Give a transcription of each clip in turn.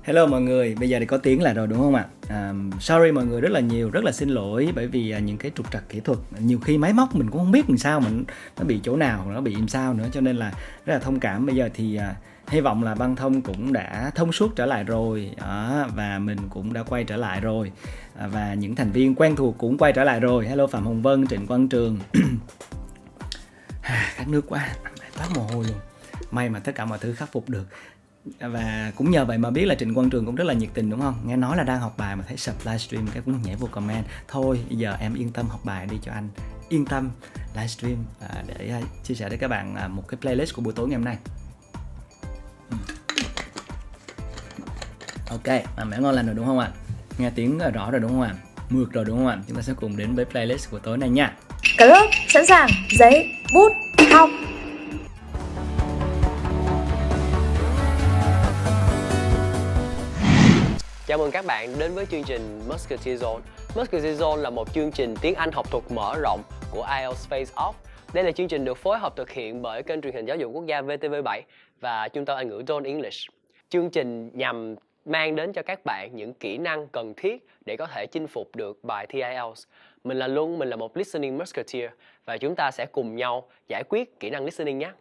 Hello mọi người, bây giờ thì có tiếng lại rồi đúng không ạ? Sorry mọi người rất là nhiều, rất là xin lỗi bởi vì những cái trục trặc kỹ thuật, nhiều khi máy móc mình cũng không biết làm sao mà nó bị chỗ nào, nó bị làm sao nữa, cho nên là rất là thông cảm. Bây giờ thì hy vọng là băng thông cũng đã thông suốt trở lại rồi đó, và mình cũng đã quay trở lại rồi, và những thành viên quen thuộc cũng quay trở lại rồi. Hello Phạm Hồng Vân, Trịnh Quang Trường. Khát nước quá, toát mồ hôi luôn. May mà tất cả mọi thứ khắc phục được. Và cũng nhờ vậy mà biết là Trịnh Quân Trường cũng rất là nhiệt tình đúng không? Nghe nói là đang học bài mà thấy sub livestream cái cũng nhảy vô comment. Thôi bây giờ em yên tâm học bài đi cho anh yên tâm livestream để chia sẻ với các bạn một cái playlist của buổi tối ngày hôm nay. Ok, mẹ ngon lành rồi đúng không ạ? Nghe tiếng rõ rồi đúng không ạ? Mượt rồi đúng không ạ? Chúng ta sẽ cùng đến với playlist của tối nay nha. Cả lớp sẵn sàng, giấy, bút, học. Chào mừng các bạn đến với chương trình Musketeer Zone. Musketeer Zone là một chương trình tiếng Anh học thuật mở rộng của IELTS Face-OFF. Đây là chương trình được phối hợp thực hiện bởi kênh truyền hình giáo dục quốc gia VTV7 và trung tâm Anh ngữ Zone English. Chương trình nhằm mang đến cho các bạn những kỹ năng cần thiết để có thể chinh phục được bài thi IELTS. Mình là Luân, mình là một listening musketeer và chúng ta sẽ cùng nhau giải quyết kỹ năng listening nhé.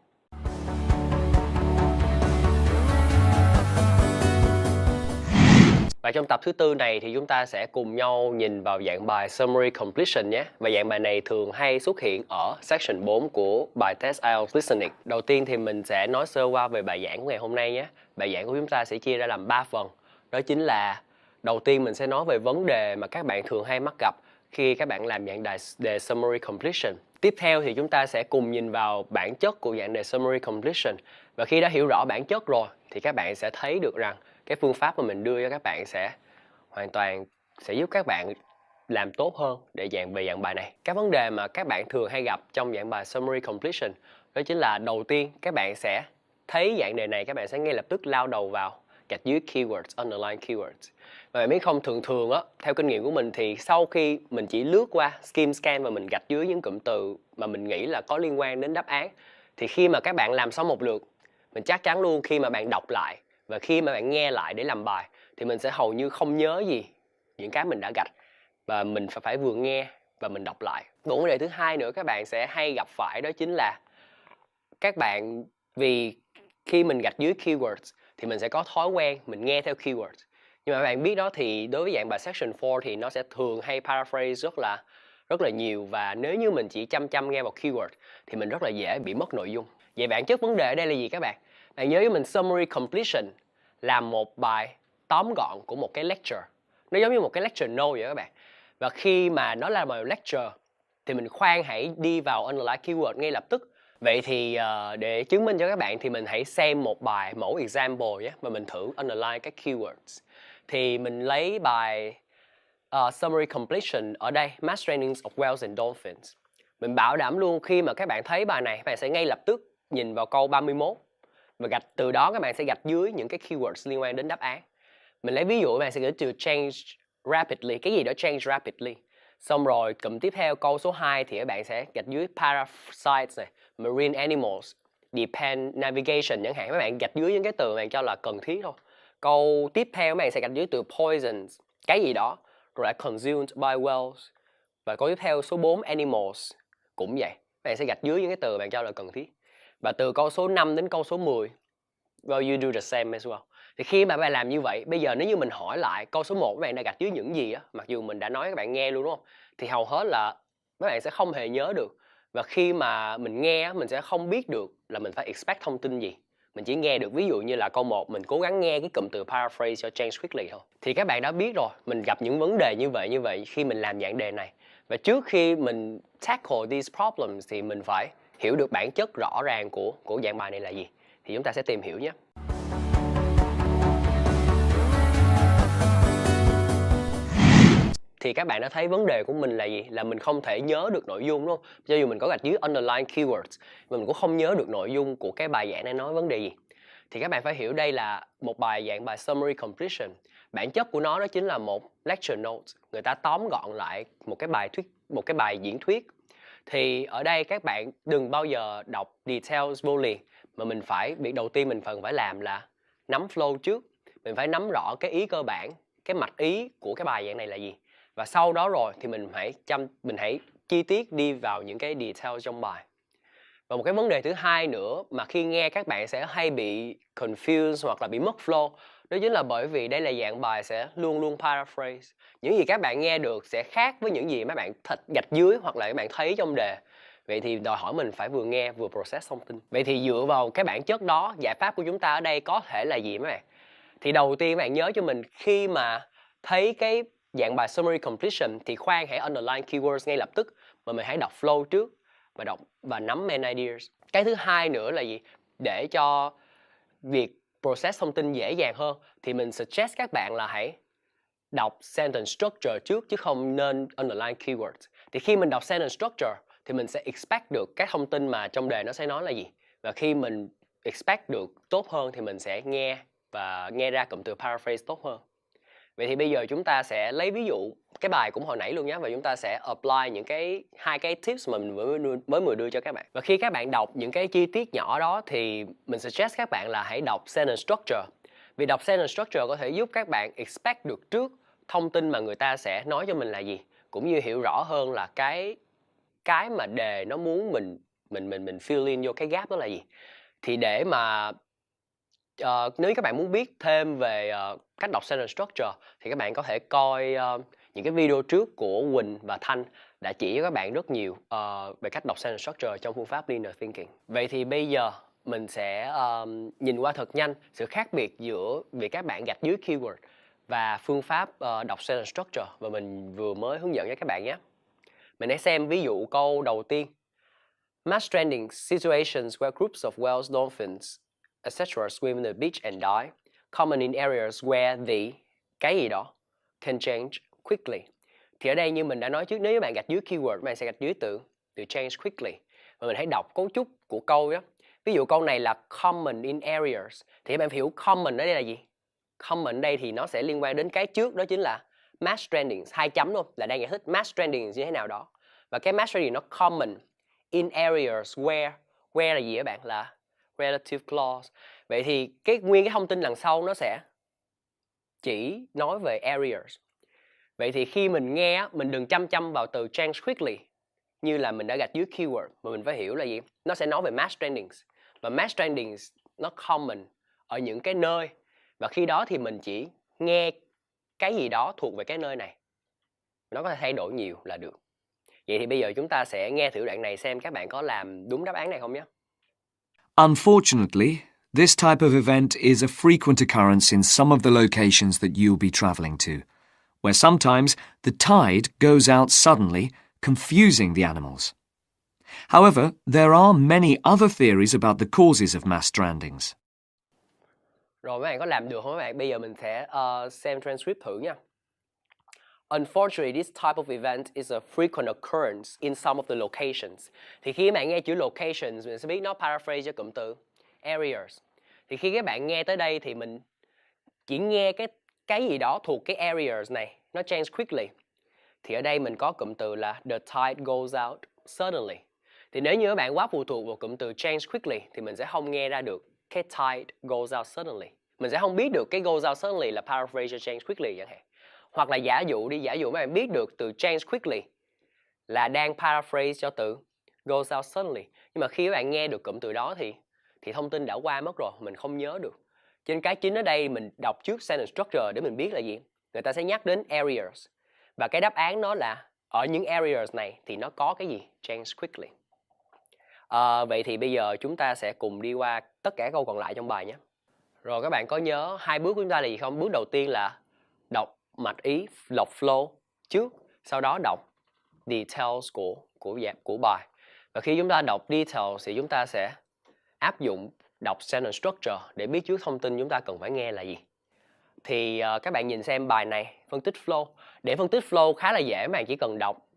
Và trong tập thứ tư này thì chúng ta sẽ cùng nhau nhìn vào dạng bài Summary Completion nhé. Và dạng bài này thường hay xuất hiện ở section 4 của bài test IELTS Listening. Đầu tiên thì mình sẽ nói sơ qua về bài giảng của ngày hôm nay nhé. Bài giảng của chúng ta sẽ chia ra làm 3 phần. Đó chính là đầu tiên mình sẽ nói về vấn đề mà các bạn thường hay mắc gặp khi các bạn làm dạng đề Summary Completion. Tiếp theo thì chúng ta sẽ cùng nhìn vào bản chất của dạng đề Summary Completion. Và khi đã hiểu rõ bản chất rồi thì các bạn sẽ thấy được rằng cái phương pháp mà mình đưa cho các bạn sẽ hoàn toàn sẽ giúp các bạn làm tốt hơn để về dạng bài này. Các vấn đề mà các bạn thường hay gặp trong dạng bài Summary Completion đó chính là đầu tiên các bạn sẽ thấy dạng đề này, các bạn sẽ ngay lập tức lao đầu vào gạch dưới keywords, underline keywords. Và bạn biết không, thường á, theo kinh nghiệm của mình thì sau khi mình chỉ lướt qua skim scan và mình gạch dưới những cụm từ mà mình nghĩ là có liên quan đến đáp án, thì khi mà các bạn làm xong một lượt, mình chắc chắn luôn khi mà bạn đọc lại và khi mà bạn nghe lại để làm bài thì mình sẽ hầu như không nhớ gì những cái mình đã gạch, và mình phải vừa nghe và mình đọc lại. Một vấn đề thứ hai nữa các bạn sẽ hay gặp phải đó chính là các bạn, vì khi mình gạch dưới keywords thì mình sẽ có thói quen mình nghe theo keywords. Nhưng mà bạn biết đó, thì đối với dạng bài section 4 thì nó sẽ thường hay paraphrase rất là nhiều, và nếu như mình chỉ chăm nghe vào keyword thì mình rất là dễ bị mất nội dung. Vậy bản chất vấn đề ở đây là gì các bạn? Bạn nhớ với mình Summary Completion là một bài tóm gọn của một cái lecture. Nó giống như một cái lecture note vậy các bạn. Và khi mà nó là bài lecture thì mình khoan hãy đi vào underline keyword ngay lập tức. Vậy thì để chứng minh cho các bạn thì mình hãy xem một bài mẫu example nhé, mà mình thử underline các keywords. Thì mình lấy bài Summary Completion ở đây, Mass Trainings of Whales and Dolphins. Mình bảo đảm luôn khi mà các bạn thấy bài này, các bạn sẽ ngay lập tức nhìn vào câu 31 và gạch từ đó các bạn sẽ gạch dưới những cái keywords liên quan đến đáp án. Mình lấy ví dụ các bạn sẽ gửi từ change rapidly, cái gì đó change rapidly. Xong rồi cụm tiếp theo câu số 2 thì các bạn sẽ gạch dưới parasites này, marine animals, depend navigation chẳng hạn. Các bạn gạch dưới những cái từ bạn cho là cần thiết thôi. Câu tiếp theo các bạn sẽ gạch dưới từ poisons, cái gì đó, rồi là consumed by whales. Và câu tiếp theo số 4 animals cũng vậy. Các bạn sẽ gạch dưới những cái từ bạn cho là cần thiết. Và từ câu số 5 đến câu số 10, well, you do the same as well. Thì khi mà các bạn làm như vậy, bây giờ nếu như mình hỏi lại câu số 1 các bạn đã gạch dưới những gì á, mặc dù mình đã nói các bạn nghe luôn đúng không? Thì hầu hết là các bạn sẽ không hề nhớ được. Và khi mà mình nghe, mình sẽ không biết được là mình phải expect thông tin gì. Mình chỉ nghe được ví dụ như là câu 1 mình cố gắng nghe cái cụm từ paraphrase cho change quickly thôi. Thì các bạn đã biết rồi, mình gặp những vấn đề như vậy khi mình làm dạng đề này. Và trước khi mình tackle these problems thì mình phải hiểu được bản chất rõ ràng của dạng bài này là gì. Thì chúng ta sẽ tìm hiểu nhé. Thì các bạn đã thấy vấn đề của mình là gì? Là mình không thể nhớ được nội dung đúng không? Cho dù mình có gạch dưới underline keywords, mình cũng không nhớ được nội dung của cái bài giảng này nói vấn đề gì. Thì các bạn phải hiểu đây là một bài dạng bài Summary Completion. Bản chất của nó đó chính là một lecture note. Người ta tóm gọn lại một cái bài diễn thuyết. Thì ở đây các bạn đừng bao giờ đọc details vô liền, mà việc đầu tiên mình cần phải làm là nắm flow trước. mình phải nắm rõ cái ý cơ bản, cái mạch ý của cái bài dạng này là gì. Và sau đó rồi thì mình hãy chi tiết đi vào những cái detail trong bài. Và một cái vấn đề thứ hai nữa mà khi nghe các bạn sẽ hay bị confused hoặc là bị mất flow, đó chính là bởi vì đây là dạng bài sẽ luôn luôn paraphrase. Những gì các bạn nghe được sẽ khác với những gì mấy bạn gạch dưới hoặc là các bạn thấy trong đề. Vậy thì đòi hỏi mình phải vừa nghe vừa process thông tin. Vậy thì dựa vào cái bản chất đó, giải pháp của chúng ta ở đây có thể là gì mấy bạn? Thì đầu tiên các bạn nhớ cho mình, khi mà thấy cái dạng bài summary completion thì khoan hãy underline keywords ngay lập tức, mà mình hãy đọc flow trước và đọc và nắm main ideas. Cái thứ hai nữa là gì? Để cho việc process thông tin dễ dàng hơn thì mình suggest các bạn là hãy đọc sentence structure trước chứ không nên underline keywords. Thì khi mình đọc sentence structure thì mình sẽ expect được các thông tin mà trong đề nó sẽ nói là gì. Và khi mình expect được tốt hơn thì mình sẽ nghe và nghe ra cụm từ paraphrase tốt hơn. Vậy thì bây giờ chúng ta sẽ lấy ví dụ cái bài cũng hồi nãy luôn nhé, và chúng ta sẽ apply những hai cái tips mà mình mới vừa đưa cho các bạn. Và khi các bạn đọc những cái chi tiết nhỏ đó thì mình suggest các bạn là hãy đọc sentence structure. Vì đọc sentence structure có thể giúp các bạn expect được trước thông tin mà người ta sẽ nói cho mình là gì, cũng như hiểu rõ hơn là cái mà đề nó muốn mình fill in vô cái gap đó là gì. Thì để mà nếu các bạn muốn biết thêm về cách đọc sentence structure thì các bạn có thể coi những cái video trước của Quỳnh và Thanh đã chỉ cho các bạn rất nhiều về cách đọc sentence structure trong phương pháp linear thinking. Vậy thì bây giờ mình sẽ nhìn qua thật nhanh sự khác biệt giữa việc các bạn gạch dưới keyword và phương pháp đọc sentence structure và mình vừa mới hướng dẫn cho các bạn nhé. Mình hãy xem ví dụ câu đầu tiên. Mass trending situations where groups of whales, dolphins, etc. swim in the beach and die, common in areas where the cái gì đó can change quickly. Thì ở đây như mình đã nói trước, nếu các bạn gạch dưới keyword, bạn sẽ gạch dưới từ change quickly. Và mình hãy đọc cấu trúc của câu đó. Ví dụ câu này là common in areas, thì các bạn hiểu common ở đây là gì? Common ở đây thì nó sẽ liên quan đến cái trước, đó chính là mass trending, 2 chấm luôn, là đang giải thích mass trending như thế nào đó. Và cái mass trending nó common in areas where là gì các bạn? Là relative clause. Vậy thì nguyên cái thông tin đằng sau nó sẽ chỉ nói về areas. Vậy thì khi mình nghe, mình đừng chăm vào từ change quickly như là mình đã gạch dưới keyword, mà mình phải hiểu là gì? Nó sẽ nói về mass trendings. Và mass trendings nó common ở những cái nơi, và khi đó thì mình chỉ nghe cái gì đó thuộc về cái nơi này. Nó có thể thay đổi nhiều là được. Vậy thì bây giờ chúng ta sẽ nghe thử đoạn này xem các bạn có làm đúng đáp án này không nhé. Unfortunately, this type of event is a frequent occurrence in some of the locations that you'll be travelling to, where sometimes the tide goes out suddenly, confusing the animals. However, there are many other theories about the causes of mass strandings. Rồi mấy bạn có làm được không các bạn? Bây giờ mình sẽ xem transcript thử nha. Unfortunately, this type of event is a frequent occurrence in some of the locations. Thì khi các bạn nghe chữ locations, mình sẽ biết nó paraphrase cho cụm từ areas. Thì khi các bạn nghe tới đây thì mình chỉ nghe cái gì đó thuộc cái areas này, nó change quickly. Thì ở đây mình có cụm từ là the tide goes out suddenly. Thì nếu như các bạn quá phụ thuộc vào cụm từ change quickly thì mình sẽ không nghe ra được cái tide goes out suddenly. Mình sẽ không biết được cái goes out suddenly là paraphrase cho change quickly chẳng hạn. Hoặc là giả dụ các bạn biết được từ change quickly là đang paraphrase cho từ goes out suddenly. Nhưng mà khi các bạn nghe được cụm từ đó thì thông tin đã qua mất rồi, mình không nhớ được. Cho nên cái chính ở đây mình đọc trước sentence structure để mình biết là gì. Người ta sẽ nhắc đến areas. Và cái đáp án nó là ở những areas này thì nó có cái gì? Change quickly. Vậy thì bây giờ chúng ta sẽ cùng đi qua tất cả câu còn lại trong bài nhé. Rồi các bạn có nhớ 2 bước của chúng ta là gì không? Bước đầu tiên là đọc mạch ý, lọc flow trước, sau đó đọc details của bài. Và khi chúng ta đọc details thì chúng ta sẽ áp dụng đọc sentence structure để biết trước thông tin chúng ta cần phải nghe là gì. Thì các bạn nhìn xem bài này, phân tích flow. Để phân tích flow khá là dễ, bạn chỉ cần đọc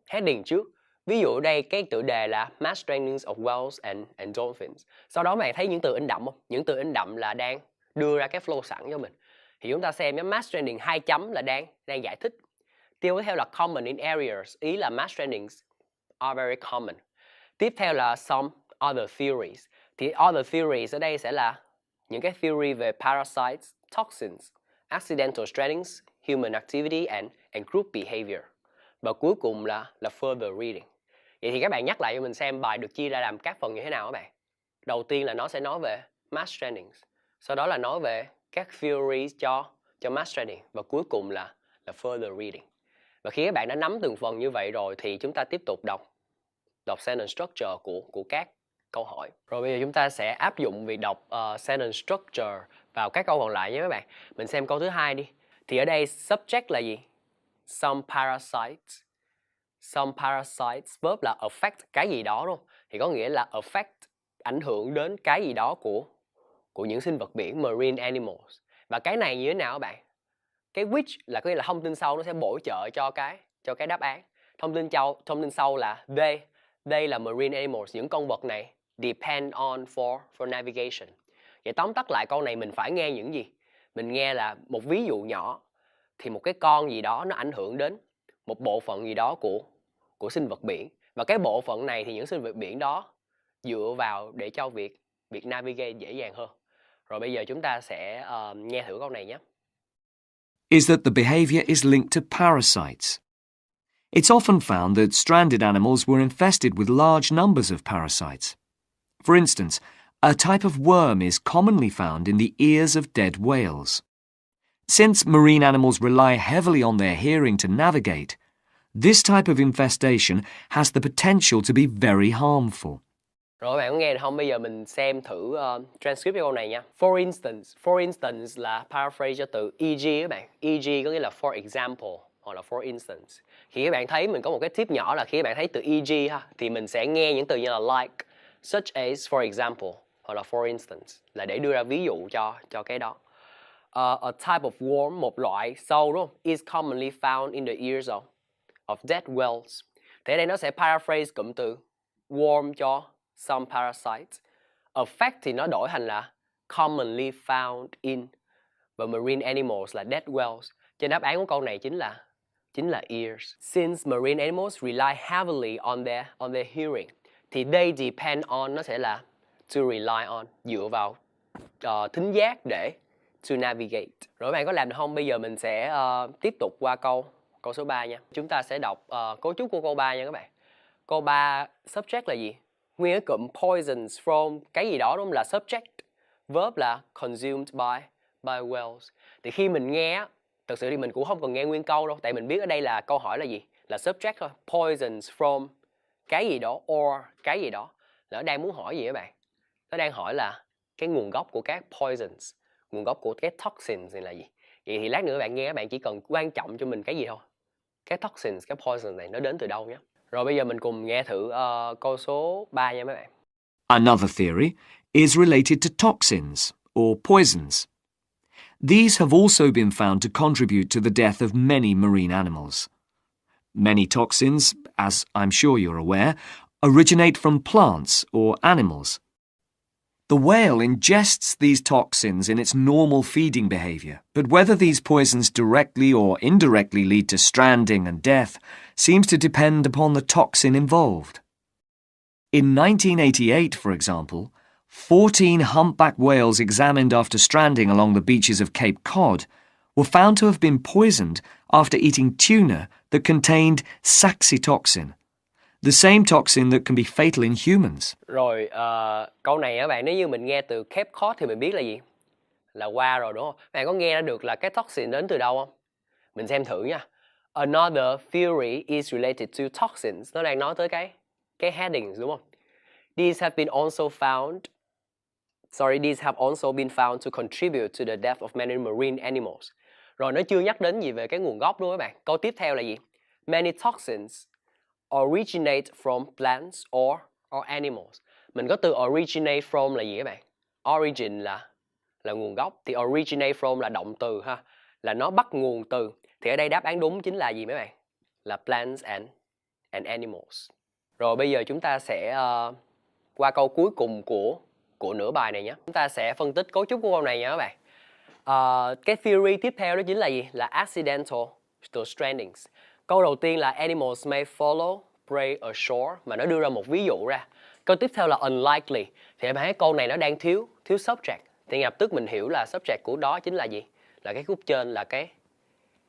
heading trước. Ví dụ ở đây cái tựa đề là Mass Stranding of Whales and Dolphins. Sau đó bạn thấy những từ in đậm không? Những từ in đậm là đang đưa ra cái flow sẵn cho mình. Thì chúng ta xem Mass Stranding 2 chấm là đang giải thích. Tiếp theo là common in areas, ý là mass strandings are very common. Tiếp theo là some other theories. Thì other theories ở đây sẽ là những cái theory về parasites, toxins, accidental strandings, human activity and group behavior. Và cuối cùng là further reading. Vậy thì các bạn nhắc lại cho mình xem bài được chia ra làm các phần như thế nào các bạn. Đầu tiên là nó sẽ nói về mass strandings, sau đó là nói về các theories cho mass stranding và cuối cùng là further reading. Và khi các bạn đã nắm từng phần như vậy rồi thì chúng ta tiếp tục đọc sentence structure của các câu hỏi. Rồi bây giờ chúng ta sẽ áp dụng việc đọc sentence structure vào các câu còn lại nhé các bạn. Mình xem câu thứ 2 đi. Thì ở đây subject là gì? Some parasites. Some parasites, verb là affect cái gì đó đúng không? Thì có nghĩa là affect, ảnh hưởng đến cái gì đó của những sinh vật biển, marine animals. Và cái này như thế nào các bạn? Cái which là có nghĩa là thông tin sau nó sẽ bổ trợ cho cái đáp án. Thông tin sau là they là marine animals, những con vật này depend on for navigation. Vậy tóm tắt lại câu này mình phải nghe những gì? Mình nghe là một ví dụ nhỏ thì một cái con gì đó nó ảnh hưởng đến một bộ phận gì đó của sinh vật biển. Và cái bộ phận này thì những sinh vật biển đó dựa vào để cho việc navigate dễ dàng hơn. Rồi bây giờ chúng ta sẽ nghe thử câu này nhé. Is that the behavior is linked to parasites. It's often found that stranded animals were infested with large numbers of parasites. For instance, a type of worm is commonly found in the ears of dead whales. Since marine animals rely heavily on their hearing to navigate, this type of infestation has the potential to be very harmful. Rồi các bạn có nghe được không? Bây giờ mình xem thử transcript cho câu này nha. For instance là paraphrase cho từ e.g. các bạn. E.g. có nghĩa là for example hoặc là for instance. Khi các bạn thấy mình có một cái tip nhỏ là khi các bạn thấy từ e.g. ha, thì mình sẽ nghe những từ như là like, such as, for example hoặc là for instance là để đưa ra ví dụ cho cái đó. A type of worm, một loại sâu đúng không? Is commonly found in the ears of dead whales. Thế ở đây nó sẽ paraphrase cụm từ worm cho some parasites. Affect thì nó đổi thành là commonly found in, và marine animals là dead whales. Cho đáp án của câu này chính là ears. Since marine animals rely heavily on their hearing, thì they depend on nó sẽ là to rely on, dựa vào thính giác để to navigate. Rồi các bạn có làm được không? Bây giờ mình sẽ tiếp tục qua câu số 3 nha. Chúng ta sẽ đọc cấu trúc của câu 3 nha các bạn. Câu 3 subject là gì? Nguyên cái cụm poisons from cái gì đó đúng không? Là subject. Verb là consumed by whales. Thì khi mình nghe, thực sự thì mình cũng không cần nghe nguyên câu đâu, tại mình biết ở đây là câu hỏi là gì? Là subject thôi. Poisons from cái gì đó or cái gì đó. Nó đang muốn hỏi gì các bạn? Nó đang hỏi là cái nguồn gốc của các poisons, nguồn gốc của các toxins này là gì? Vậy thì lát nữa bạn nghe, các bạn chỉ cần quan trọng cho mình cái gì thôi? Cái toxins, cái poison này nó đến từ đâu nhé? Rồi bây giờ mình cùng nghe thử câu số 3 nha mấy bạn. Another theory is related to toxins or poisons. These have also been found to contribute to the death of many marine animals. Many toxins, as I'm sure you're aware, originate from plants or animals. The whale ingests these toxins in its normal feeding behavior, but whether these poisons directly or indirectly lead to stranding and death seems to depend upon the toxin involved. In 1988, for example, 14 humpback whales examined after stranding along the beaches of Cape Cod were found to have been poisoned after eating tuna that contained saxitoxin, the same toxin that can be fatal in humans. Rồi câu này các bạn, nếu như mình nghe từ Cape Cod thì mình biết là gì? Là qua rồi đúng không? Các bạn có nghe ra được là cái toxin đến từ đâu không? Mình xem thử nha. Another theory is related to toxins. Nó đang nói tới cái headings đúng không? These have also been found to contribute to the death of many marine animals. Rồi nó chưa nhắc đến gì về cái nguồn gốc đúng không các bạn? Câu tiếp theo là gì? Many toxins originate from plants or animals. Mình có từ originate from là gì các bạn? Origin là nguồn gốc, thì originate from là động từ ha, là nó bắt nguồn từ. Thì ở đây đáp án đúng chính là gì mấy bạn? Là plants and animals. Rồi bây giờ chúng ta sẽ qua câu cuối cùng của nửa bài này nhé. Chúng ta sẽ phân tích cấu trúc của câu này nha các bạn. Cái theory tiếp theo đó chính là gì? Là accidental strandings. Câu đầu tiên là animals may follow prey ashore, mà nó đưa ra một ví dụ ra. Câu tiếp theo là unlikely. Thì bạn thấy câu này nó đang thiếu subject, Thì lập tức mình hiểu là subject của đó chính là gì? Là cái khúc trên là cái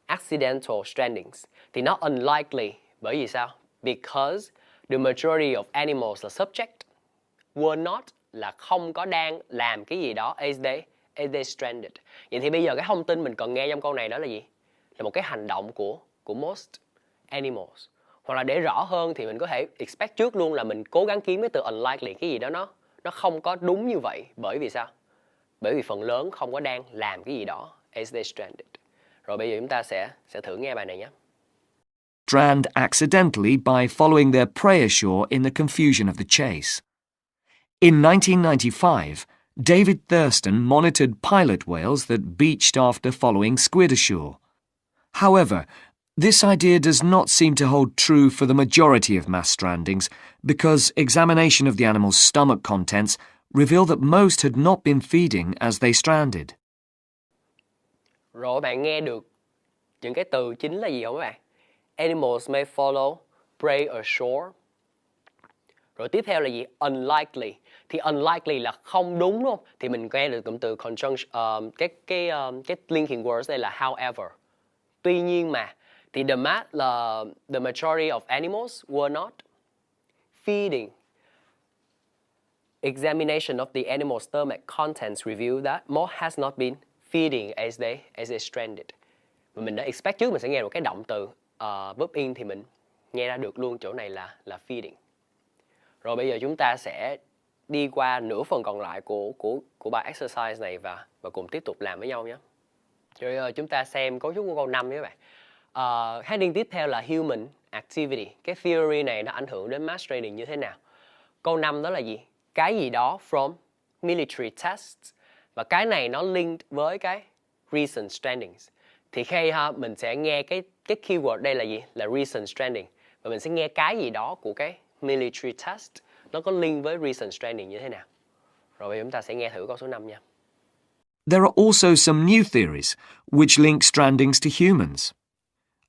accidental strandings. Thì nó unlikely. Bởi vì sao? Because the majority of animals là subject. Were not là không có đang làm cái gì đó as they stranded. Vậy thì bây giờ cái thông tin mình cần nghe trong câu này đó là gì? Là một cái hành động của most animals. Hoặc là để rõ hơn thì mình có thể expect trước luôn là mình cố gắng kiếm cái từ unlikely, cái gì đó nó không có đúng như vậy. Bởi vì sao? Bởi vì phần lớn không có đang làm cái gì đó as they stranded. Rồi bây giờ chúng ta sẽ thử nghe bài này nhé. Strand accidentally by following their prey ashore in the confusion of the chase. In 1995, David Thurston monitored pilot whales that beached after following squid ashore. However, this idea does not seem to hold true for the majority of mass strandings because examination of the animal's stomach contents revealed that most had not been feeding as they stranded. Rồi bạn nghe được những cái từ chính là gì không các bạn? Animals may follow prey ashore. Rồi tiếp theo là gì? Unlikely. Thì unlikely là không đúng, đúng không? Thì mình nghe được cụm từ conjunction, cái linking words đây là however. Tuy nhiên mà thì the majority of animals were not feeding. Examination of the animal's stomach contents revealed that most has not been feeding as they stranded. Và mình đã expect trước mình sẽ nghe được cái động từ verb in thì mình nghe ra được luôn chỗ này là feeding. Rồi bây giờ chúng ta sẽ đi qua nửa phần còn lại của bài exercise này và cùng tiếp tục làm với nhau nhé. Rồi chúng ta xem cấu trúc của câu 5 nhé các bạn. Heading tiếp theo là human activity. Cái theory này nó ảnh hưởng đến mass stranding như thế nào? Câu 5 đó là gì? Cái gì đó from military tests. Và cái này nó linked với cái recent strandings. Thì khi mình sẽ nghe cái keyword đây là gì? Là recent stranding. Và mình sẽ nghe cái gì đó của cái military test. Nó có link với recent stranding như thế nào? Rồi bây giờ chúng ta sẽ nghe thử câu số 5 nha. There are also some new theories which link strandings to humans.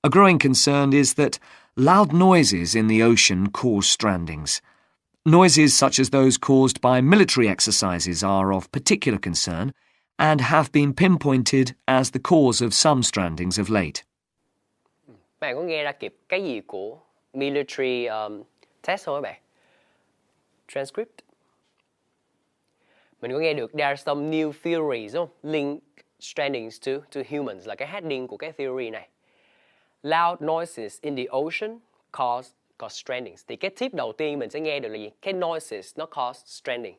A growing concern is that loud noises in the ocean cause strandings. Noises such as those caused by military exercises are of particular concern and have been pinpointed as the cause of some strandings of late. Bạn có nghe ra kịp cái gì của military test không các bạn? Transcript. Mình có nghe được there are some new theories đúng không? Link strandings to humans là cái heading của cái theory này. Loud noises in the ocean cause strandings. Thì cái tip đầu tiên mình sẽ nghe được là gì? Cái noises nó cause stranding.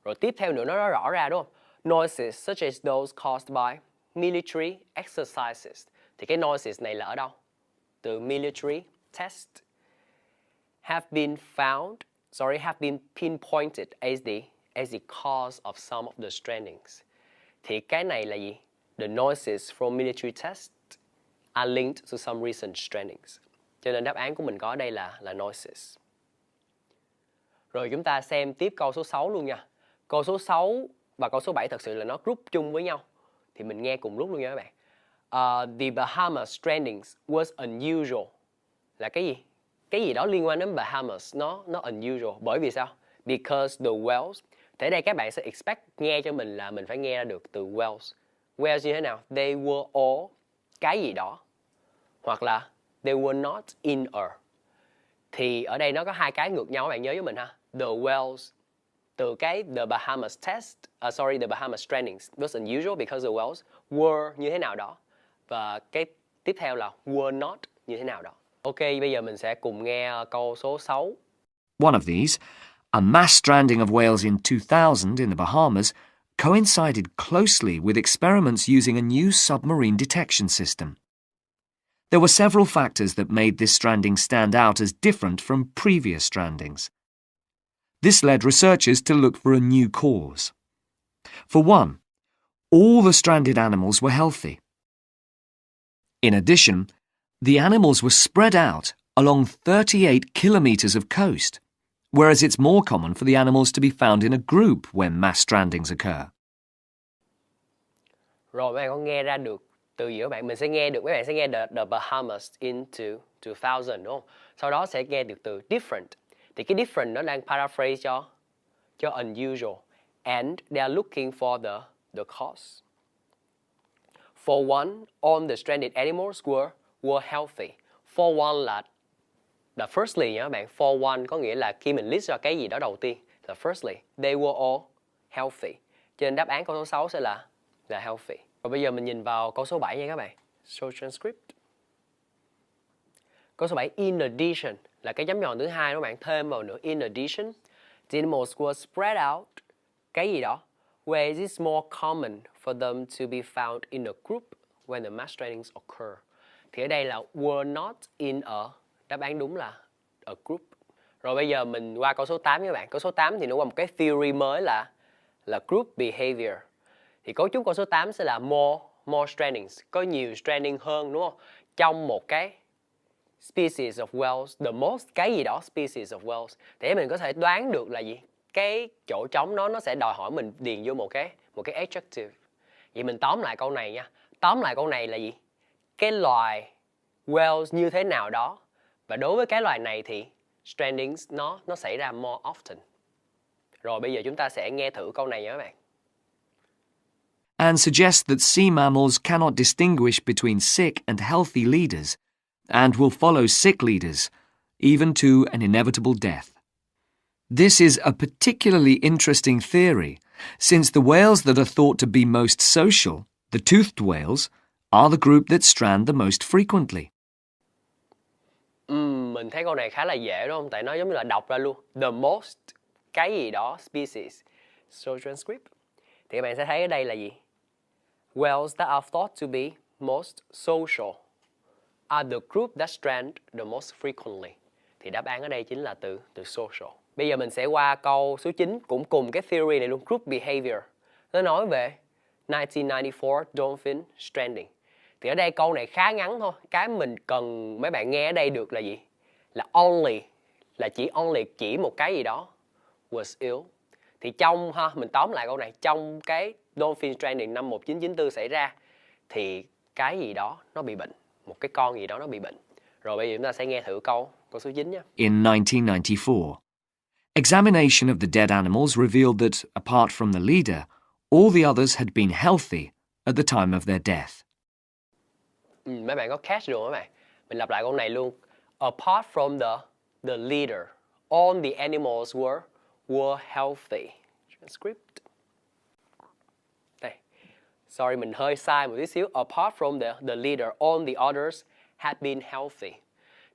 Rồi tiếp theo nữa nó rõ ra đúng không? Noises such as those caused by military exercises. Thì cái noises này là ở đâu? Từ military test. Have been pinpointed as the cause of some of the strandings. Thì cái này là gì? The noises from military tests are linked to some recent strandings. Cho nên đáp án của mình có ở đây là noises. Rồi chúng ta xem tiếp câu số 6 luôn nha. Câu số 6 và câu số 7 thật sự là nó group chung với nhau. Thì mình nghe cùng lúc luôn nha các bạn. The Bahamas strandings was unusual. Là cái gì? Cái gì đó liên quan đến Bahamas nó unusual. Bởi vì sao? Because the whales. Thế đây các bạn sẽ expect nghe cho mình là mình phải nghe ra được từ whales. Whales như thế nào? They were all cái gì đó. Hoặc là they were not in a. Thì ở đây nó có hai cái ngược nhau các bạn nhớ với mình ha. The whales từ cái the Bahamas test, the Bahamas strandings was unusual because the whales were như thế nào đó. Và cái tiếp theo là were not như thế nào đó. Ok, bây giờ mình sẽ cùng nghe câu số 6. One of these, a mass stranding of whales in 2000 in the Bahamas, coincided closely with experiments using a new submarine detection system. There were several factors that made this stranding stand out as different from previous strandings. This led researchers to look for a new cause. For one, all the stranded animals were healthy. In addition, the animals were spread out along 38 kilometers of coast, whereas it's more common for the animals to be found in a group when mass strandings occur. Rồi các bạn có nghe ra được từ gì các bạn? Mình sẽ nghe được, các bạn sẽ nghe the Bahamas into 2000 đúng không? Sau đó sẽ nghe được từ different. Thì cái different nó đang paraphrase cho unusual. And they are looking for the cause. For one, all the stranded animals were healthy. For one là firstly nha các bạn. For one có nghĩa là khi mình list ra cái gì đó đầu tiên là firstly. They were all healthy. Cho nên đáp án câu số 6 sẽ là healthy. Và bây giờ mình nhìn vào câu số 7 nha các bạn. Show transcript. Câu số 7, in addition là cái chấm nhọn thứ hai đó các bạn, thêm vào nữa. In addition, the animals were spread out. Cái gì đó? Where it is more common for them to be found in a group when the mass strandings occur. Thì ở đây là were not in a, đáp án đúng là a group. Rồi bây giờ mình qua câu số 8 nha các bạn. Câu số 8 thì nó qua một cái theory mới là group behavior. Thì cấu trúc câu số 8 sẽ là more strandings, có nhiều stranding hơn đúng không? Trong một cái species of whales, the most cái gì đó species of whales. Thì mình có thể đoán được là gì? Cái chỗ trống nó sẽ đòi hỏi mình điền vô một cái adjective. Vậy mình tóm lại câu này nha. Tóm lại câu này là gì? Cái loài whales như thế nào đó. Và đối với cái loài này thì strandings nó xảy ra more often. Rồi bây giờ chúng ta sẽ nghe thử câu này nha các bạn. And suggests that sea mammals cannot distinguish between sick and healthy leaders, and will follow sick leaders, even to an inevitable death. This is a particularly interesting theory, since the whales that are thought to be most social, the toothed whales, are the group that strand the most frequently. Mình thấy câu này khá là dễ đúng không? Tại nó giống như là đọc ra luôn. The most cái gì đó species. So transcript. Thì các bạn sẽ thấy ở đây là gì? Whales that are thought to be most social are the group that strand the most frequently. Thì đáp án ở đây chính là từ social. Bây giờ mình sẽ qua câu số 9, cũng cùng cái theory này luôn, group behavior. Nó nói về 1994 dolphin stranding. Thì ở đây câu này khá ngắn thôi. Cái mình cần mấy bạn nghe ở đây được là gì? Là only, là chỉ một cái gì đó was ill. Thì mình tóm lại câu này, trong cái dolphin stranding năm 1994 xảy ra thì cái gì đó nó bị bệnh, một cái con gì đó nó bị bệnh. Rồi bây giờ chúng ta sẽ nghe thử câu số 9 nhé. In 1994, examination of the dead animals revealed that, apart from the leader, all the others had been healthy at the time of their death. Mấy bạn có catch được không mấy bạn? Mình lặp lại câu này luôn. Apart from the leader, all the animals were healthy. Transcript. Đây. Sorry, mình hơi sai một tí xíu. Apart from the leader, all the others had been healthy.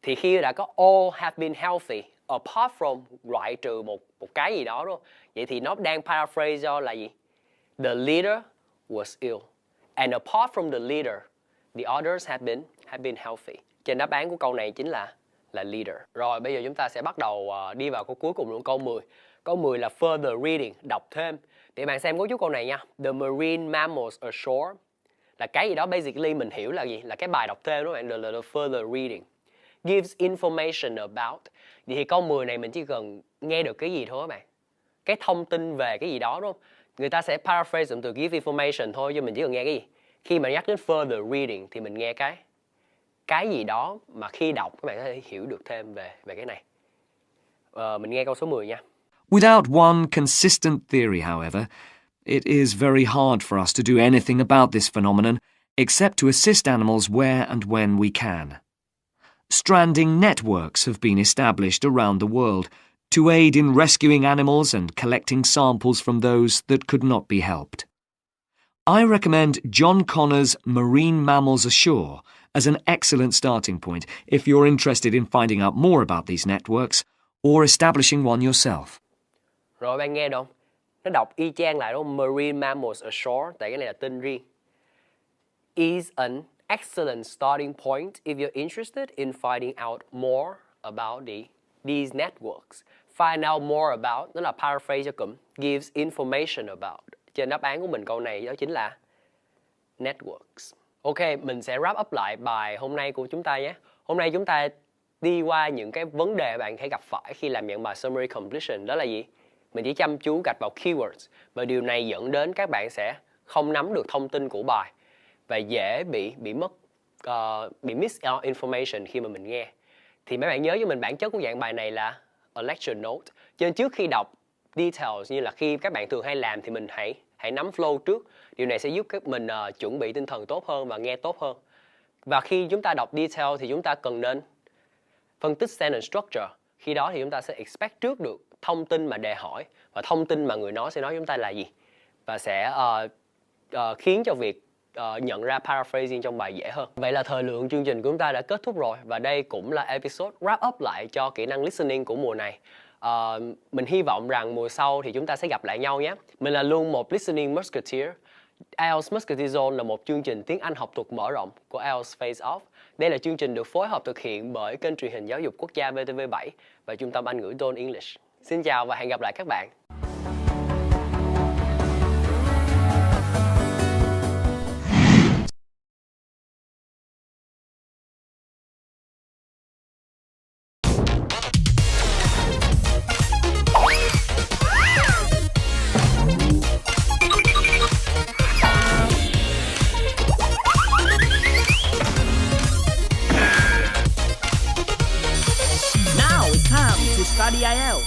Thì khi đã có all have been healthy, apart from loại trừ một cái gì đó đúng không? Vậy thì nó đang paraphrase cho là gì? The leader was ill. And apart from the leader, the others have been healthy. Trên đáp án của câu này chính là leader. Rồi bây giờ chúng ta sẽ bắt đầu đi vào câu cuối cùng luôn, câu 10. Câu 10 là further reading, đọc thêm. Thì bạn xem cấu trúc câu này nha. The marine mammals ashore là cái gì đó basically mình hiểu là gì? Là cái bài đọc thêm đó bạn, the further reading. Gives information about. Thì câu 10 này mình chỉ cần nghe được cái gì thôi các bạn. Cái thông tin về cái gì đó đúng không? Người ta sẽ paraphrase dùng từ give information thôi, chứ mình chỉ cần nghe cái gì. Khi mà nhắc đến further reading thì mình nghe cái gì đó mà khi đọc các bạn có thể hiểu được thêm về cái này. Mình nghe câu số 10 nha. Without one consistent theory, however, it is very hard for us to do anything about this phenomenon except to assist animals where and when we can. Stranding networks have been established around the world to aid in rescuing animals and collecting samples from those that could not be helped. I recommend John Connor's Marine Mammals Ashore as an excellent starting point if you're interested in finding out more about these networks or establishing one yourself. Rồi bạn nghe được không? Nó đọc y chang lại đúng không? Marine Mammals Ashore, tại cái này là tên riêng. Is an excellent starting point if you're interested in finding out more about these networks. Find out more about, nó là paraphrase cho cụm gives information about. Trên đáp án của mình câu này đó chính là networks. Ok, mình sẽ wrap up lại bài hôm nay của chúng ta nhé. Hôm nay chúng ta đi qua những cái vấn đề bạn thể gặp phải khi làm nhận bài summary completion. Đó là gì? Mình chỉ chăm chú gạch vào keywords. Và điều này dẫn đến các bạn sẽ không nắm được thông tin của bài và dễ bị miss out information khi mà mình nghe. Thì mấy bạn nhớ cho mình bản chất của dạng bài này là a lecture note. Cho nên trước khi đọc details như là khi các bạn thường hay làm thì mình hãy nắm flow trước. Điều này sẽ giúp các mình chuẩn bị tinh thần tốt hơn và nghe tốt hơn. Và khi chúng ta đọc detail thì chúng ta cần nên phân tích sentence structure. Khi đó thì chúng ta sẽ expect trước được thông tin mà đề hỏi và thông tin mà người nói sẽ nói chúng ta là gì. Và sẽ khiến cho việc nhận ra paraphrasing trong bài dễ hơn. Vậy là thời lượng chương trình của chúng ta đã kết thúc rồi. Và đây cũng là episode wrap up lại cho kỹ năng listening của mùa này. Mình hy vọng rằng mùa sau thì chúng ta sẽ gặp lại nhau nhé. Mình là luôn một listening musketeer. IELTS Musketeer Zone là một chương trình tiếng Anh học thuật mở rộng của IELTS Face-Off. Đây là chương trình được phối hợp thực hiện bởi kênh truyền hình giáo dục quốc gia VTV7 và trung tâm Anh ngữ Don English. Xin chào và hẹn gặp lại các bạn. Study IELTS.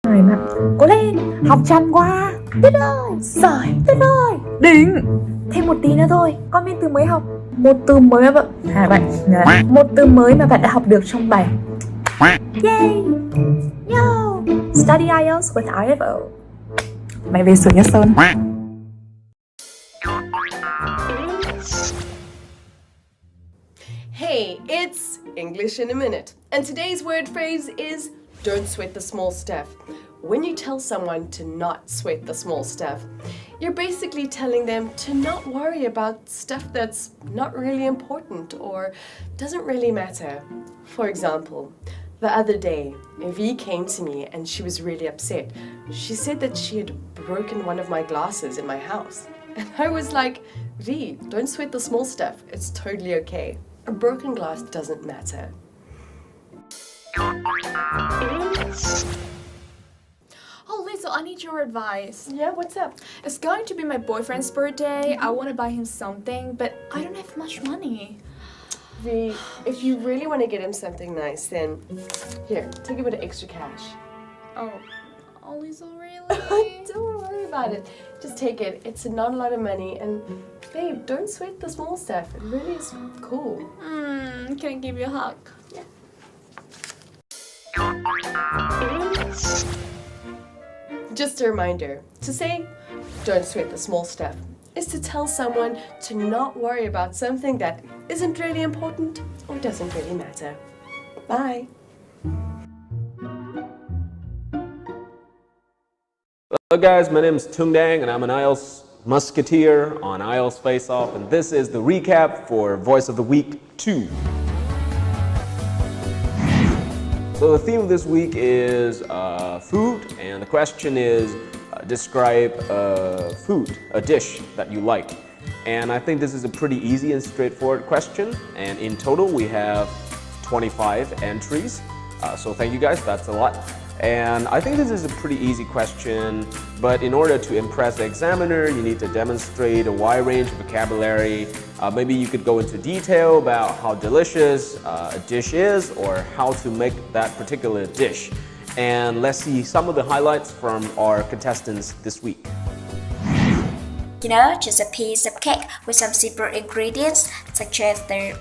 Rồi mà, cố lên, học chăm quá. Tuyết ơi, giỏi, Tuyết ơi, đỉnh. Thêm một tí nữa thôi, con biết từ mới học. Một từ mới mà một từ mới mà bạn đã học được trong bài. Yay! Yo! Study IELTS with IFO. Mày về sửa nhá Sơn. Hey, it's English in a minute, and today's word phrase is don't sweat the small stuff. When you tell someone to not sweat the small stuff, you're basically telling them to not worry about stuff that's not really important or doesn't really matter. For example, the other day, V came to me and she was really upset. She said that she had broken one of my glasses in my house. And I was like, V, don't sweat the small stuff. It's totally okay. A broken glass doesn't matter. Oh, Lisa, I need your advice. Yeah, what's up? It's going to be my boyfriend's birthday. I want to buy him something, but I don't have much money. V, if you really want to get him something nice, then here, take a bit of extra cash. Oh, Lisa, really? Don't worry about it. Just take it. It's not a lot of money, and babe, don't sweat the small stuff. It really is cool. Can I give you a hug? Yeah. Just a reminder, to say don't sweat the small stuff is to tell someone to not worry about something that isn't really important or doesn't really matter. Bye. Hello guys, my name is Đặng and I'm an IELTS Musketeer on IELTS Face-Off, and this is the recap for Voice of the Week 2. So the theme of this week is food, and the question is describe a food, a dish that you like. And I think this is a pretty easy and straightforward question, and in total we have 25 entries. So thank you guys, that's a lot. And I think this is a pretty easy question, but in order to impress the examiner, you need to demonstrate a wide range of vocabulary. Maybe you could go into detail about how delicious a dish is or how to make that particular dish. And let's see some of the highlights from our contestants this week. Dinner, just a piece of cake with some simple ingredients such as the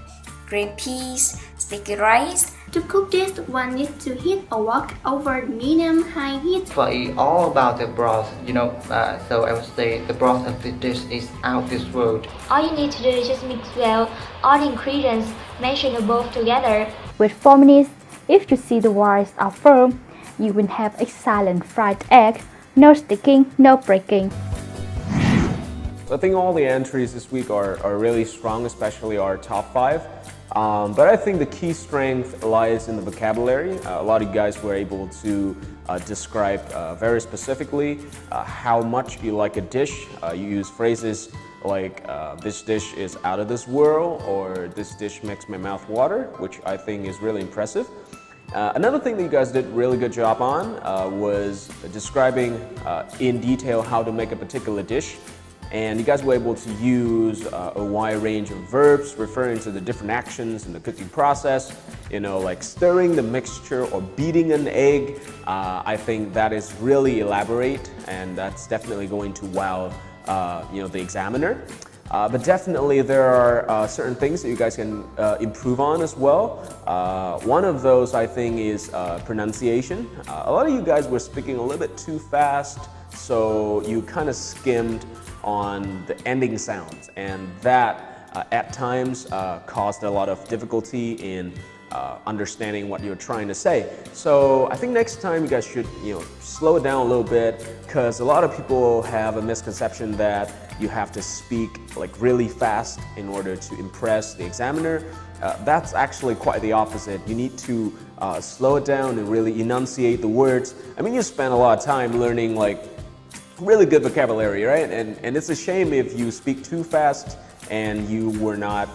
green peas, sticky rice. To cook this, one needs to heat a wok over medium-high heat. For all about the broth, so I would say the broth of the dish is out of this world. All you need to do is just mix well all the ingredients mentioned above together. With 4 minutes, if you see the whites are firm, you will have excellent fried egg. No sticking, no breaking. I think all the entries this week are really strong, especially our top 5. But I think the key strength lies in the vocabulary. A lot of you guys were able to describe very specifically how much you like a dish. You use phrases like this dish is out of this world, or this dish makes my mouth water, which I think is really impressive. Another thing that you guys did a really good job on was describing in detail how to make a particular dish. And you guys were able to use a wide range of verbs referring to the different actions in the cooking process, you know, like stirring the mixture or beating an egg. I think that is really elaborate, and that's definitely going to wow you know, the examiner. But definitely there are certain things that you guys can improve on as well. One of those, I think, is pronunciation. A lot of you guys were speaking a little bit too fast, so you kind of skimmed on the ending sounds, and that at times caused a lot of difficulty in understanding what you're trying to say. So I think next time you guys should, you know, slow it down a little bit, because a lot of people have a misconception that you have to speak like really fast in order to impress the examiner. That's actually quite the opposite. You need to slow it down and really enunciate the words. I mean, you spend a lot of time learning like really good vocabulary, right? And it's a shame if you speak too fast and you were not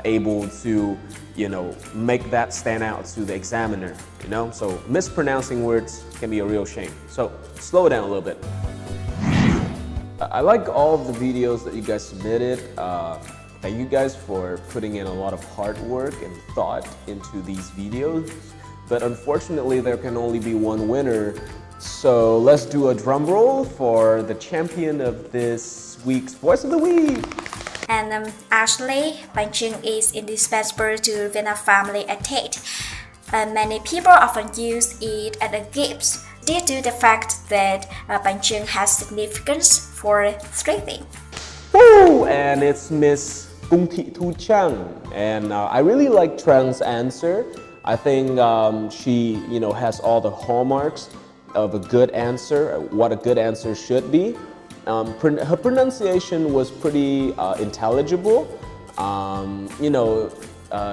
able to, you know, make that stand out to the examiner, you know? So mispronouncing words can be a real shame. So slow it down a little bit. I like all of the videos that you guys submitted. Thank you guys for putting in a lot of hard work and thought into these videos. But unfortunately, there can only be one winner. So let's do a drum roll for the champion of this week's Voice of the Week. And actually, bánh is indispensable to Vietnam family at Tate. Many people often use it as a gift due to the fact that bánh has significance for three things. Woo! And it's Miss Cung Thị Thu Trang. And I really like Trang's answer. I think she, you know, has all the hallmarks of a good answer, what a good answer should be. Her pronunciation was pretty intelligible. You know,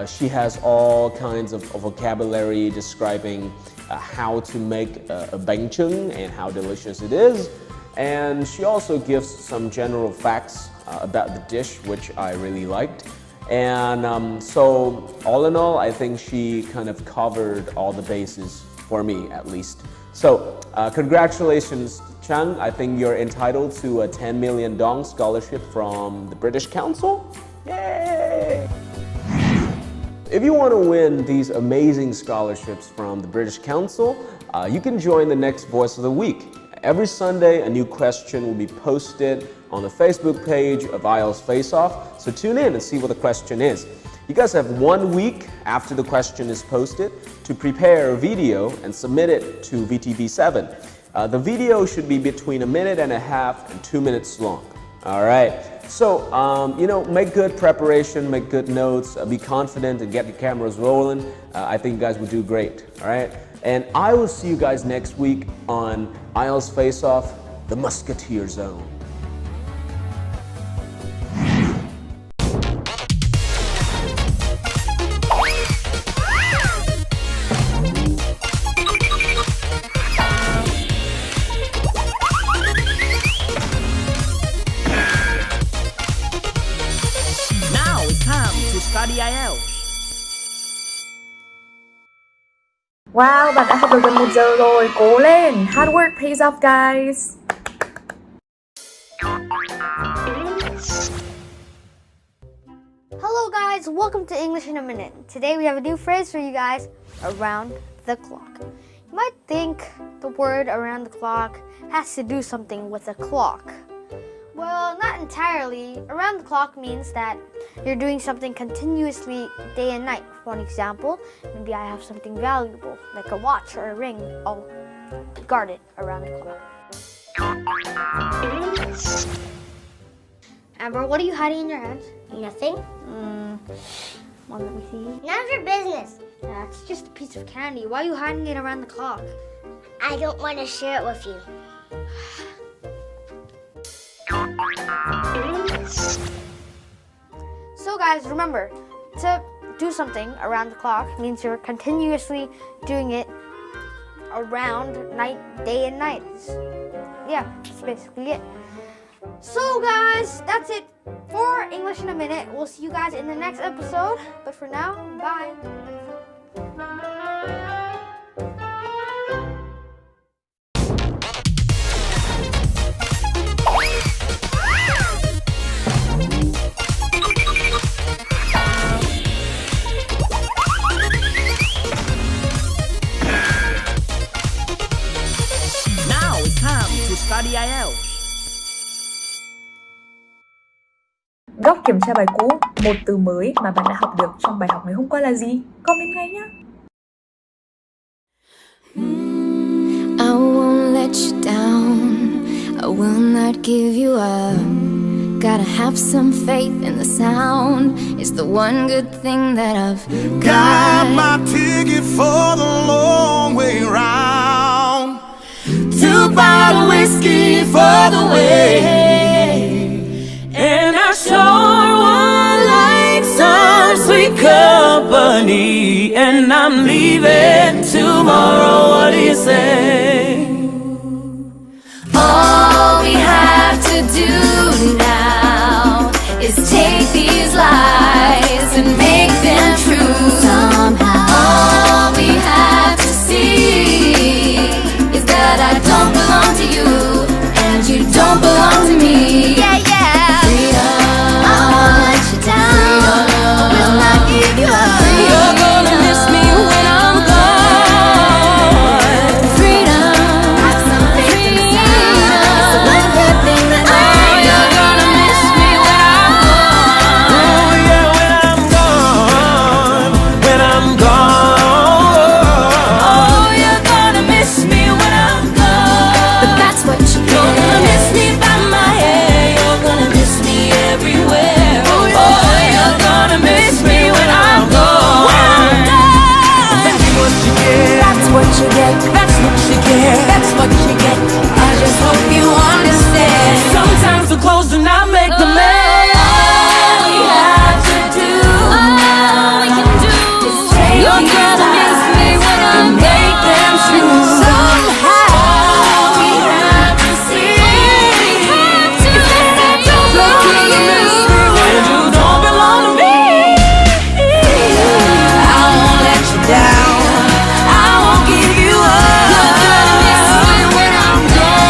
she has all kinds of vocabulary describing how to make a bánh chưng and how delicious it is. And she also gives some general facts about the dish, which I really liked. And so all in all, I think she kind of covered all the bases for me, at least. So congratulations, Trang. I think you're entitled to a 10 million dong scholarship from the British Council. Yay! If you want to win these amazing scholarships from the British Council, you can join the next Voice of the Week. Every Sunday, a new question will be posted on the Facebook page of IELTS Face-Off, so tune in and see what the question is. You guys have 1 week after the question is posted to prepare a video and submit it to VTV7. The video should be between 1.5 minutes and 2 minutes long. All right, so you know, make good preparation, make good notes, be confident and get your cameras rolling. I think you guys will do great, all right? And I will see you guys next week on IELTS Face-Off, the Musketeer Zone. Now it's time to study IELTS. Wow, bạn đã học được gần 1 giờ rồi, cố lên, hard work pays off guys. Hello guys, welcome to English in a Minute. Today we have a new phrase for you guys, around the clock. You might think the word around the clock has to do something with a clock. Well, not entirely. Around the clock means that you're doing something continuously day and night. For example, maybe I have something valuable, like a watch or a ring. I'll guard it around the clock. Amber, what are you hiding in your hands? Nothing. Well, let me see. None of your business. That's just a piece of candy. Why are you hiding it around the clock? I don't want to share it with you. So guys, remember, to do something around the clock means you're continuously doing it around night, day and night. Yeah, that's basically it. So guys, that's it for English in a Minute. We'll see you guys in the next episode. But for now, bye. to study IELTS. Góc kiểm tra bài cũ, một từ mới mà bạn đã học được trong bài học ngày hôm qua là gì? Comment ngay nhé. I won't let you down. I will not give you up. Gotta have some faith in the sound. It's the one good thing that I've got my ticket for the long way round. 2 bottle whiskey for the way. And I sure would like some sweet company. And I'm leaving tomorrow, what do you say? all we have to do now is take these lies and make them true somehow. All we have to see is that I don't belong to you and you don't belong to me. Yeah, yeah. Freedom, I won't let you down. I will not give you up. You're gonna miss me when I'm gone. Freedom, have some faith in the sound. It's the one good thing that I got. You're gonna miss me when I'm gone. Oh yeah, when I'm gone, when I'm gone. Oh, you're gonna miss me when I'm gone. But that's what you get. You're gonna miss me by my hair. You're gonna miss me everywhere. Oh, you're gonna miss me when I'm gone. That's what you get. That's what you get. That's what you get. That's what you get. I just hope you understand. Sometimes the clothes do not make the man. All we have to do, all we can do, is take You're these gonna miss lies me when I'm and make them true. Somehow. All we have to see is that I don't belong to you. And you don't belong to me. I won't let you down. I won't give you up. You're gonna miss me when I'm gone.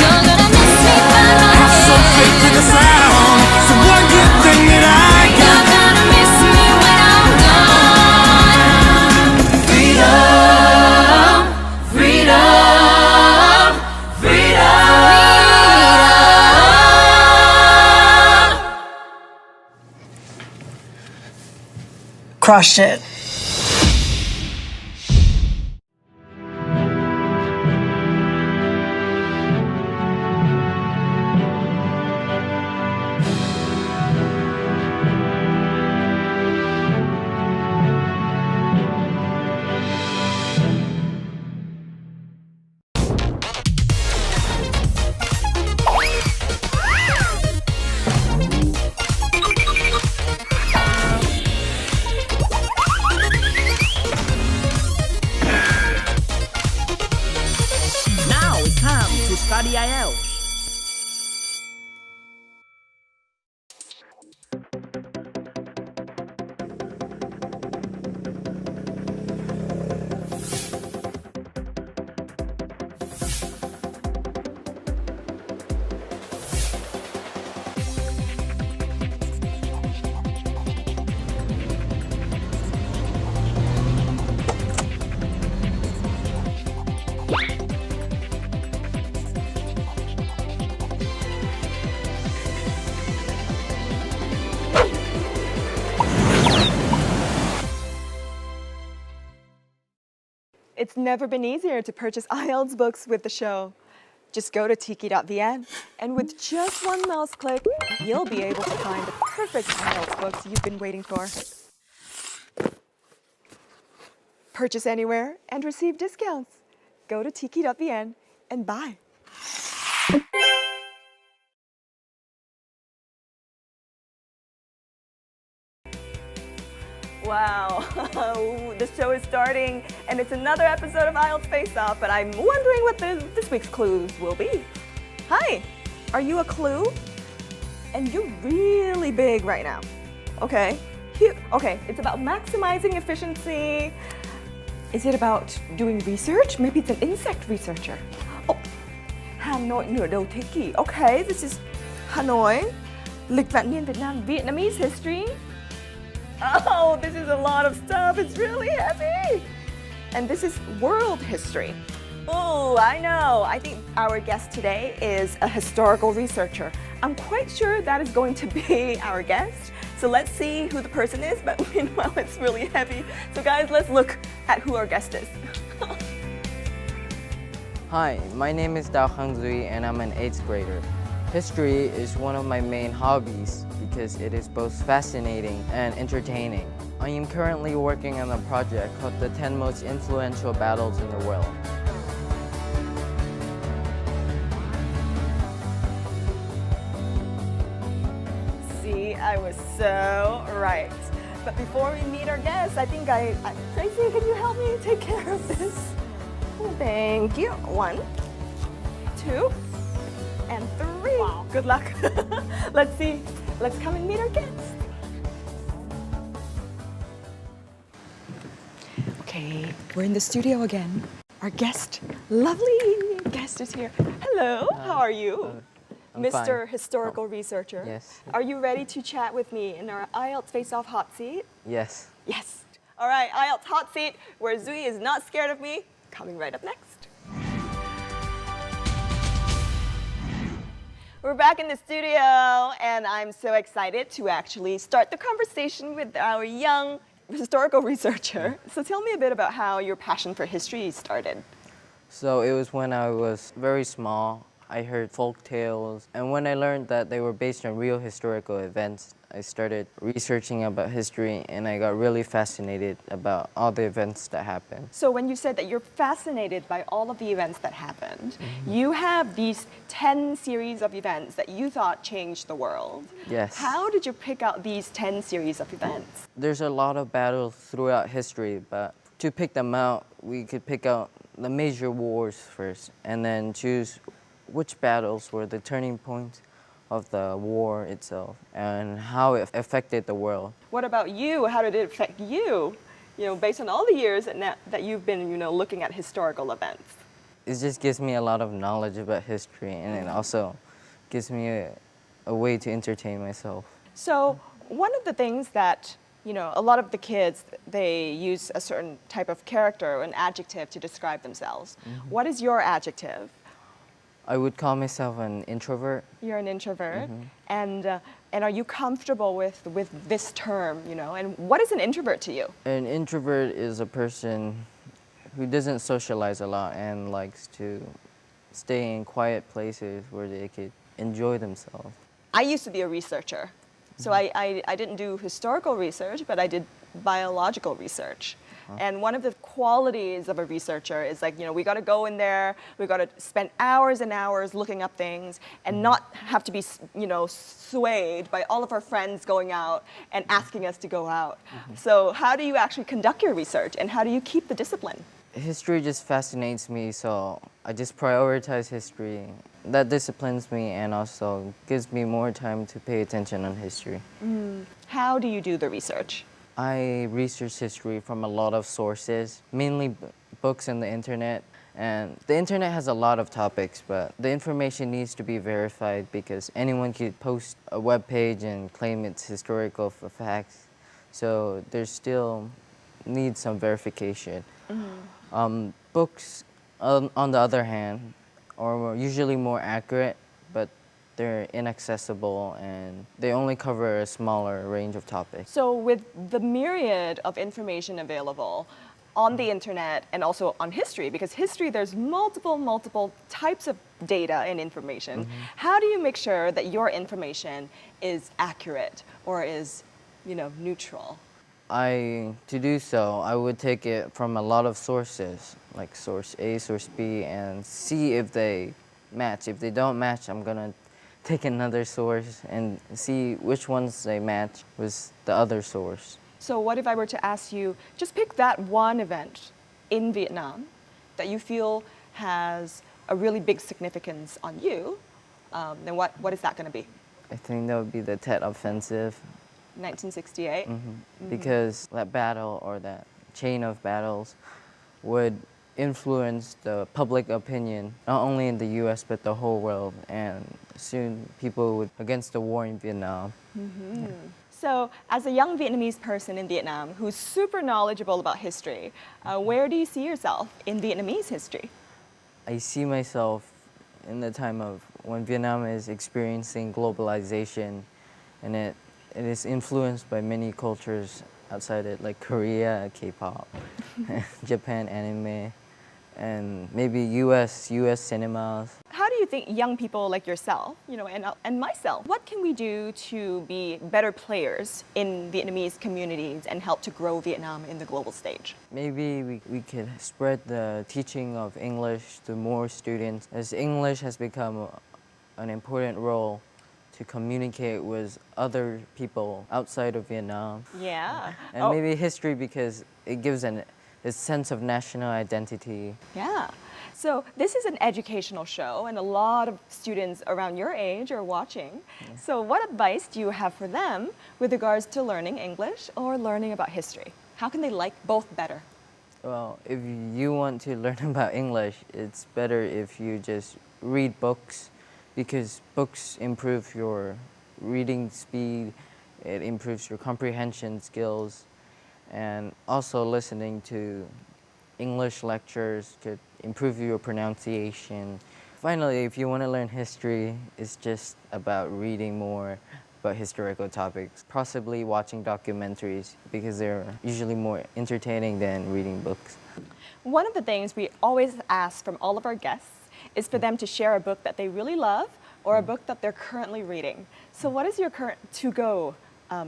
You're gonna miss me by my Have some faith in the sound. It's the one good thing that I got. You're gonna miss me when I'm gone. Freedom, freedom, freedom. Crush it. Now it's time to study IELTS. It's never been easier to purchase IELTS books with the show. Just go to tiki.vn, and with just one mouse click, you'll be able to find the perfect IELTS books you've been waiting for. Purchase anywhere and receive discounts. Go to tiki.vn and buy. Wow, the show is starting, and it's another episode of IELTS Face-Off, but I'm wondering what this week's clues will be. Hi, are you a clue? And you're really big right now. Okay, okay, it's about maximizing efficiency. Is it about doing research? Maybe it's an insect researcher. Oh, Hà Nội nửa đầu thế kỷ. Okay, this is Hanoi. Lịch vạn niên Việt Nam, Vietnamese history. Oh, this is a lot of stuff. It's really heavy. And this is world history. Oh, I know. I think our guest today is a historical researcher. I'm quite sure that is going to be our guest. So let's see who the person is, but meanwhile it's really heavy. So guys, let's look at who our guest is. Hi, my name is Khanh and I'm an 8th grader. History is one of my main hobbies because it is both fascinating and entertaining. I am currently working on a project called the 10 most influential battles in the world. See, I was so right. But before we meet our guest, I think Tracy, can you help me take care of this? Thank you. 1, 2, and 3. Wow. Good luck. Let's see. Let's come and meet our guest. Okay, we're in the studio again. Our guest, lovely guest is here. Hello, how are you? I'm Mr. fine. Historical Researcher. Yes. Are you ready to chat with me in our IELTS Face-Off hot seat? Yes. Yes. All right, IELTS hot seat, where Zui is not scared of me, coming right up next. We're back in the studio, and I'm so excited to actually start the conversation with our young historical researcher. So tell me a bit about how your passion for history started. So it was when I was very small. I heard folk tales, and when I learned that they were based on real historical events, I started researching about history, and I got really fascinated about all the events that happened. So when you said that you're fascinated by all of the events that happened, you have these 10 series of events that you thought changed the world. Yes. How did you pick out these 10 series of events? There's a lot of battles throughout history, but to pick them out, we could pick out the major wars first, and then choose which battles were the turning point of the war itself and how it affected the world. What about you? How did it affect you? You know, based on all the years that you've been, looking at historical events. It just gives me a lot of knowledge about history, and it also gives me a way to entertain myself. So one of the things that, a lot of the kids, they use a certain type of character or an adjective to describe themselves. Mm-hmm. What is your adjective? I would call myself an introvert. You're an introvert, Mm-hmm. and are you comfortable with this term? And what is an introvert to you? An introvert is a person who doesn't socialize a lot and likes to stay in quiet places where they could enjoy themselves. I used to be a researcher, so I didn't do historical research, but I did biological research. And one of the qualities of a researcher is we got to go in there, we got to spend hours and hours looking up things and not have to be, swayed by all of our friends going out and asking us to go out. So how do you actually conduct your research, and how do you keep the discipline? History just fascinates me, so I just prioritize history. That disciplines me and also gives me more time to pay attention on history. How do you do the research? I research history from a lot of sources, mainly books and the internet. And the internet has a lot of topics, but the information needs to be verified because anyone could post a web page and claim it's historical facts. So there's still needs some verification. Books, on the other hand, are usually more accurate, but they're inaccessible and they only cover a smaller range of topics. So with the myriad of information available on the internet and also on history, because history there's multiple types of data and information, how do you make sure that your information is accurate or is, neutral? To do so, I would take it from a lot of sources, like source A, source B, and see if they match. If they don't match, I'm gonna take another source and see which ones they match with the other source. So what if I were to ask you, just pick that one event in Vietnam that you feel has a really big significance on you, then what is that going to be? I think that would be the Tet Offensive. 1968? Because that battle or that chain of battles would influence the public opinion, not only in the US, but the whole world. And soon people would, against the war in Vietnam. So as a young Vietnamese person in Vietnam who's super knowledgeable about history, where do you see yourself in Vietnamese history? I see myself in the time of when Vietnam is experiencing globalization, and it is influenced by many cultures outside it, like Korea, K-pop, Japan anime, and maybe US cinemas. How do you think young people like yourself, and myself, what can we do to be better players in Vietnamese communities and help to grow Vietnam in the global stage? Maybe we could spread the teaching of English to more students, as English has become an important role to communicate with other people outside of Vietnam. Yeah. And maybe history, because it gives a sense of national identity. Yeah. So this is an educational show, and a lot of students around your age are watching. Yeah. So what advice do you have for them with regards to learning English or learning about history? How can they like both better? Well, if you want to learn about English, it's better if you just read books, because books improve your reading speed, it improves your comprehension skills, and also listening to English lectures could improve your pronunciation. Finally, if you want to learn history, it's just about reading more about historical topics, possibly watching documentaries, because they're usually more entertaining than reading books. One of the things we always ask from all of our guests is for them to share a book that they really love or a book that they're currently reading. So what is your current to-go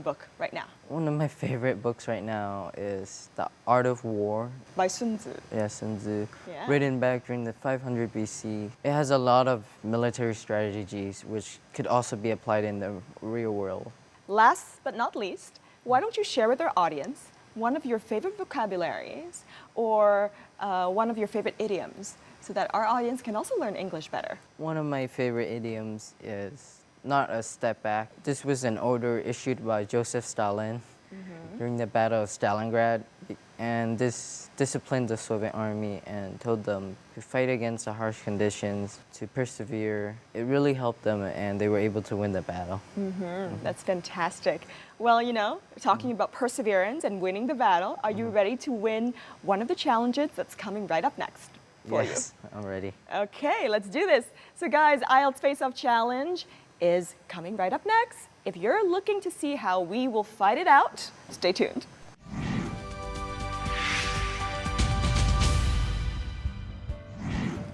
book right now? One of my favorite books right now is The Art of War. By Sun Tzu. Yeah, Sun Tzu. Yeah. Written back during the 500 BC. It has a lot of military strategies which could also be applied in the real world. Last but not least, why don't you share with our audience one of your favorite vocabularies or one of your favorite idioms so that our audience can also learn English better? One of my favorite idioms is not a step back. This was an order issued by Joseph Stalin during the Battle of Stalingrad, and this disciplined the Soviet army and told them to fight against the harsh conditions, to persevere. It really helped them, and they were able to win the battle. That's fantastic. Well, talking about perseverance and winning the battle, are you ready to win one of the challenges that's coming right up next for you? Yes, I'm ready. Okay, let's do this. So guys, IELTS Face-Off Challenge is coming right up next. If you're looking to see how we will fight it out, stay tuned.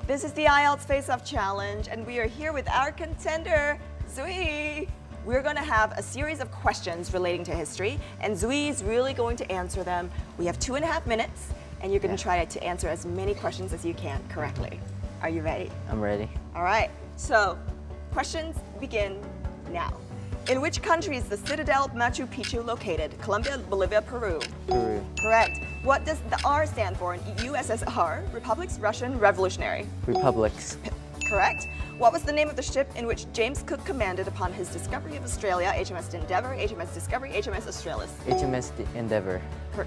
This is the IELTS Face-Off Challenge, and we are here with our contender, Zui. We're going to have a series of questions relating to history, and Zui is really going to answer them. We have 2.5 minutes, and you're going to try to answer as many questions as you can correctly. Are you ready? I'm ready. All right, so questions begin now. In which country is the citadel of Machu Picchu located? Colombia, Bolivia, Peru? Peru. Correct. What does the R stand for in USSR? Republics, Russian, Revolutionary? Republics. Correct. What was the name of the ship in which James Cook commanded upon his discovery of Australia? HMS Endeavour, HMS Discovery, HMS Australis? HMS Endeavour.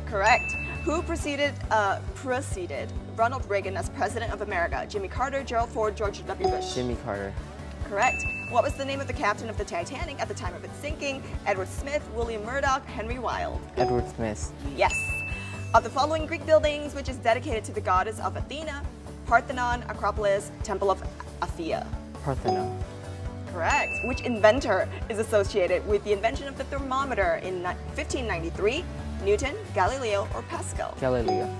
Correct. Who preceded Ronald Reagan as President of America? Jimmy Carter, Gerald Ford, George W. Bush? Jimmy Carter. Correct. What was the name of the captain of the Titanic at the time of its sinking? Edward Smith, William Murdoch, Henry Wilde? Edward Smith. Yes. Of the following Greek buildings, which is dedicated to the goddess of Athena? Parthenon, Acropolis, Temple of Athea? Parthenon. Correct. Which inventor is associated with the invention of the thermometer in 1593? Newton, Galileo, or Pascal? Galileo.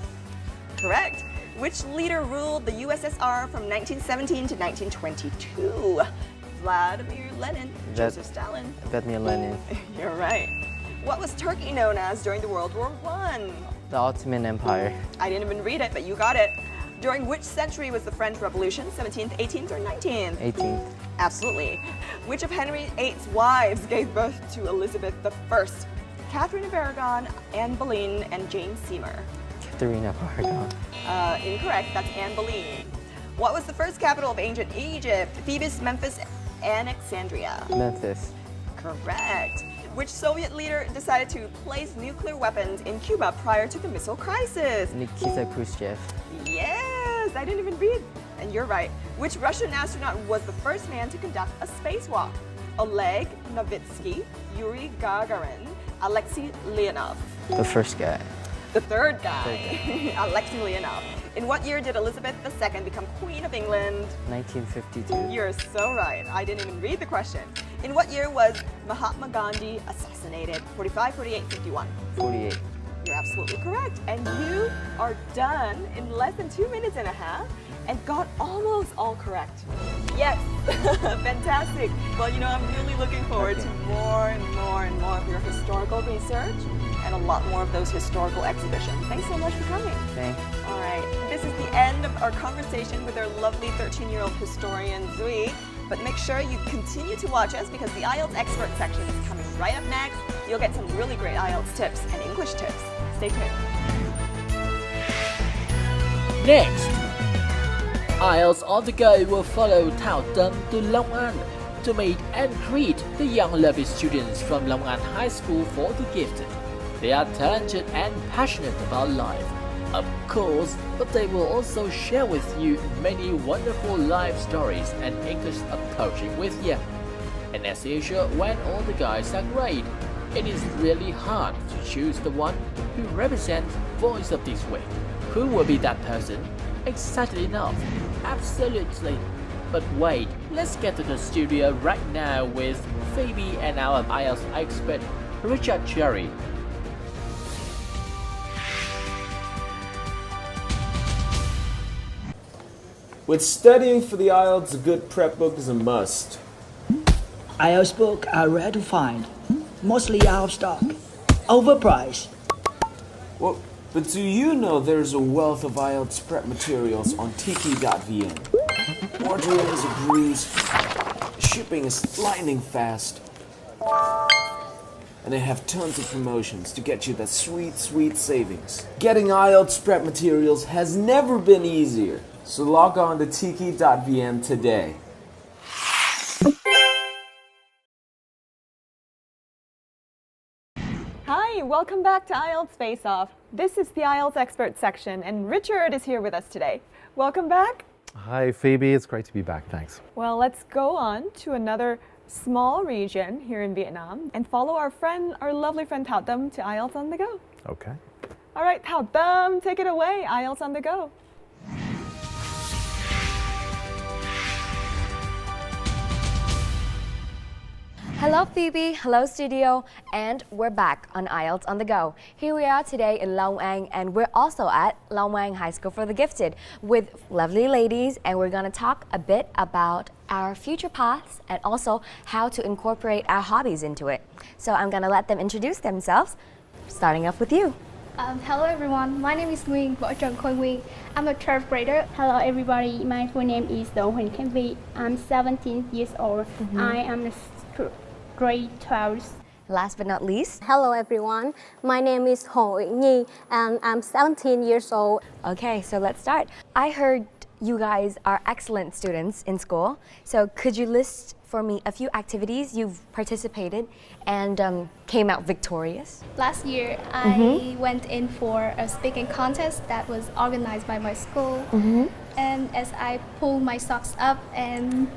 Correct. Which leader ruled the USSR from 1917 to 1922? Vladimir Lenin, Joseph Stalin? Vladimir Lenin. You're right. What was Turkey known as during the World War I? The Ottoman Empire. I didn't even read it, but you got it. During which century was the French Revolution? 17th, 18th, or 19th? 18th. Absolutely. Which of Henry VIII's wives gave birth to Elizabeth I? Catherine of Aragon, Anne Boleyn, and Jane Seymour? Catherine of Aragon. Incorrect. That's Anne Boleyn. What was the first capital of ancient Egypt? Thebes, Memphis, Alexandria? Memphis. Correct. Which Soviet leader decided to place nuclear weapons in Cuba prior to the missile crisis? Nikita Khrushchev. Yes, I didn't even read. And you're right. Which Russian astronaut was the first man to conduct a spacewalk? Oleg Novitsky, Yuri Gagarin, Alexei Leonov? The first guy. The third guy, Alexei Leonov. In what year did Elizabeth II become Queen of England? 1952. You're so right. I didn't even read the question. In what year was Mahatma Gandhi assassinated? 45, 48, 51. 48. You're absolutely correct. And you are done in less than 2 minutes and a half and got almost all correct. Yes, fantastic. Well, you know, I'm really looking forward to more and more and more of your historical research and a lot more of those historical exhibitions. Thanks so much for coming. Thanks. All right, this is the end of our conversation with our lovely 13-year-old historian, Reup. But make sure you continue to watch us because the IELTS expert section is coming right up next. You'll get some really great IELTS tips and English tips. Stay tuned. Next, IELTS on the go will follow Thao to Long An to meet and greet the young lovely students from Long An High School for the Gifted. They are talented and passionate about life, of course, but they will also share with you many wonderful life stories and English approaching with you. And as usual, when all the guys are great, it is really hard to choose the one who represents voice of this week. Who will be that person? Excited enough? Absolutely. But wait, let's get to the studio right now with Phoebe and our IELTS expert, Richard Cherry. With studying for the IELTS, a good prep book is a must. IELTS books are rare to find, mostly out of stock, overpriced. Well, but do you know there's a wealth of IELTS prep materials on tiki.vn? Ordering is a breeze, shipping is lightning fast, and they have tons of promotions to get you that sweet, sweet savings. Getting IELTS prep materials has never been easier, so log on to tiki.vn today. Hi, welcome back to IELTS Face-Off. This is the IELTS expert section, and Richard is here with us today. Welcome back. Hi, Phoebe. It's great to be back. Thanks. Well, let's go on to another small region here in Vietnam and follow our lovely friend Thao to IELTS on the go. Okay. All right, Thao, take it away. IELTS on the go. Hello Phoebe, hello studio, and we're back on IELTS on the go. Here we are today in Long An, and we're also at Long An High School for the Gifted with lovely ladies, and we're gonna talk a bit about our future paths and also how to incorporate our hobbies into it. So I'm gonna let them introduce themselves, starting off with you. Hello everyone, my name is Nguyên, Trần Nguyên. I'm a 12th grader. Hello everybody, my full name is Khiêm. I'm 17 years old. I am a grade 12. Last but not least. Hello everyone, my name is Hồ Nhi and I'm 17 years old. Okay, so let's start. I heard you guys are excellent students in school, so could you list for me a few activities you've participated and came out victorious? Last year, I went in for a speaking contest that was organized by my school. And as I pulled my socks up, and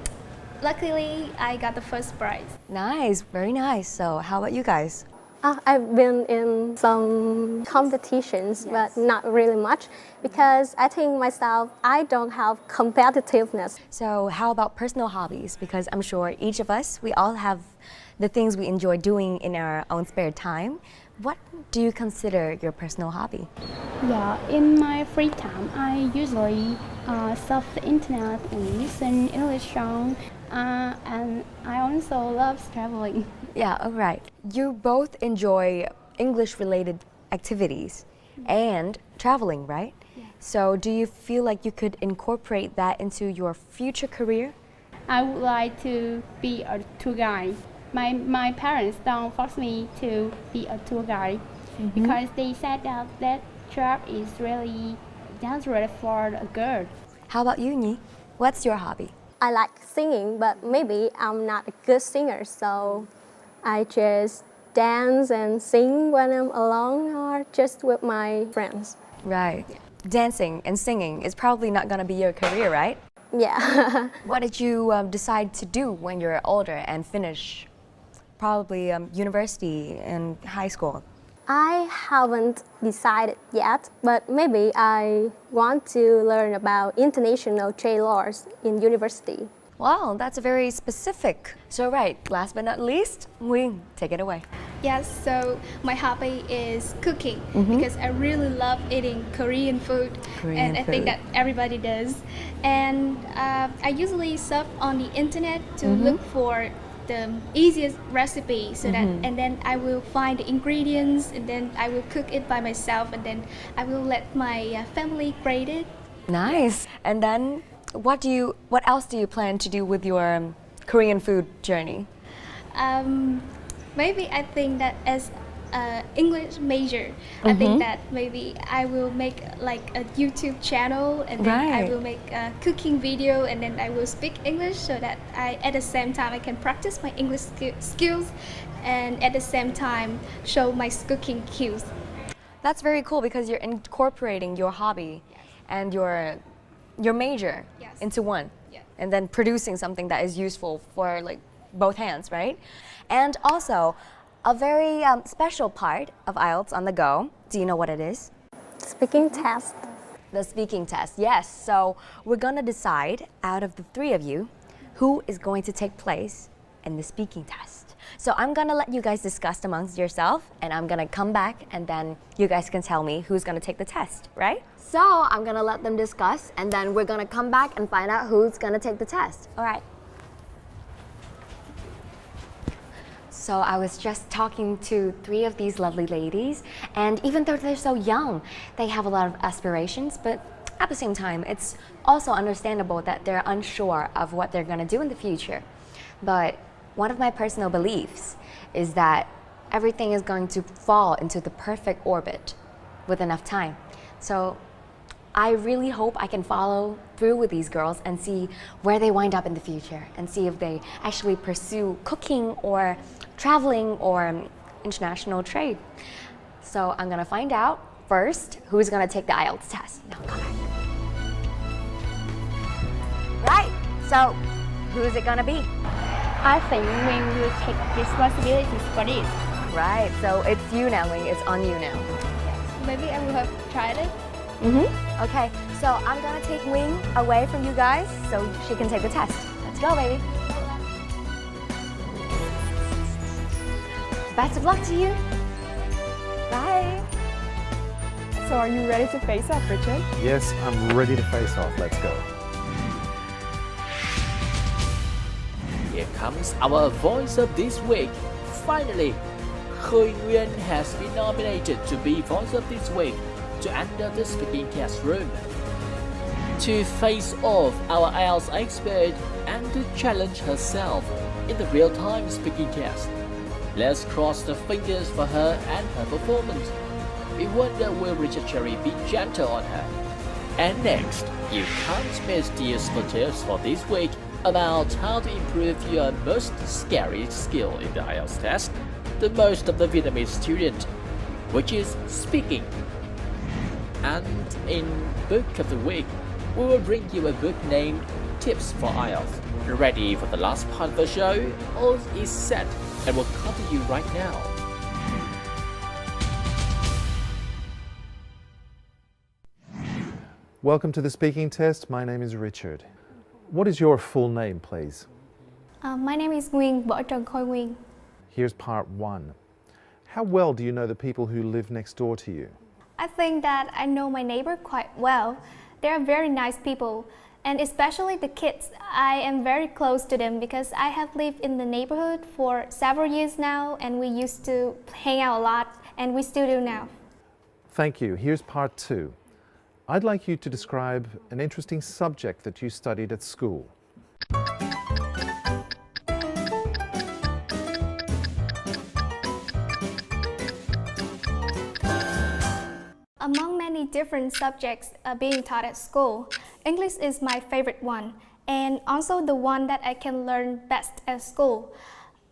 luckily I got the first prize. Nice, very nice. So how about you guys? I've been in some competitions, but not really much because I think myself, I don't have competitiveness. So how about personal hobbies? Because I'm sure each of us, we all have the things we enjoy doing in our own spare time. What do you consider your personal hobby? Yeah, in my free time, I usually surf the internet and listen English songs. And I also love traveling. Yeah, all right. You both enjoy English-related activities and traveling, right? Yeah. So do you feel like you could incorporate that into your future career? I would like to be a tour guide. My parents don't force me to be a tour guide because they said that job is really dangerous for a girl. How about you, Nhi? What's your hobby? I like singing, but maybe I'm not a good singer, so I just dance and sing when I'm alone or just with my friends. Right. Dancing and singing is probably not going to be your career, right? Yeah. What did you decide to do when you're older and finish probably university and high school? I haven't decided yet, but maybe I want to learn about international trade laws in university. Wow, that's very specific. So right, last but not least, Nguyên, take it away. Yes, so my hobby is cooking because I really love eating Korean food, and I think that everybody does. And I usually surf on the internet to look for the easiest recipe, so that, and then I will find the ingredients, and then I will cook it by myself, and then I will let my family grade it. Nice. And then what else do you plan to do with your Korean food journey? Maybe I think that as an English major, I think that maybe I will make like a YouTube channel, and then I will make a cooking video, and then I will speak English, so that at the same time I can practice my English skills, and at the same time show my cooking skills. That's very cool because you're incorporating your hobby and your major into one, and then producing something that is useful for like both hands, right? And also, a very special part of IELTS on the Go. Do you know what it is? Speaking test. The speaking test, yes. So we're gonna decide out of the three of you who is going to take place in the speaking test. So I'm gonna let you guys discuss amongst yourself, and I'm gonna come back, and then you guys can tell me who's gonna take the test, right? So I'm gonna let them discuss, and then we're gonna come back and find out who's gonna take the test. All right. So I was just talking to three of these lovely ladies, and even though they're so young, they have a lot of aspirations, but at the same time, it's also understandable that they're unsure of what they're gonna do in the future. But one of my personal beliefs is that everything is going to fall into the perfect orbit with enough time. So I really hope I can follow through with these girls and see where they wind up in the future, and see if they actually pursue cooking or traveling or international trade. So I'm gonna find out first who's gonna take the IELTS test. Now come back. Right, so who is it gonna be? I think Minh will take responsibilities for this. Right, so it's you now, Minh. It's on you now. Maybe I will have tried it. Okay, so I'm gonna take Minh away from you guys so she can take the test. Let's go, baby. Best of luck to you. Bye. So are you ready to face off, Richard? Yes, I'm ready to face off. Let's go. Here comes our voice of this week. Finally, Khanh has been nominated to be voice of this week to enter the speaking test room. To face off our IELTS expert and to challenge herself in the real-time speaking test. Let's cross the fingers for her and her performance. We wonder will Richard Cherry be gentle on her. And next, you can't miss the useful tips for this week about how to improve your most scary skill in the IELTS test, the most of the Vietnamese student, which is speaking. And in Book of the Week, we will bring you a book named Tips for IELTS. Ready for the last part of the show? All is set and will come to you right now. Welcome to the speaking test. My name is Richard. What is your full name, please? My name is Nguyên, vợ Trần Khôi Nguyên. Here's part one. How well do you know the people who live next door to you? I think that I know my neighbor quite well. They are very nice people, and especially the kids. I am very close to them because I have lived in the neighborhood for several years now, and we used to hang out a lot, and we still do now. Thank you. Here's part two. I'd like you to describe an interesting subject that you studied at school. Among many different subjects being taught at school, English is my favorite one, and also the one that I can learn best at school.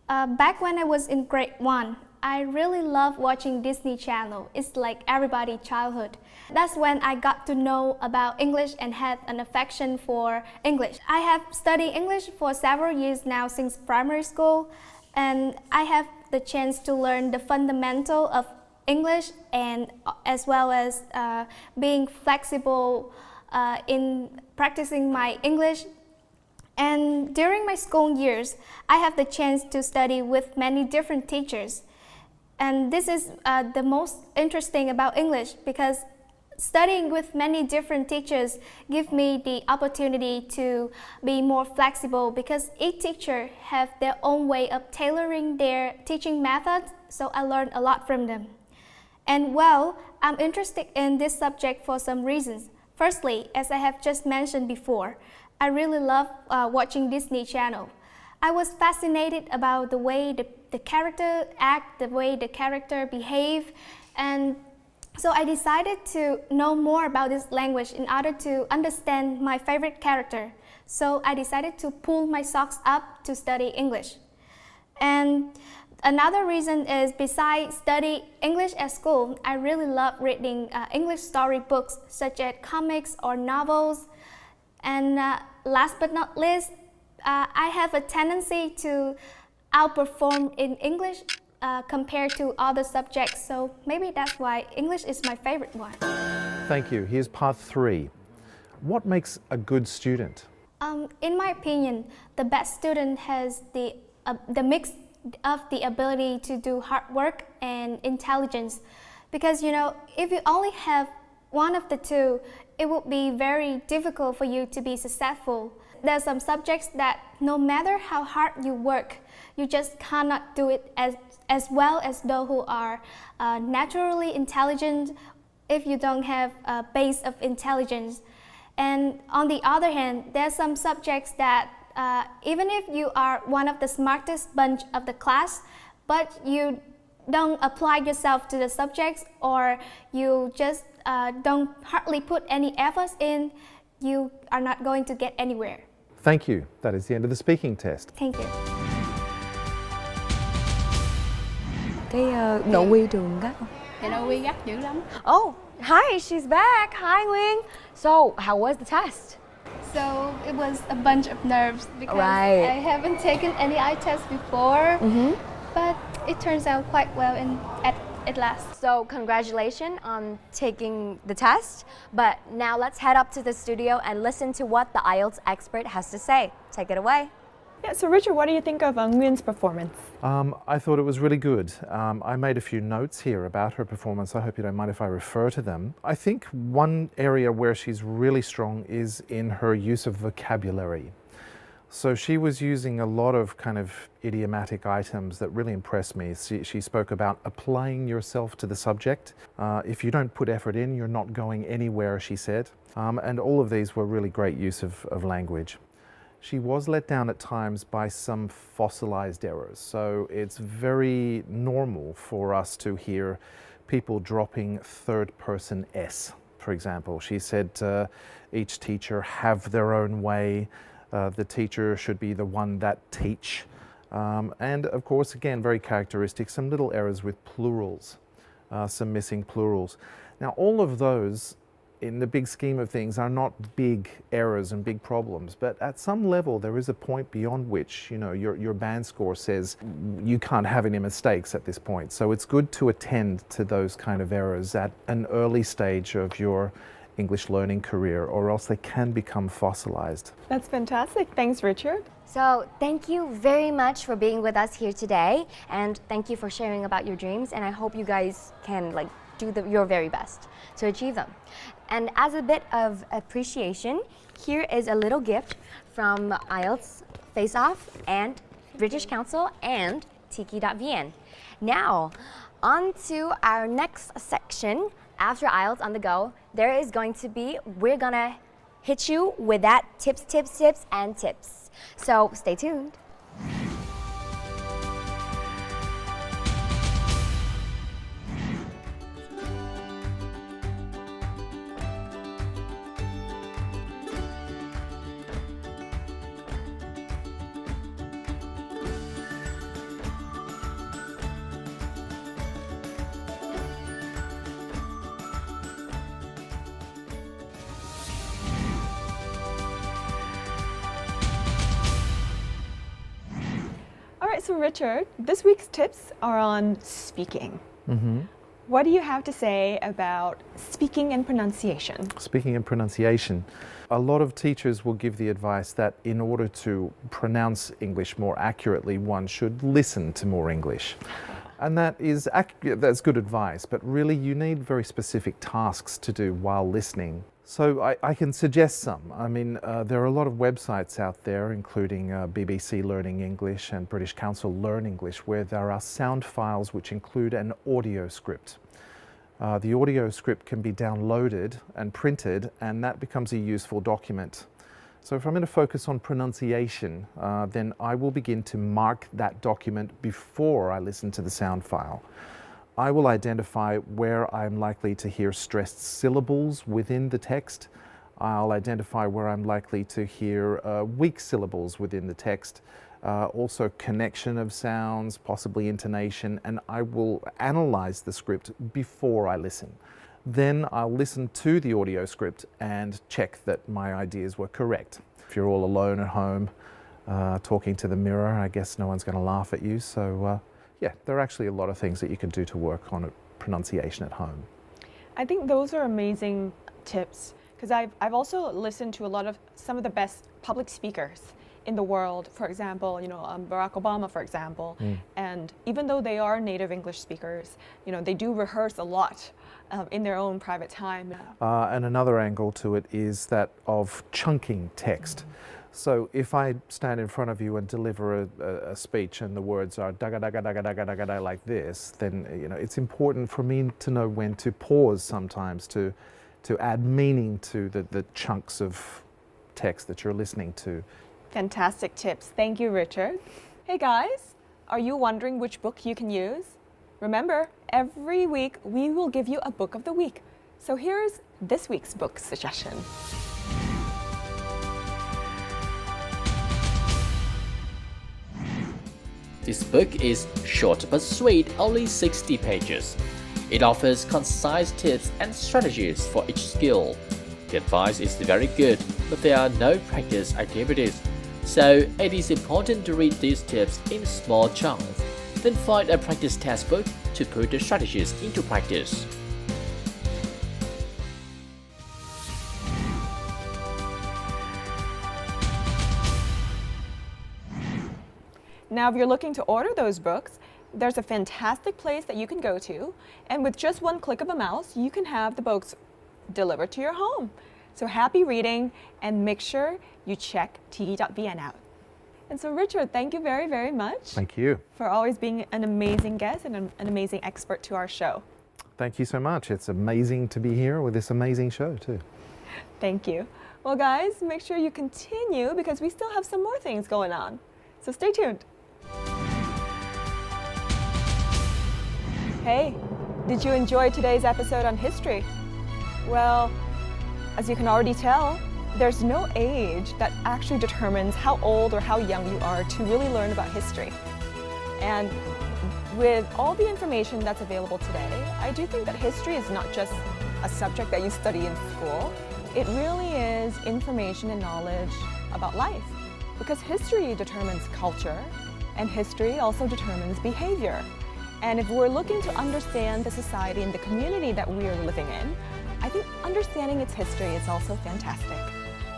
Back when I was in grade 1, I really loved watching Disney Channel. It's like everybody's childhood. That's when I got to know about English and had an affection for English. I have studied English for several years now since primary school, and I have the chance to learn the fundamental of English, and as well as being flexible in practicing my English. And during my school years, I have the chance to study with many different teachers. And this is the most interesting about English, because studying with many different teachers gives me the opportunity to be more flexible, because each teacher have their own way of tailoring their teaching methods, so I learned a lot from them. And well, I'm interested in this subject for some reasons. Firstly, as I have just mentioned before, I really love watching Disney Channel. I was fascinated about the way the character act, the way the character behave, and so I decided to know more about this language in order to understand my favorite character. So I decided to pull my socks up to study English. And another reason is, besides studying English at school, I really love reading English storybooks such as comics or novels. And last but not least, I have a tendency to outperform in English compared to other subjects, so maybe that's why English is my favorite one. Thank you. Here's part 3. What makes a good student? In my opinion, the best student has the mix of the ability to do hard work and intelligence. Because, you know, if you only have one of the two, it would be very difficult for you to be successful. There are some subjects that no matter how hard you work, you just cannot do it as well as those who are naturally intelligent if you don't have a base of intelligence. And on the other hand, there are some subjects that even if you are one of the smartest bunch of the class, but you don't apply yourself to the subjects, or you just don't hardly put any efforts in, you are not going to get anywhere. Thank you. That is the end of the speaking test. Thank you. Cái nội quy trường gắt không? Dạ nội quy gắt dữ lắm. Oh, hi, she's back. Hi, Nguyên. So, how was the test? So it was a bunch of nerves because Right. I haven't taken any eye test before, but it turns out quite well at last. So, congratulations on taking the test. But now let's head up to the studio and listen to what the IELTS expert has to say. Take it away. Yeah, so Richard, what do you think of Nguyen's performance? I thought it was really good. I made a few notes here about her performance. I hope you don't mind if I refer to them. I think one area where she's really strong is in her use of vocabulary. So she was using a lot of kind of idiomatic items that really impressed me. She spoke about applying yourself to the subject. If you don't put effort in, you're not going anywhere, she said. And all of these were really great use of language. She was let down at times by some fossilized errors. So it's very normal for us to hear people dropping third person S, for example. She said each teacher have their own way. The teacher should be the one that teach. And of course, again, very characteristic, some little errors with plurals, some missing plurals. Now, all of those, in the big scheme of things, are not big errors and big problems, but at some level there is a point beyond which, you know, your band score says you can't have any mistakes at this point. So it's good to attend to those kind of errors at an early stage of your English learning career, or else they can become fossilized. That's fantastic. Thanks, Richard. So, thank you very much for being with us here today, and thank you for sharing about your dreams, and I hope you guys can do your very best to achieve them. And as a bit of appreciation, here is a little gift from IELTS Face-Off and British Council and Tiki.vn. Now, on to our next section. After IELTS on the go, we're gonna hit you with that tips, and tips. So stay tuned. All right, so Richard, this week's tips are on speaking. what do you have to say about speaking and pronunciation? Speaking and pronunciation, a lot of teachers will give the advice that in order to pronounce English more accurately, one should listen to more English. And that's good advice, but really you need very specific tasks to do while listening. So I can suggest some. I mean, there are a lot of websites out there, including BBC Learning English and British Council Learn English, where there are sound files which include an audio script. The audio script can be downloaded and printed, and that becomes a useful document. So if I'm going to focus on pronunciation, then I will begin to mark that document before I listen to the sound file. I will identify where I'm likely to hear stressed syllables within the text. I'll identify where I'm likely to hear weak syllables within the text, also connection of sounds, possibly intonation, and I will analyze the script before I listen. Then I'll listen to the audio script and check that my ideas were correct. If you're all alone at home talking to the mirror, I guess no one's going to laugh at you. So yeah, there are actually a lot of things that you can do to work on pronunciation at home. I think those are amazing tips, because I've also listened to some of the best public speakers in the world. For example, Barack Obama, for example, and even though they are native English speakers, they do rehearse a lot in their own private time. And another angle to it is that of chunking text. So if I stand in front of you and deliver a speech and the words are daga daga daga daga daga daga like this, then it's important for me to know when to pause sometimes to add meaning to the chunks of text that you're listening to. Fantastic tips. Thank you, Richard. Hey guys, are you wondering which book you can use? Remember, every week we will give you a book of the week. So here's this week's book suggestion. This book is short but sweet, only 60 pages. It offers concise tips and strategies for each skill. The advice is very good, but there are no practice activities. So it is important to read these tips in small chunks, then find a practice textbook to put the strategies into practice. Now, if you're looking to order those books, there's a fantastic place that you can go to, and with just one click of a mouse, you can have the books delivered to your home. So happy reading, and make sure you check te.vn out. And so Richard, thank you very, very much. Thank you. For always being an amazing guest and an amazing expert to our show. Thank you so much. It's amazing to be here with this amazing show too. Thank you. Well guys, make sure you continue because we still have some more things going on. So stay tuned. Hey, did you enjoy today's episode on history? Well, as you can already tell, there's no age that actually determines how old or how young you are to really learn about history. And with all the information that's available today, I do think that history is not just a subject that you study in school. It really is information and knowledge about life. Because history determines culture, and history also determines behavior. And if we're looking to understand the society and the community that we are living in, I think understanding its history is also fantastic.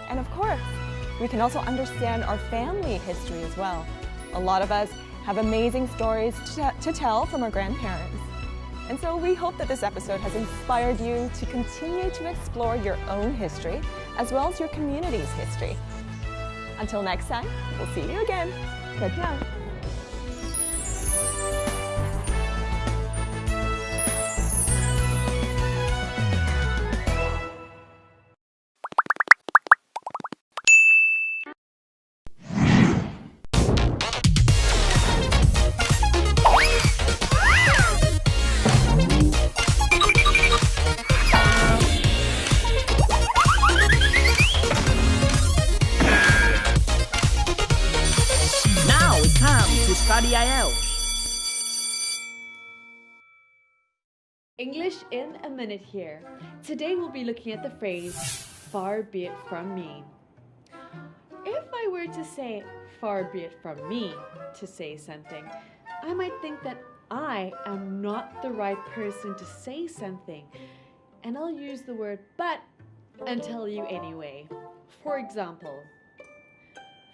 And of course, we can also understand our family history as well. A lot of us have amazing stories to tell from our grandparents. And so we hope that this episode has inspired you to continue to explore your own history as well as your community's history. Until next time, we'll see you again. Good night. Study IELTS. English in a minute here. Today we'll be looking at the phrase, far be it from me. If I were to say, far be it from me, to say something, I might think that I am not the right person to say something, and I'll use the word but and tell you anyway. For example,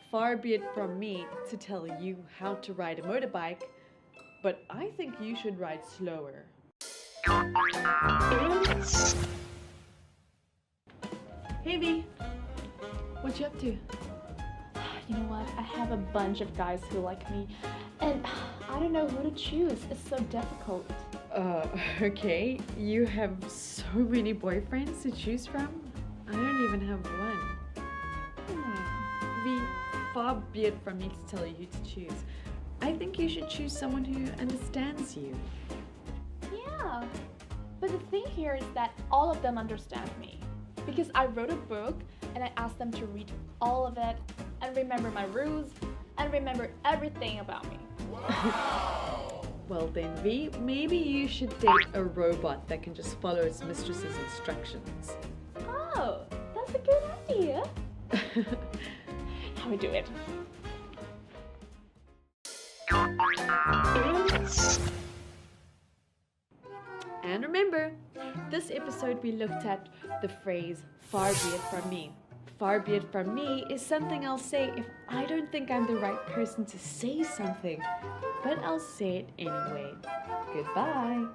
far be it from me to tell you how to ride a motorbike, but I think you should ride slower. Hey V, what you up to? You know what? I have a bunch of guys who like me, and I don't know who to choose. It's so difficult. Okay. You have so many boyfriends to choose from? I don't even have one. V, far be it from me to tell you who to choose. I think you should choose someone who understands you. Yeah, but the thing here is that all of them understand me. Because I wrote a book and I asked them to read all of it and remember my rules and remember everything about me. Wow. Well then V, maybe you should date a robot that can just follow its mistress's instructions. Oh, that's a good idea. How we do it? And remember, this episode we looked at the phrase far be it from me. Far be it from me is something I'll say if I don't think I'm the right person to say something, but I'll say it anyway. Goodbye.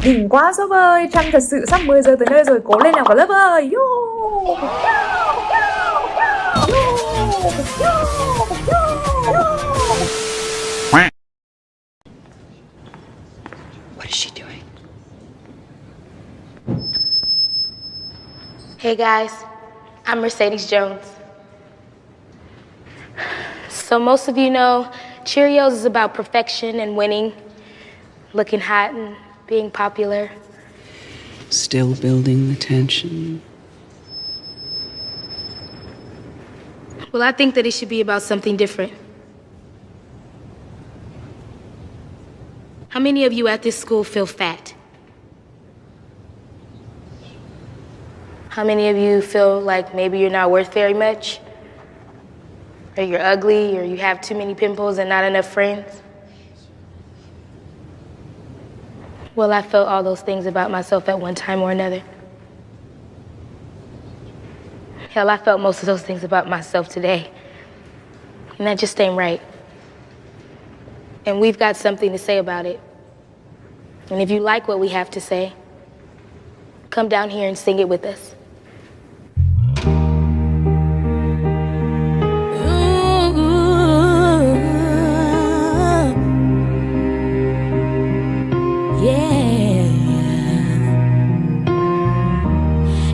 Đỉnh quá Reup ơi, Trang thật sự sắp 10 giờ tới nơi rồi, cố lên nào cả lớp ơi. What is she doing? Hey guys, I'm Mercedes Jones. So most of you know, Cheerios is about perfection and winning, looking hot and being popular. Still building the tension. Well, I think that it should be about something different. How many of you at this school feel fat? How many of you feel like maybe you're not worth very much? Or you're ugly, or you have too many pimples and not enough friends? Well, I felt all those things about myself at one time or another. Hell, I felt most of those things about myself today. And that just ain't right. And we've got something to say about it. And if you like what we have to say, come down here and sing it with us.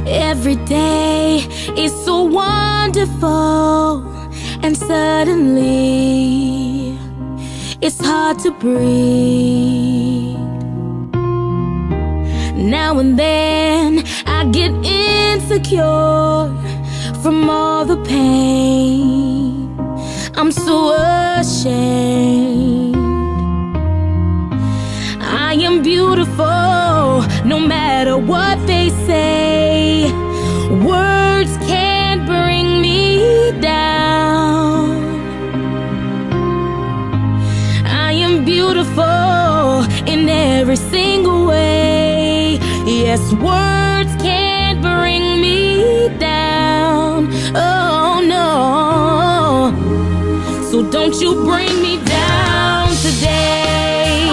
Every day is so wonderful, and suddenly it's hard to breathe. Now and then I get insecure from all the pain. I'm so ashamed. I am beautiful no matter what they say. Words can't bring me down. I am beautiful in every single way. Yes, words can't bring me down. Oh no. So don't you bring me down today.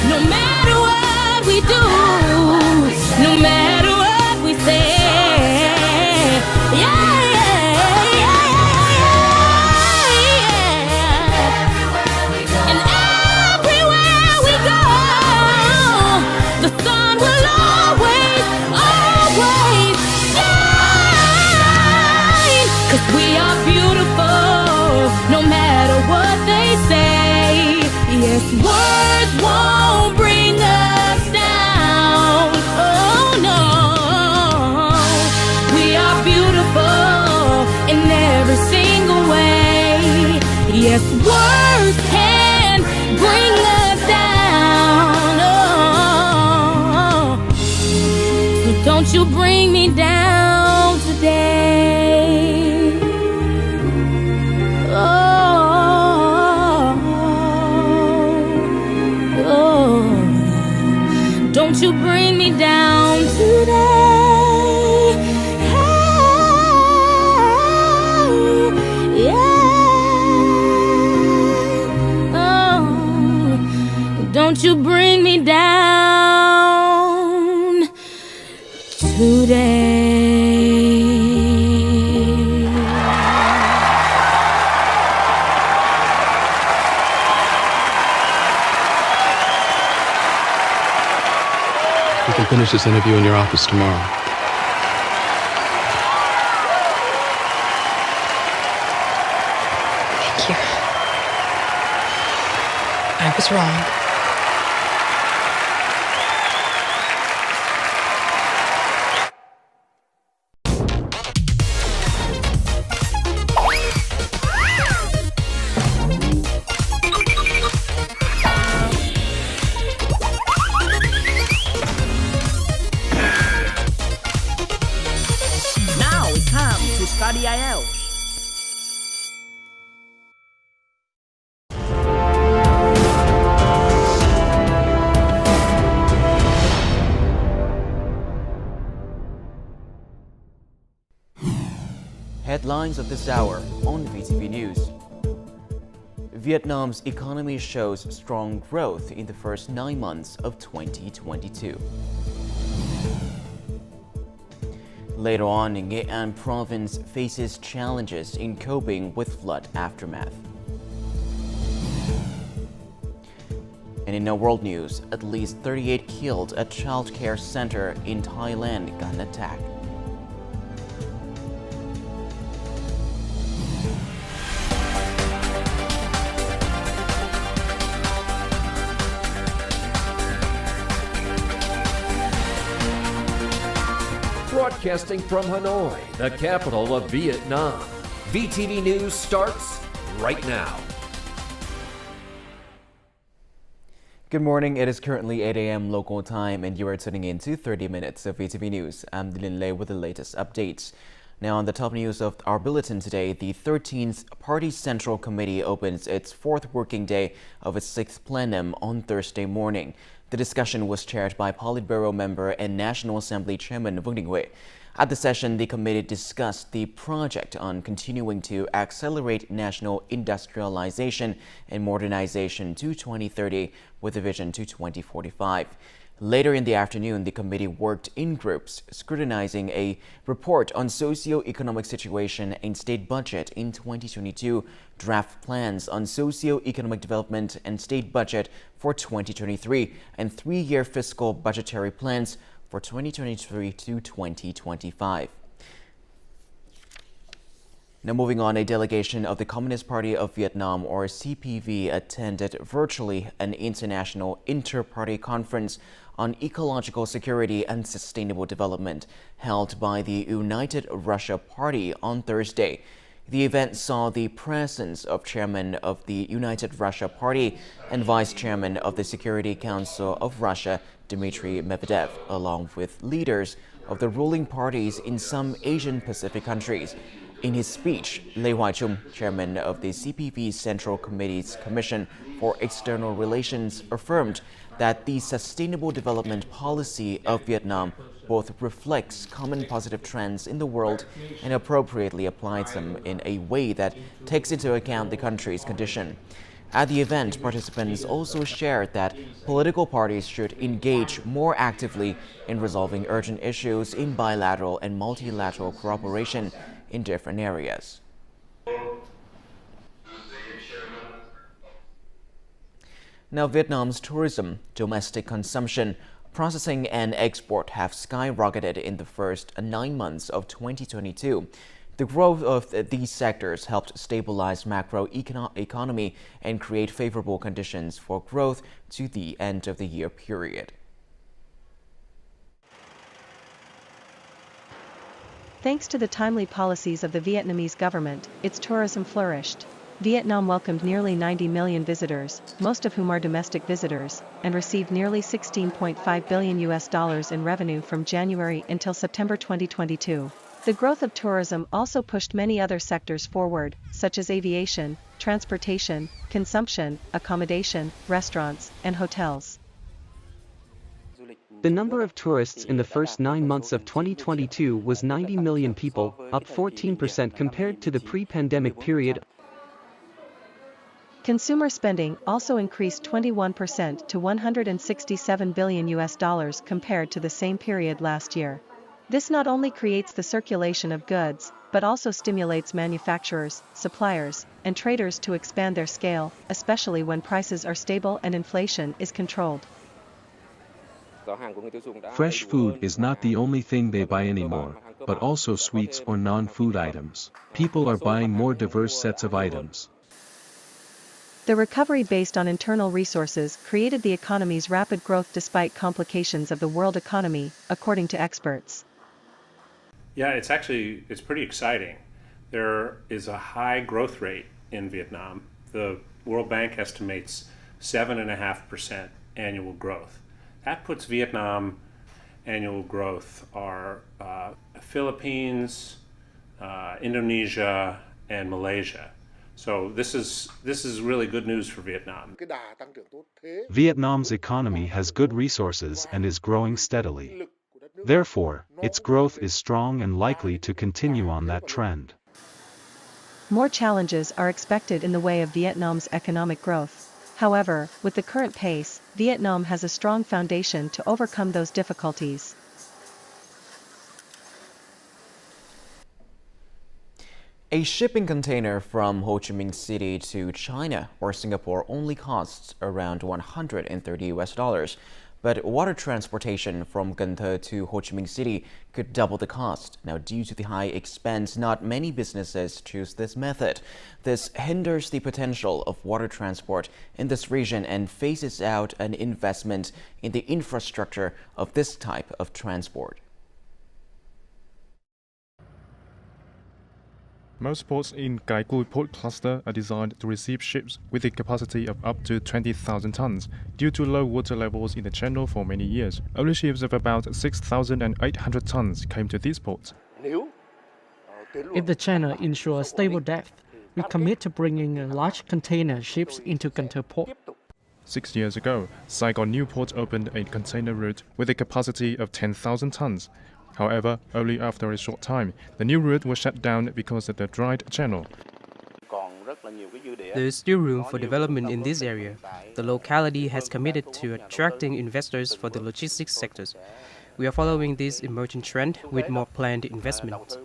No matter what we do, no matter what we say. Words won't bring us down. Oh no. We are beautiful in every single way. Yes, words can bring us down. Oh, so don't you bring me down today. to bring me down today. We can finish this interview in your office tomorrow. Thank you. I was wrong. Now it's time to study IELTS. Headlines of this hour on VTV News. Vietnam's economy shows strong growth in the first 9 months of 2022. Later on, Nghệ An province faces challenges in coping with flood aftermath. And in world news, at least 38 killed at child care center in Thailand gun attack. Broadcasting from Hanoi, the capital of Vietnam. VTV News starts right now. Good morning. It is currently 8 a.m. local time, and you are tuning in to 30 minutes of VTV News. I'm Dilin Lei with the latest updates. Now, on the top news of our bulletin today, the 13th Party Central Committee opens its fourth working day of its sixth plenum on Thursday morning. The discussion was chaired by Politburo member and National Assembly Chairman Vương Đình Huệ. At the session, the committee discussed the project on continuing to accelerate national industrialization and modernization to 2030 with a vision to 2045. Later in the afternoon, the committee worked in groups, scrutinizing a report on socio-economic situation and state budget in 2022, draft plans on socio-economic development and state budget for 2023, and three-year fiscal budgetary plans for 2023 to 2025. Now moving on, a delegation of the Communist Party of Vietnam, or CPV, attended virtually an international inter-party conference on ecological security and sustainable development held by the United Russia Party on Thursday. The event saw the presence of Chairman of the United Russia Party and Vice Chairman of the Security Council of Russia, Dmitry Medvedev, along with leaders of the ruling parties in some Asian Pacific countries. In his speech, Lê Hoài Trung, chairman of the CPV Central Committee's Commission for External Relations, affirmed that the sustainable development policy of Vietnam both reflects common positive trends in the world and appropriately applies them in a way that takes into account the country's condition. At the event, participants also shared that political parties should engage more actively in resolving urgent issues in bilateral and multilateral cooperation in different areas. Now, Vietnam's tourism, domestic consumption, processing and export have skyrocketed in the first 9 months of 2022. The growth of these sectors helped stabilize macroeconomy and create favorable conditions for growth to the end of the year period. Thanks to the timely policies of the Vietnamese government, its tourism flourished. Vietnam welcomed nearly 90 million visitors, most of whom are domestic visitors, and received nearly $16.5 billion in revenue from January until September 2022. The growth of tourism also pushed many other sectors forward, such as aviation, transportation, consumption, accommodation, restaurants, and hotels. The number of tourists in the first 9 months of 2022 was 90 million people, up 14% compared to the pre-pandemic period. Consumer spending also increased 21% to $167 billion compared to the same period last year. This not only creates the circulation of goods, but also stimulates manufacturers, suppliers, and traders to expand their scale, especially when prices are stable and inflation is controlled. Fresh food is not the only thing they buy anymore, but also sweets or non-food items. People are buying more diverse sets of items. The recovery based on internal resources created the economy's rapid growth despite complications of the world economy, according to experts. Yeah, it's pretty exciting. There is a high growth rate in Vietnam. The World Bank estimates 7.5% annual growth. That puts Vietnam annual growth are Philippines, Indonesia, and Malaysia. So this is really good news for Vietnam. Vietnam's economy has good resources and is growing steadily. Therefore, its growth is strong and likely to continue on that trend. More challenges are expected in the way of Vietnam's economic growth. However, with the current pace, Vietnam has a strong foundation to overcome those difficulties. A shipping container from Ho Chi Minh City to China or Singapore only costs around $130. But water transportation from Cần Thơ to Ho Chi Minh City could double the cost. Now, due to the high expense, not many businesses choose this method. This hinders the potential of water transport in this region and phases out an investment in the infrastructure of this type of transport. Most ports in Cái Cui Port Cluster are designed to receive ships with a capacity of up to 20,000 tons. Due to low water levels in the channel for many years, only ships of about 6,800 tons came to these ports. If the channel ensures stable depth, we commit to bringing large container ships into Cần Thơ port. 6 years ago, Saigon Newport opened a container route with a capacity of 10,000 tons. However, only after a short time, the new route was shut down because of the dried channel. There is still room for development in this area. The locality has committed to attracting investors for the logistics sectors. We are following this emerging trend with more planned investment.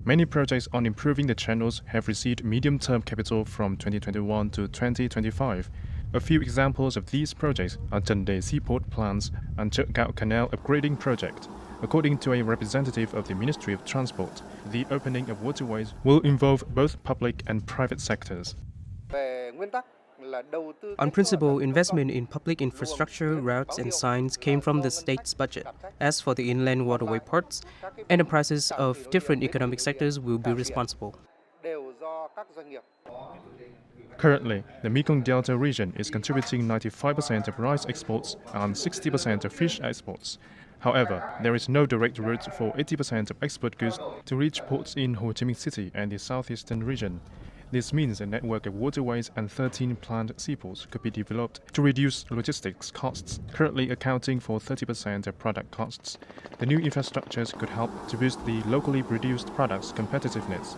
Many projects on improving the channels have received medium-term capital from 2021 to 2025. A few examples of these projects are Trần Seaport Plans and Chợ Gạo Canal Upgrading Project. According to a representative of the Ministry of Transport, the opening of waterways will involve both public and private sectors. On principle, investment in public infrastructure, routes and signs came from the state's budget. As for the inland waterway ports, enterprises of different economic sectors will be responsible. Currently, the Mekong Delta region is contributing 95% of rice exports and 60% of fish exports. However, there is no direct route for 80% of export goods to reach ports in Ho Chi Minh City and the southeastern region. This means a network of waterways and 13 planned seaports could be developed to reduce logistics costs, currently accounting for 30% of product costs. The new infrastructures could help to boost the locally produced products' competitiveness.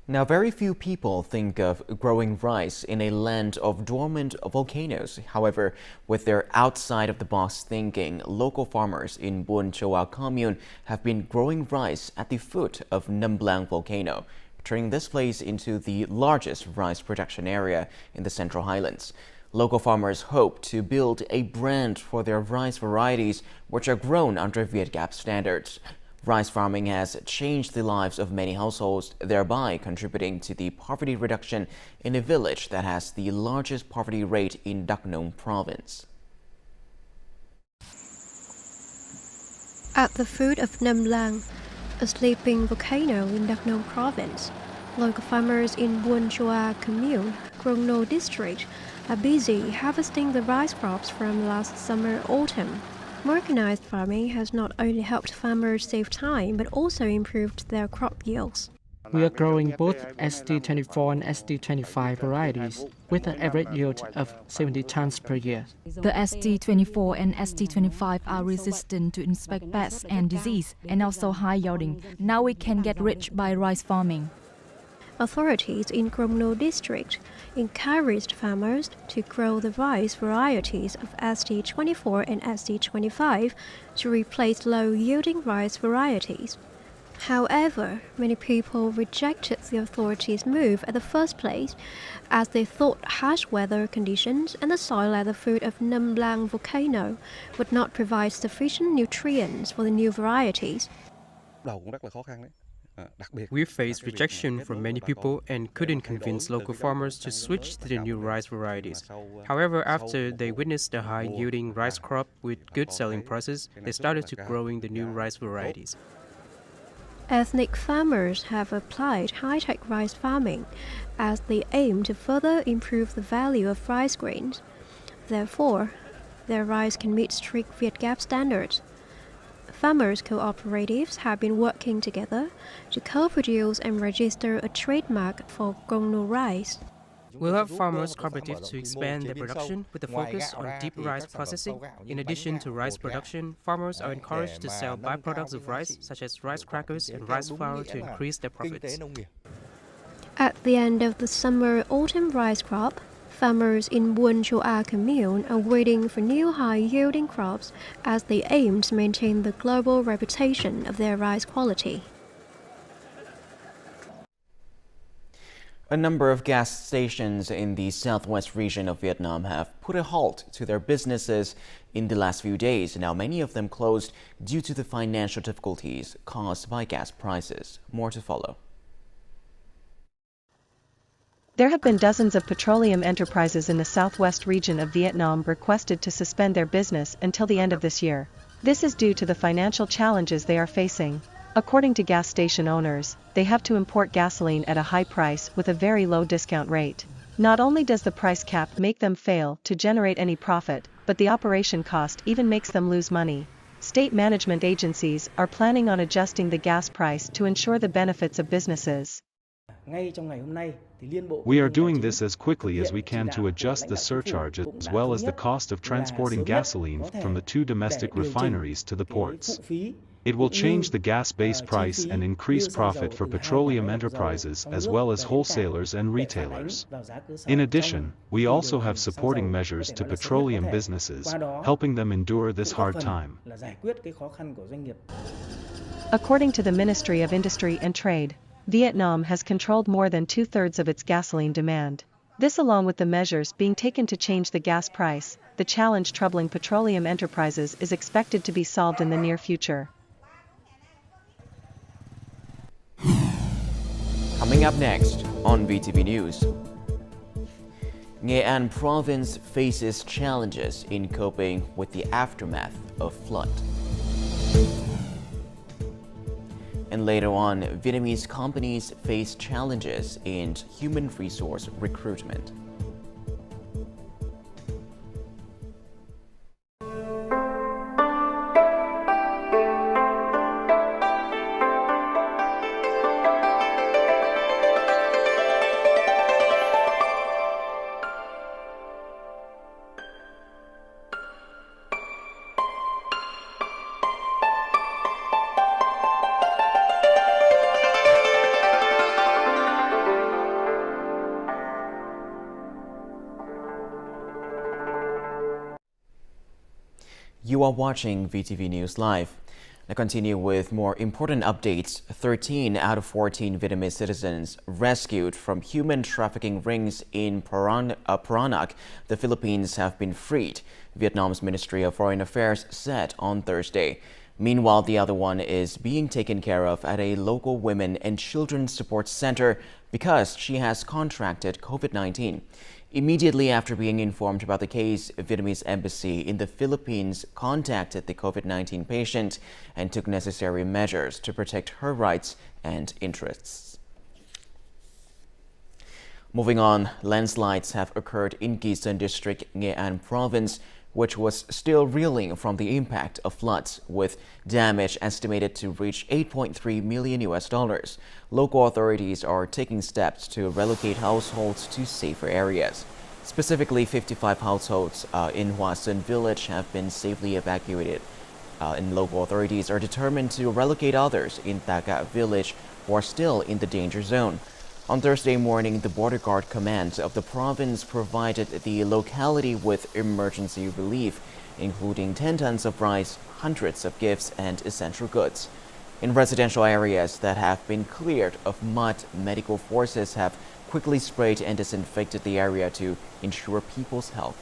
Now, very few people think of growing rice in a land of dormant volcanoes. However, with their outside-of-the-box thinking, local farmers in Buôn Châu commune have been growing rice at the foot of Nâm Blang volcano, turning this place into the largest rice production area in the Central Highlands. Local farmers hope to build a brand for their rice varieties, which are grown under VietGAP standards. Rice farming has changed the lives of many households, thereby contributing to the poverty reduction in a village that has the largest poverty rate in Đắk Nông province. At the foot of Nâm Blang, a sleeping volcano in Đắk Nông province, local farmers in Buôn Châu commune, Crono district, are busy harvesting the rice crops from last summer-autumn. Mechanized farming has not only helped farmers save time, but also improved their crop yields. We are growing both ST24 and ST25 varieties, with an average yield of 70 tons per year. The ST24 and ST25 are resistant to insect pests and disease, and also high yielding. Now we can get rich by rice farming. authorities in Gromno district encouraged farmers to grow the rice varieties of SD24 and SD25 to replace low-yielding rice varieties. However, many people rejected the authorities' move at the first place, as they thought harsh weather conditions and the soil at the foot of Nam Blang volcano would not provide sufficient nutrients for the new varieties. We faced rejection from many people and couldn't convince local farmers to switch to the new rice varieties. However, after they witnessed the high-yielding rice crop with good selling prices, they started to growing the new rice varieties. Ethnic farmers have applied high-tech rice farming as they aim to further improve the value of rice grains. Therefore, their rice can meet strict Vietgap standards. Farmers' cooperatives have been working together to co-produce and register a trademark for Gromno rice. We'll have farmers cooperatives to expand their production with a focus on deep rice processing. In addition to rice production, farmers are encouraged to sell byproducts of rice, such as rice crackers and rice flour, to increase their profits. At the end of the summer-autumn rice crop, farmers in Buôn Chua commune are waiting for new high-yielding crops as they aim to maintain the global reputation of their rice quality. A number of gas stations in the southwest region of Vietnam have put a halt to their businesses in the last few days. Now, many of them closed due to the financial difficulties caused by gas prices. More to follow. There have been dozens of petroleum enterprises in the southwest region of Vietnam requested to suspend their business until the end of this year. This is due to the financial challenges they are facing. According to gas station owners, they have to import gasoline at a high price with a very low discount rate. Not only does the price cap make them fail to generate any profit, but the operation cost even makes them lose money. State management agencies are planning on adjusting the gas price to ensure the benefits of businesses. We are doing this as quickly as we can to adjust the surcharge as well as the cost of transporting gasoline from the two domestic refineries to the ports. It will change the gas base price and increase profit for petroleum enterprises as well as wholesalers and retailers. In addition, we also have supporting measures to petroleum businesses, helping them endure this hard time. According to the Ministry of Industry and Trade, Vietnam has controlled more than two-thirds of its gasoline demand. This, along with the measures being taken to change the gas price, the challenge troubling petroleum enterprises is expected to be solved in the near future. Coming up next on VTV News. Nghệ An province faces challenges in coping with the aftermath of flood. And later on, Vietnamese companies face challenges in human resource recruitment. You are watching VTV News Live. Now continue with more important updates. 13 out of 14 Vietnamese citizens rescued from human trafficking rings in Paranak, the Philippines, have been freed, Vietnam's Ministry of Foreign Affairs said on Thursday. Meanwhile, the other one is being taken care of at a local women and children support center because she has contracted COVID-19. Immediately after being informed about the case, Vietnamese embassy in the Philippines contacted the COVID-19 patient and took necessary measures to protect her rights and interests. Moving on, landslides have occurred in Quezon District, Nghệ An Province, which was still reeling from the impact of floods, with damage estimated to reach $8.3 million. Local authorities are taking steps to relocate households to safer areas. Specifically, 55 households in Hoa Xuân village have been safely evacuated, and local authorities are determined to relocate others in Tha Ca village who are still in the danger zone. On Thursday morning, the Border Guard Command of the province provided the locality with emergency relief, including 10 tons of rice, hundreds of gifts, and essential goods. In residential areas that have been cleared of mud, medical forces have quickly sprayed and disinfected the area to ensure people's health.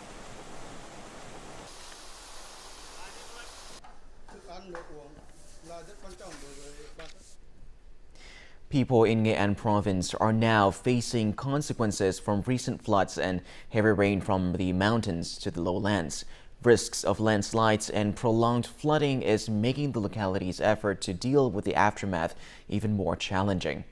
People in Nghệ An province are now facing consequences from recent floods and heavy rain from the mountains to the lowlands. Risks of landslides and prolonged flooding is making the locality's effort to deal with the aftermath even more challenging.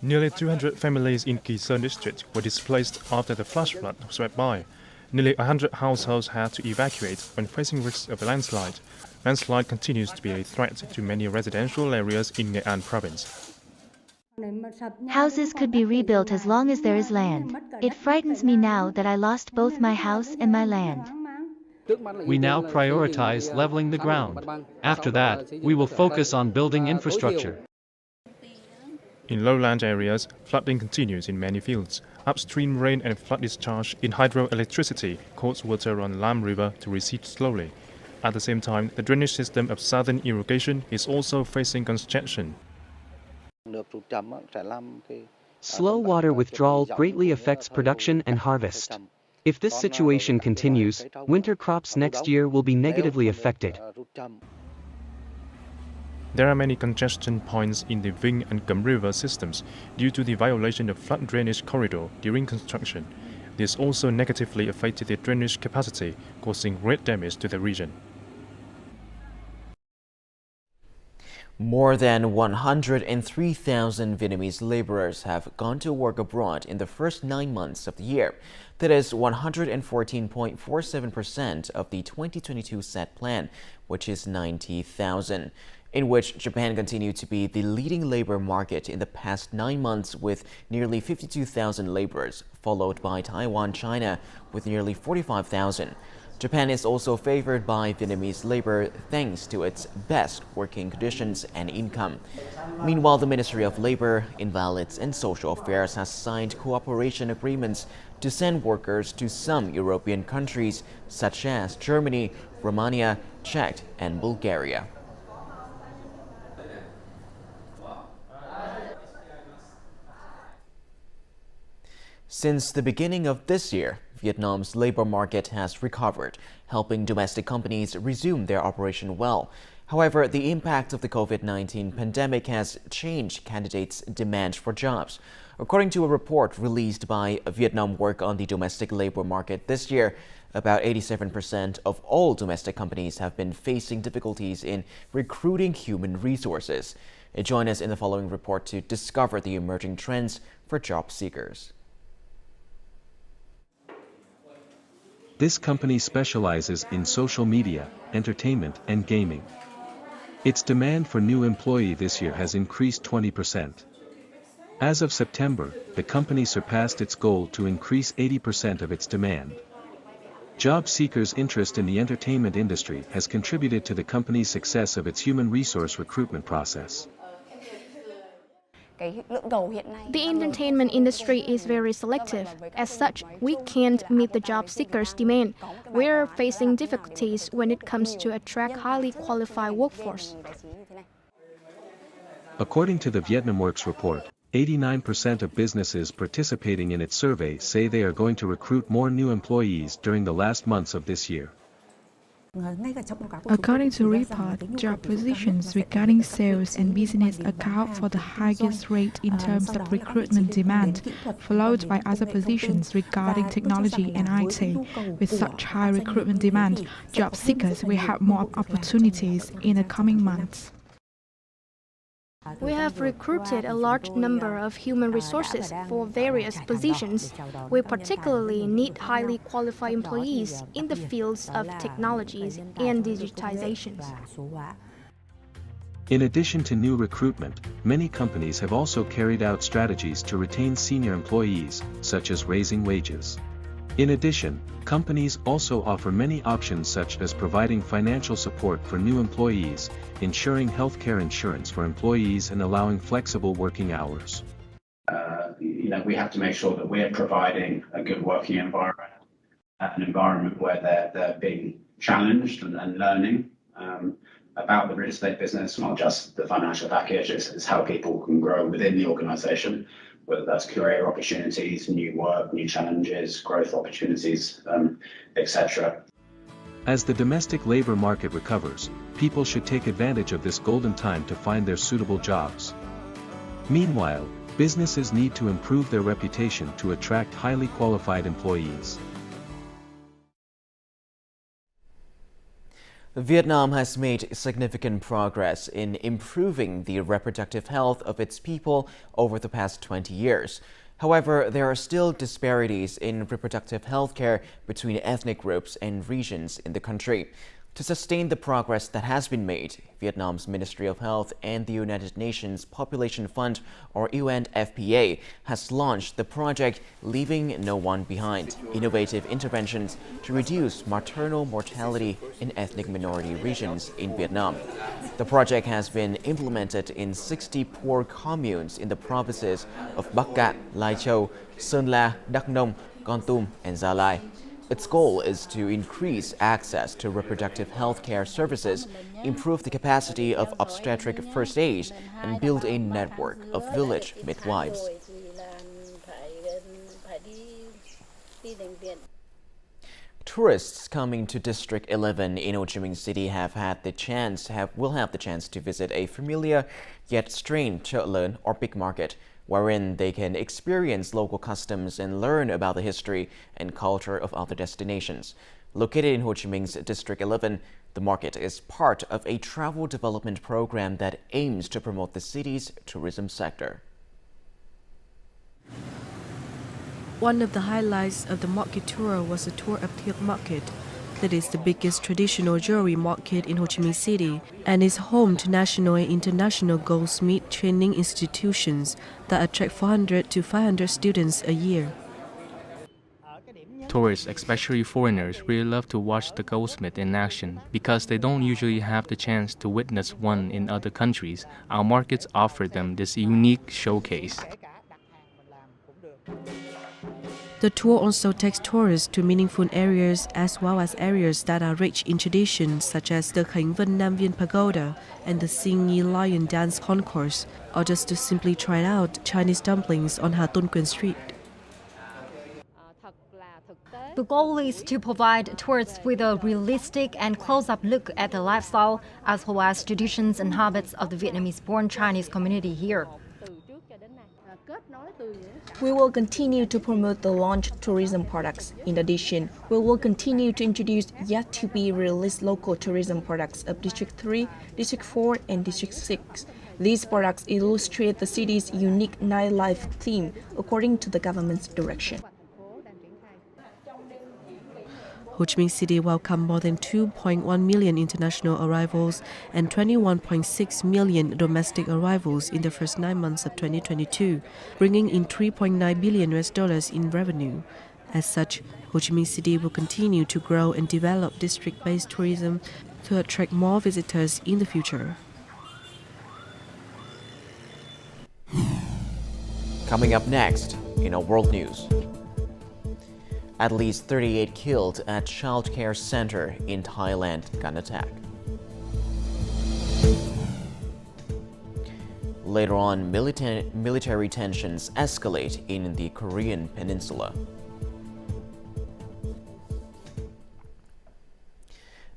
Nearly 200 families in Kỳ Sơn district were displaced after the flash flood swept by. Nearly 100 households had to evacuate when facing risks of a landslide. Landslide continues to be a threat to many residential areas in Nghệ An province. Houses could be rebuilt as long as there is land. It frightens me now that I lost both my house and my land. We now prioritize leveling the ground. After that, we will focus on building infrastructure. In lowland areas, flooding continues in many fields. Upstream rain and flood discharge in hydroelectricity cause water on Lam River to recede slowly. At the same time, the drainage system of southern irrigation is also facing congestion. Slow water withdrawal greatly affects production and harvest. If this situation continues, winter crops next year will be negatively affected. There are many congestion points in the Vinh and Cẩm River systems due to the violation of flood drainage corridor during construction. This also negatively affected the drainage capacity, causing great damage to the region. More than 103,000 Vietnamese laborers have gone to work abroad in the first 9 months of the year. That is 114.47% of the 2022 set plan, which is 90,000. In which Japan continued to be the leading labor market in the past 9 months with nearly 52,000 laborers, followed by Taiwan, China with nearly 45,000. Japan is also favored by Vietnamese labor thanks to its best working conditions and income. Meanwhile, the Ministry of Labor, Invalids and Social Affairs has signed cooperation agreements to send workers to some European countries such as Germany, Romania, Czech and Bulgaria. Since the beginning of this year, Vietnam's labor market has recovered, helping domestic companies resume their operation well. However, the impact of the COVID-19 pandemic has changed candidates' demand for jobs. According to a report released by Vietnam Work on the domestic labor market this year, about 87% of all domestic companies have been facing difficulties in recruiting human resources. Join us in the following report to discover the emerging trends for job seekers. This company specializes in social media, entertainment, and gaming. Its demand for new employee this year has increased 20%. As of September, the company surpassed its goal to increase 80% of its demand. Job seekers' interest in the entertainment industry has contributed to the company's success of its human resource recruitment process. The entertainment industry is very selective. As such, we can't meet the job seekers' demand. We are facing difficulties when it comes to attract highly qualified workforce. According to the Vietnam Works report, 89% of businesses participating in its survey say they are going to recruit more new employees during the last months of this year. According to report, job positions regarding sales and business account for the highest rate in terms of recruitment demand, followed by other positions regarding technology and IT. With such high recruitment demand, job seekers will have more opportunities in the coming months. We have recruited a large number of human resources for various positions. We particularly need highly qualified employees in the fields of technologies and digitizations. In addition to new recruitment, many companies have also carried out strategies to retain senior employees, such as raising wages. In addition, companies also offer many options such as providing financial support for new employees, ensuring healthcare insurance for employees and allowing flexible working hours. We have to make sure that we're providing a good working environment, an environment where they're being challenged and learning about the real estate business, not just the financial package. It's how people can grow within the organisation, whether that's career opportunities, new work, new challenges, growth opportunities, etc. As the domestic labor market recovers, people should take advantage of this golden time to find their suitable jobs. Meanwhile, businesses need to improve their reputation to attract highly qualified employees. Vietnam has made significant progress in improving the reproductive health of its people over the past 20 years. However, there are still disparities in reproductive health care between ethnic groups and regions in the country. To sustain the progress that has been made, Vietnam's Ministry of Health and the United Nations Population Fund, or UNFPA, has launched the project Leaving No One Behind, innovative interventions to reduce maternal mortality in ethnic minority regions in Vietnam. The project has been implemented in 60 poor communes in the provinces of Bắc Cạn, Lai Châu, Sơn La, Đắk Nông, Kon Tum, and Gia Lai. Its goal is to increase access to reproductive health care services, improve the capacity of obstetric first aid, and build a network of village midwives. Tourists coming to District 11 in Ho Chi Minh City will have the chance to visit a familiar yet strange chợ lớn or big market, wherein they can experience local customs and learn about the history and culture of other destinations. Located in Ho Chi Minh's District 11, the market is part of a travel development program that aims to promote the city's tourism sector. One of the highlights of the market tour was a tour of Thiện Market. That is the biggest traditional jewelry market in Ho Chi Minh City and is home to national and international goldsmith training institutions that attract 400 to 500 students a year. Tourists, especially foreigners, really love to watch the goldsmith in action because they don't usually have the chance to witness one in other countries. Our markets offer them this unique showcase. The tour also takes tourists to meaningful areas as well as areas that are rich in traditions such as the Khánh Vân Nam Viên Pagoda and the Sing Yi Lion Dance Concourse, or just to simply try out Chinese dumplings on Ha Tôn Quyền Street. The goal is to provide tourists with a realistic and close-up look at the lifestyle as well as traditions and habits of the Vietnamese-born Chinese community here. We will continue to promote the launched tourism products. In addition, we will continue to introduce yet-to-be-released local tourism products of District 3, District 4, and District 6. These products illustrate the city's unique nightlife theme according to the government's direction. Ho Chi Minh City welcomed more than 2.1 million international arrivals and 21.6 million domestic arrivals in the first 9 months of 2022, bringing in $3.9 billion in revenue. As such, Ho Chi Minh City will continue to grow and develop district-based tourism to attract more visitors in the future. Coming up next in our world news. At least 38 killed at child care center in Thailand gun attack. Later on, military tensions escalate in the Korean peninsula.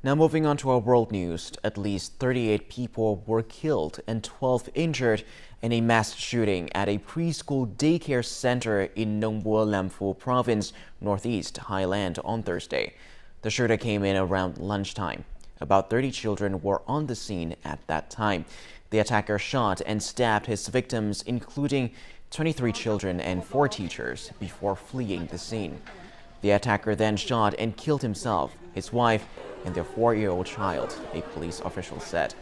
Now moving on to our world news, at least 38 people were killed and 12 injured in a mass shooting at a preschool daycare center in Nong Bua Lamphu province, northeast Thailand on Thursday. The shooter came in around lunchtime. About 30 children were on the scene at that time. The attacker shot and stabbed his victims, including 23 children and 4 teachers, before fleeing the scene. The attacker then shot and killed himself, his wife, and their 4-year-old child, a police official said.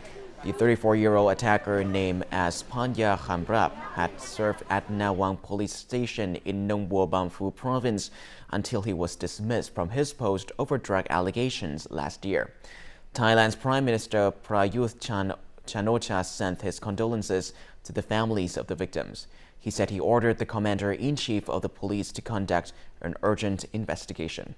The 34-year-old attacker, named as Panya Khambrap, had served at Nawang police station in Nong Bua Bamfu province until he was dismissed from his post over drug allegations last year. Thailand's Prime Minister Prayuth Chan-o-cha sent his condolences to the families of the victims. He said he ordered the commander-in-chief of the police to conduct an urgent investigation.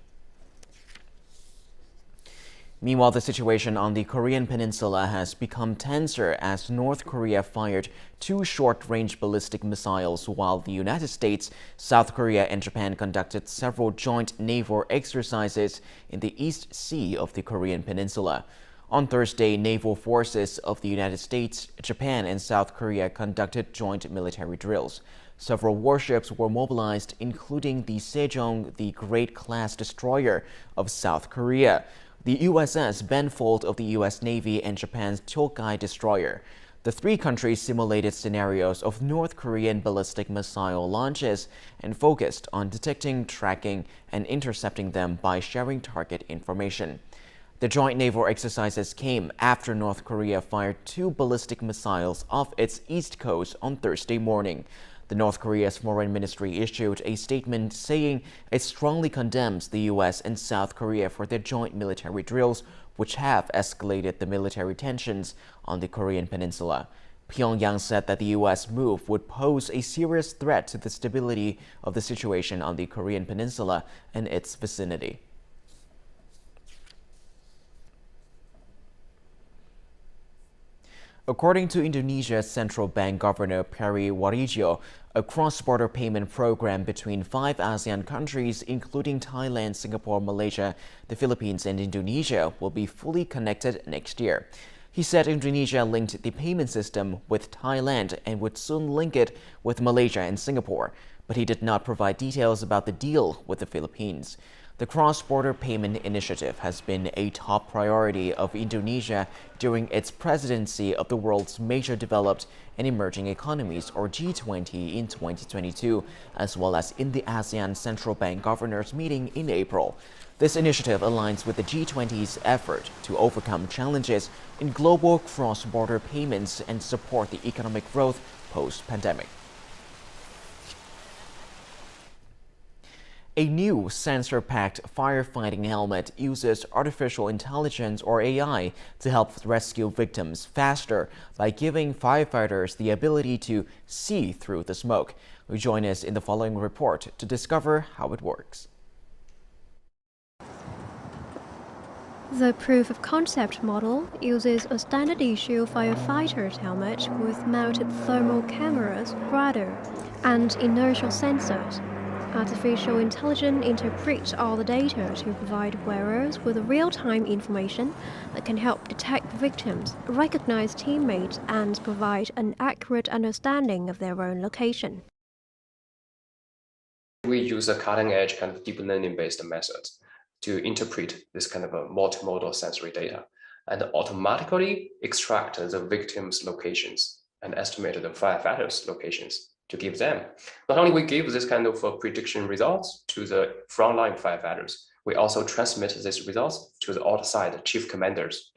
Meanwhile, the situation on the Korean peninsula has become tenser as North Korea fired 2 short-range ballistic missiles while the United States, South Korea and Japan conducted several joint naval exercises in the East Sea of the Korean peninsula. On Thursday, naval forces of the United States, Japan and South Korea conducted joint military drills. Several warships were mobilized, including the Sejong, the Great-class destroyer of South Korea, the USS Benfold of the U.S. Navy, and Japan's Chokai destroyer. The 3 countries simulated scenarios of North Korean ballistic missile launches and focused on detecting, tracking, and intercepting them by sharing target information. The joint naval exercises came after North Korea fired 2 ballistic missiles off its east coast on Thursday morning. The North Korea's foreign ministry issued a statement saying it strongly condemns the U.S. and South Korea for their joint military drills, which have escalated the military tensions on the Korean peninsula. Pyongyang said that the U.S. move would pose a serious threat to the stability of the situation on the Korean peninsula and its vicinity. According to Indonesia's central bank governor Peri Warjio, a cross-border payment program between 5 ASEAN countries, including Thailand, Singapore, Malaysia, the Philippines, and Indonesia, will be fully connected next year. He said Indonesia linked the payment system with Thailand and would soon link it with Malaysia and Singapore, but he did not provide details about the deal with the Philippines. The cross-border payment initiative has been a top priority of Indonesia during its presidency of the world's major developed and emerging economies, or G20, in 2022, as well as in the ASEAN Central Bank Governors meeting in April. This initiative aligns with the G20's effort to overcome challenges in global cross-border payments and support the economic growth post-pandemic. A new sensor-packed firefighting helmet uses artificial intelligence, or AI, to help rescue victims faster by giving firefighters the ability to see through the smoke. Join us in the following report to discover how it works. The proof-of-concept model uses a standard-issue firefighter's helmet with mounted thermal cameras, radar, and inertial sensors. Artificial intelligence interprets all the data to provide wearers with real-time information that can help detect victims, recognize teammates, and provide an accurate understanding of their own location. We use a cutting-edge kind of deep learning-based methods to interpret this kind of a multimodal sensory data and automatically extract the victims' locations and estimate the firefighters' locations to give them. Not only we give this kind of prediction results to the frontline firefighters, we also transmit these results to the outside chief commanders.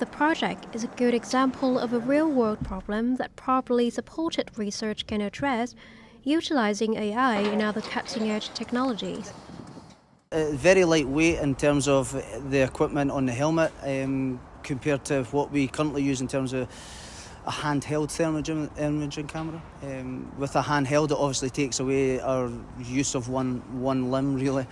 The project is a good example of a real-world problem that properly supported research can address, utilizing AI and other cutting-edge technologies. Very lightweight in terms of the equipment on the helmet compared to what we currently use in terms of a handheld thermal imaging camera. With a handheld, it obviously takes away our use of one limb, really.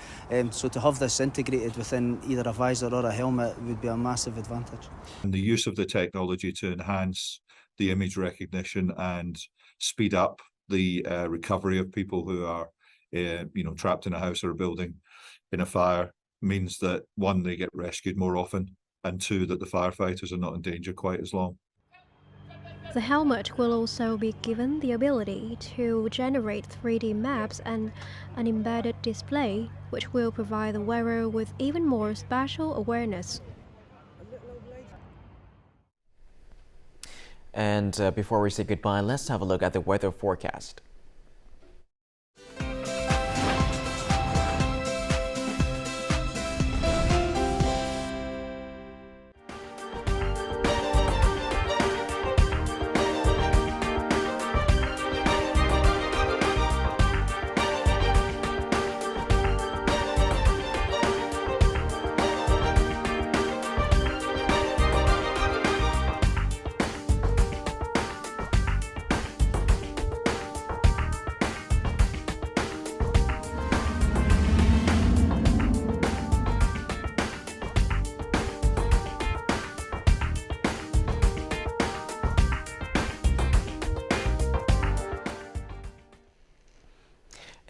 So to have this integrated within either a visor or a helmet would be a massive advantage. And the use of the technology to enhance the image recognition and speed up the recovery of people who are, trapped in a house or a building in a fire means that, 1, they get rescued more often, and 2, that the firefighters are not in danger quite as long. The helmet will also be given the ability to generate 3D maps and an embedded display, which will provide the wearer with even more spatial awareness. And before we say goodbye, let's have a look at the weather forecast.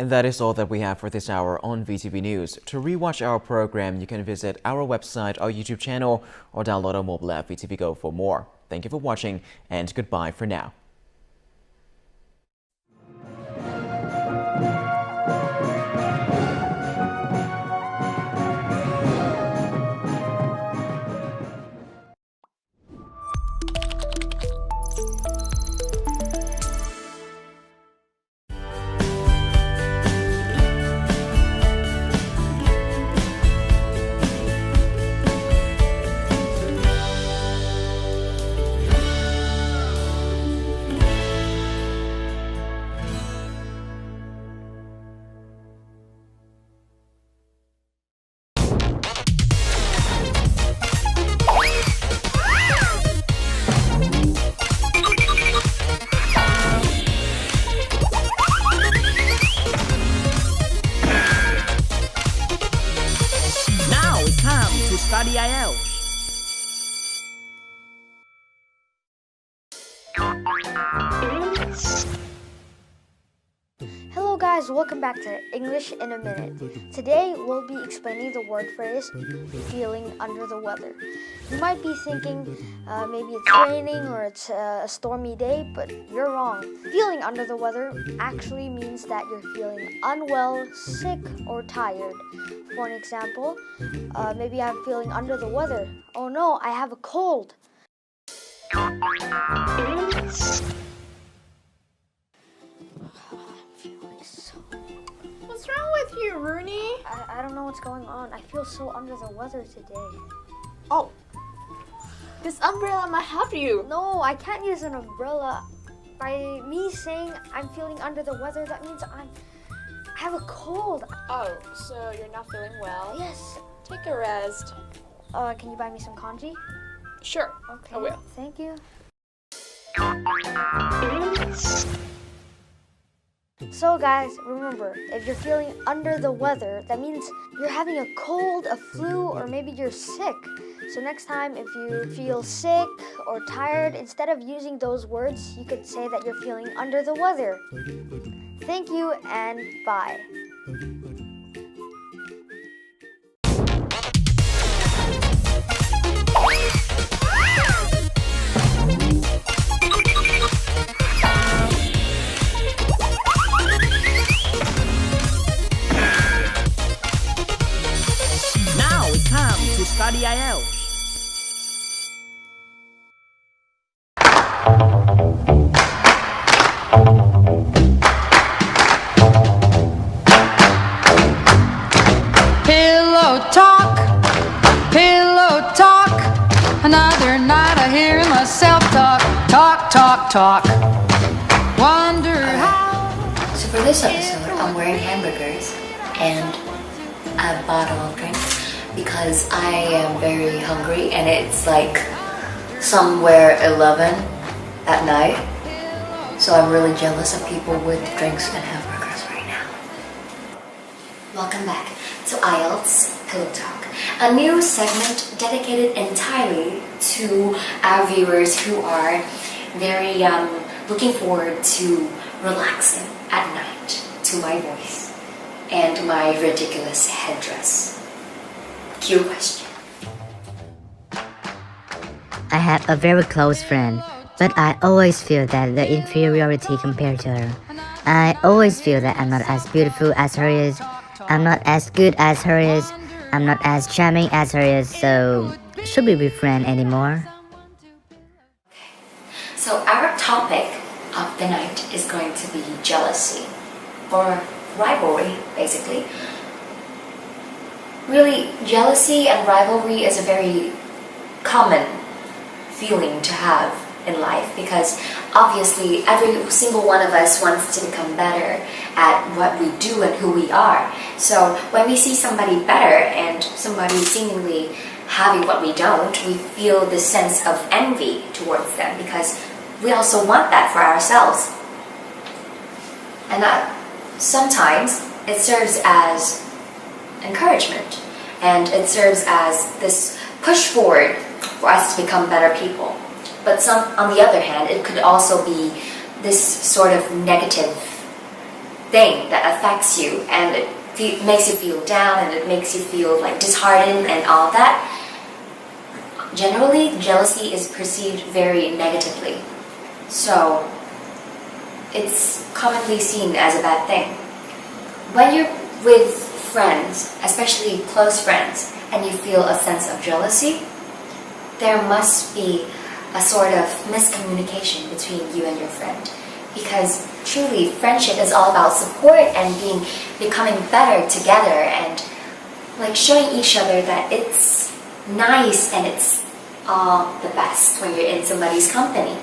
And that is all that we have for this hour on VTV News. To rewatch our program, you can visit our website, our YouTube channel, or download our mobile app VTV Go for more. Thank you for watching, and goodbye for now. Study IELTS. Hello guys, welcome back to English in a Minute. Today we'll be explaining the word phrase, feeling under the weather. You might be thinking maybe it's raining or it's a stormy day, but you're wrong. Feeling under the weather actually means that you're feeling unwell, sick, or tired. For an example, maybe I'm feeling under the weather. Oh no, I have a cold. What's wrong with you, Rooney? I don't know what's going on. I feel so under the weather today. Oh, this umbrella might help you. No, I can't use an umbrella. By me saying I'm feeling under the weather, that means I have a cold. Oh, so you're not feeling well? Yes. Take a rest. Can you buy me some kanji? Sure, okay. I will. Thank you. So guys, remember, if you're feeling under the weather, that means you're having a cold, a flu, or maybe you're sick. So next time, if you feel sick or tired, instead of using those words, you could say that you're feeling under the weather. Thank you and bye. Now it's time to study IELTS. Another night I hear myself talk. Wonder how. So for this episode, I'm wearing hamburgers and a bottle of drink because I am very hungry and it's like somewhere 11 at night. So I'm really jealous of people with drinks and hamburgers right now. Welcome back to IELTS Pillow Talk, a new segment dedicated entirely to our viewers who are very looking forward to relaxing at night to my voice and my ridiculous headdress. Cue question. I have a very close friend, but I always feel that the inferiority compared to her. I always feel that I'm not as beautiful as her is, I'm not as good as her is, I'm not as charming as her is, so should we be friends anymore? So our topic of the night is going to be jealousy, or rivalry, basically. Really, jealousy and rivalry is a very common feeling to have in life because obviously every single one of us wants to become better at what we do and who we are. So when we see somebody better and somebody seemingly having what we don't, we feel this sense of envy towards them because we also want that for ourselves. And that sometimes it serves as encouragement and it serves as this push forward for us to become better people. But on the other hand, it could also be this sort of negative thing that affects you and it makes you feel down and it makes you feel like disheartened and all that, generally jealousy is perceived very negatively. So it's commonly seen as a bad thing. When you're with friends, especially close friends, and you feel a sense of jealousy, there must be a sort of miscommunication between you and your friend. Because truly, friendship is all about support and becoming better together and like showing each other that it's nice and it's all the best when you're in somebody's company.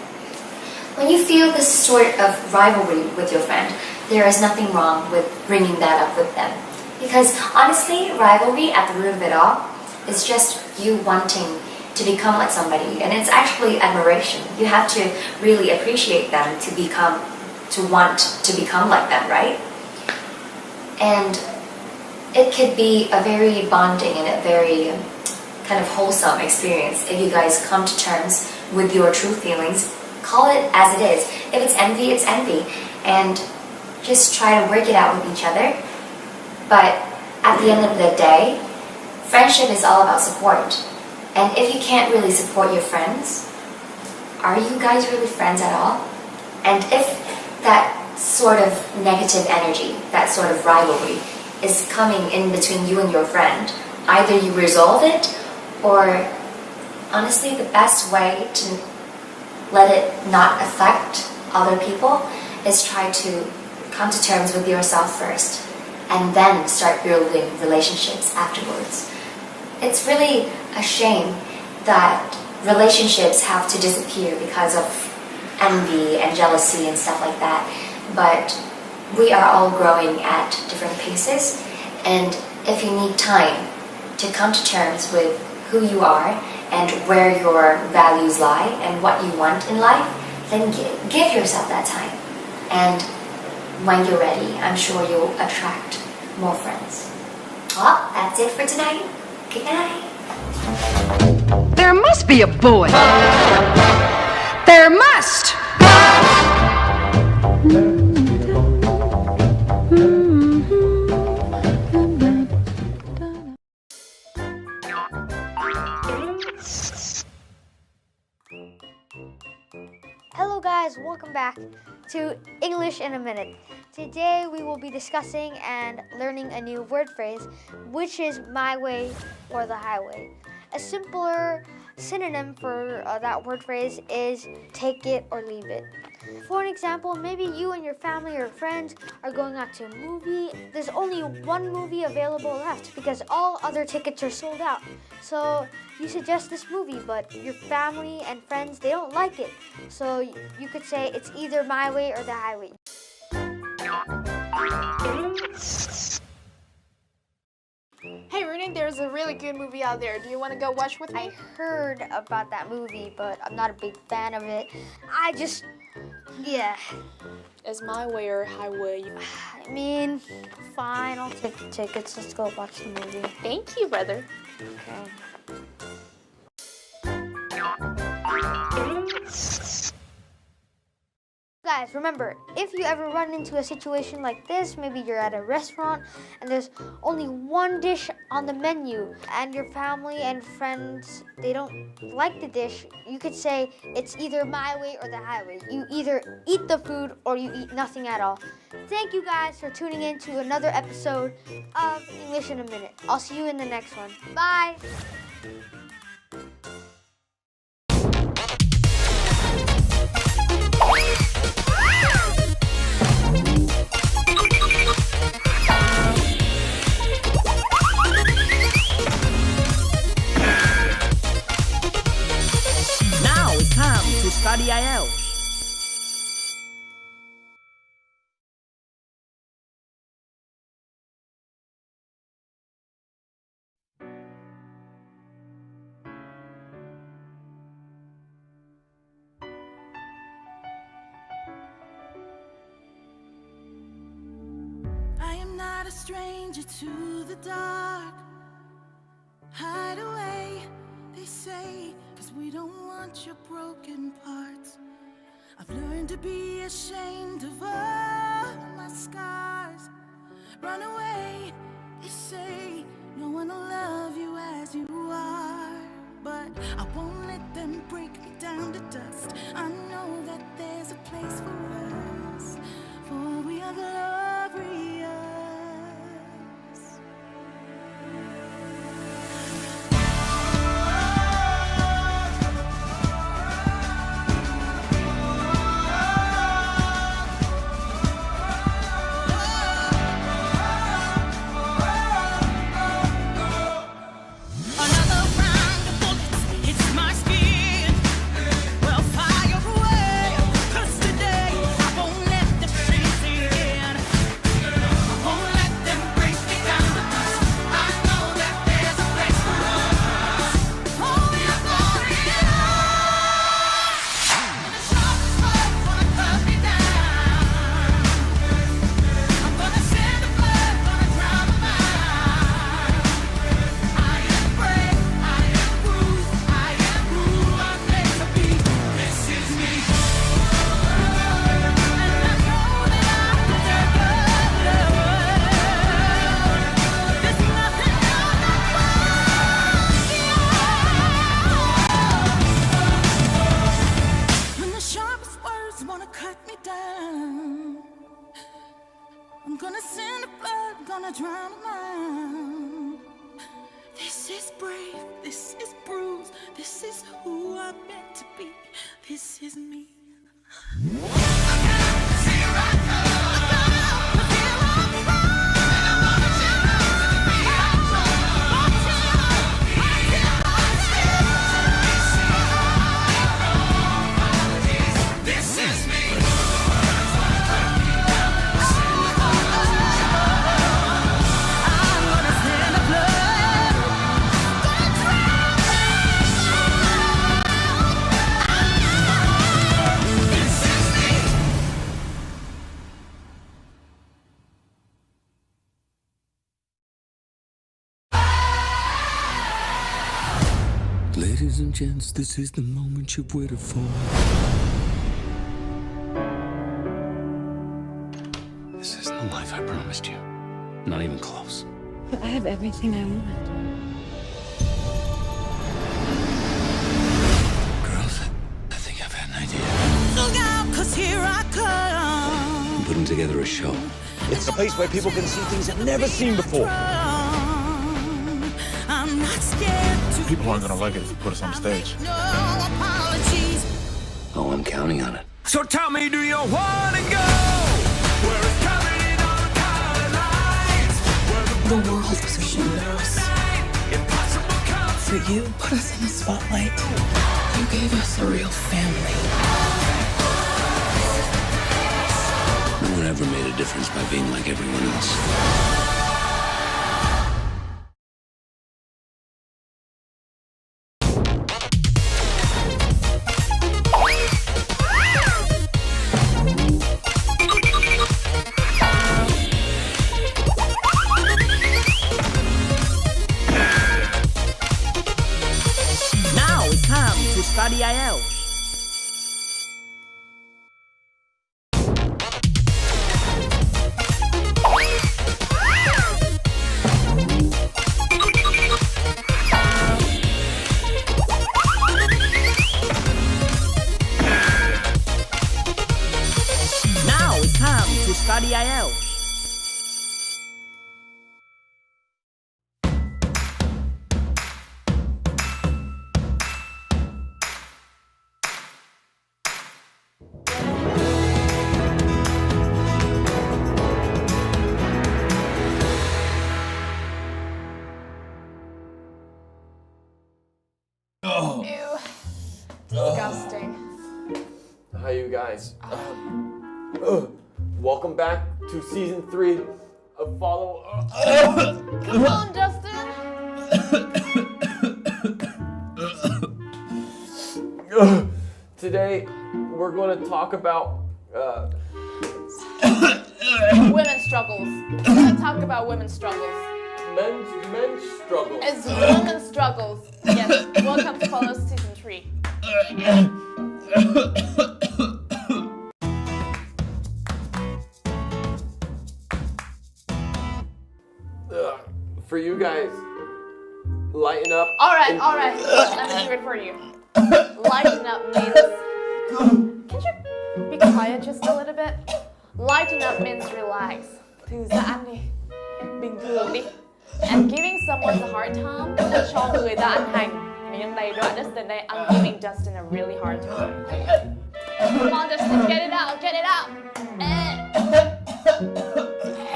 When you feel this sort of rivalry with your friend, there is nothing wrong with bringing that up with them. Because honestly, rivalry at the root of it all is just you wanting to become like somebody, and it's actually admiration. You have to really appreciate them to want to become like them, right? And it could be a very bonding and a very kind of wholesome experience if you guys come to terms with your true feelings. Call it as it is. If it's envy, and just try to work it out with each other. But at the end of the day, friendship is all about support. And if you can't really support your friends, are you guys really friends at all? And if that sort of negative energy, that sort of rivalry is coming in between you and your friend, either you resolve it, or honestly the best way to let it not affect other people is try to come to terms with yourself first and then start building relationships afterwards. It's really a shame that relationships have to disappear because of envy and jealousy and stuff like that. But we are all growing at different paces, and if you need time to come to terms with who you are and where your values lie and what you want in life, then give yourself that time. And when you're ready, I'm sure you'll attract more friends. Well, that's it for tonight. Good night. There must be a boy. There must. Hello guys, welcome back to English in a Minute. Today we will be discussing and learning a new word phrase, which is my way or the highway. A simpler synonym for that word phrase is take it or leave it. For an example, maybe you and your family or friends are going out to a movie. There's only one movie available left because all other tickets are sold out. So you suggest this movie, but your family and friends, they don't like it. So you could say it's either my way or the highway. Hey Rooney, there's a really good movie out there. Do you want to go watch with me? I heard about that movie, but I'm not a big fan of it. Is my way or highway? I mean, fine, I'll take the tickets. Let's go watch the movie. Thank you, brother. Okay. Guys, remember, if you ever run into a situation like this, maybe you're at a restaurant and there's only one dish on the menu and your family and friends, they don't like the dish, you could say it's either my way or the highway. You either eat the food or you eat nothing at all. Thank you guys for tuning in to another episode of English in a Minute. I'll see you in the next one. Bye! Now it's time to study IELTS. I am not a stranger to the dark. Hide away, they say, 'cause we don't want your broken parts. I've learned to be ashamed of all my the skies. Run away, they say no one will love you as you are. But I won't let them break me down to dust. I know that there's a place for us, for we are glorious. Ladies and gents, this is the moment you've waited for. This isn't the life I promised you. Not even close. But I have everything I want. Girls, I think I've had an idea. Look out, 'cause here I come. I'm putting together a show. It's a place where people can see things they've never seen before. I'm not scared to. People aren't gonna like it if you put us on stage. No apologies. Oh, I'm counting on it. So tell me, do you wanna go? Where it's coming in on colored lights. The world was ashamed of us. For you, put us in the spotlight. You gave us a real family. No one ever made a difference by being like everyone else. Study IELTS. Now it's time to study IELTS. Disgusting. Hi, you guys. Welcome back to season 3 of Follow. Come on, Justin. Today, we're going to talk about women's struggles. We're going to talk about women's struggles. Men's struggles. It's women's struggles. Yes. Welcome to Follow season 3. for you guys, lighten up. All right. Let me do it for you. Lighten up means... Can you be quiet just a little bit? Lighten up means relax. Thư giãn đi. Bình thường đi. And giving someone a hard time là cho người ta ăn hành. Nhưng đây đoạn Dustin đây, I'm giving Dustin a really hard time. Come on, Dustin, get it out.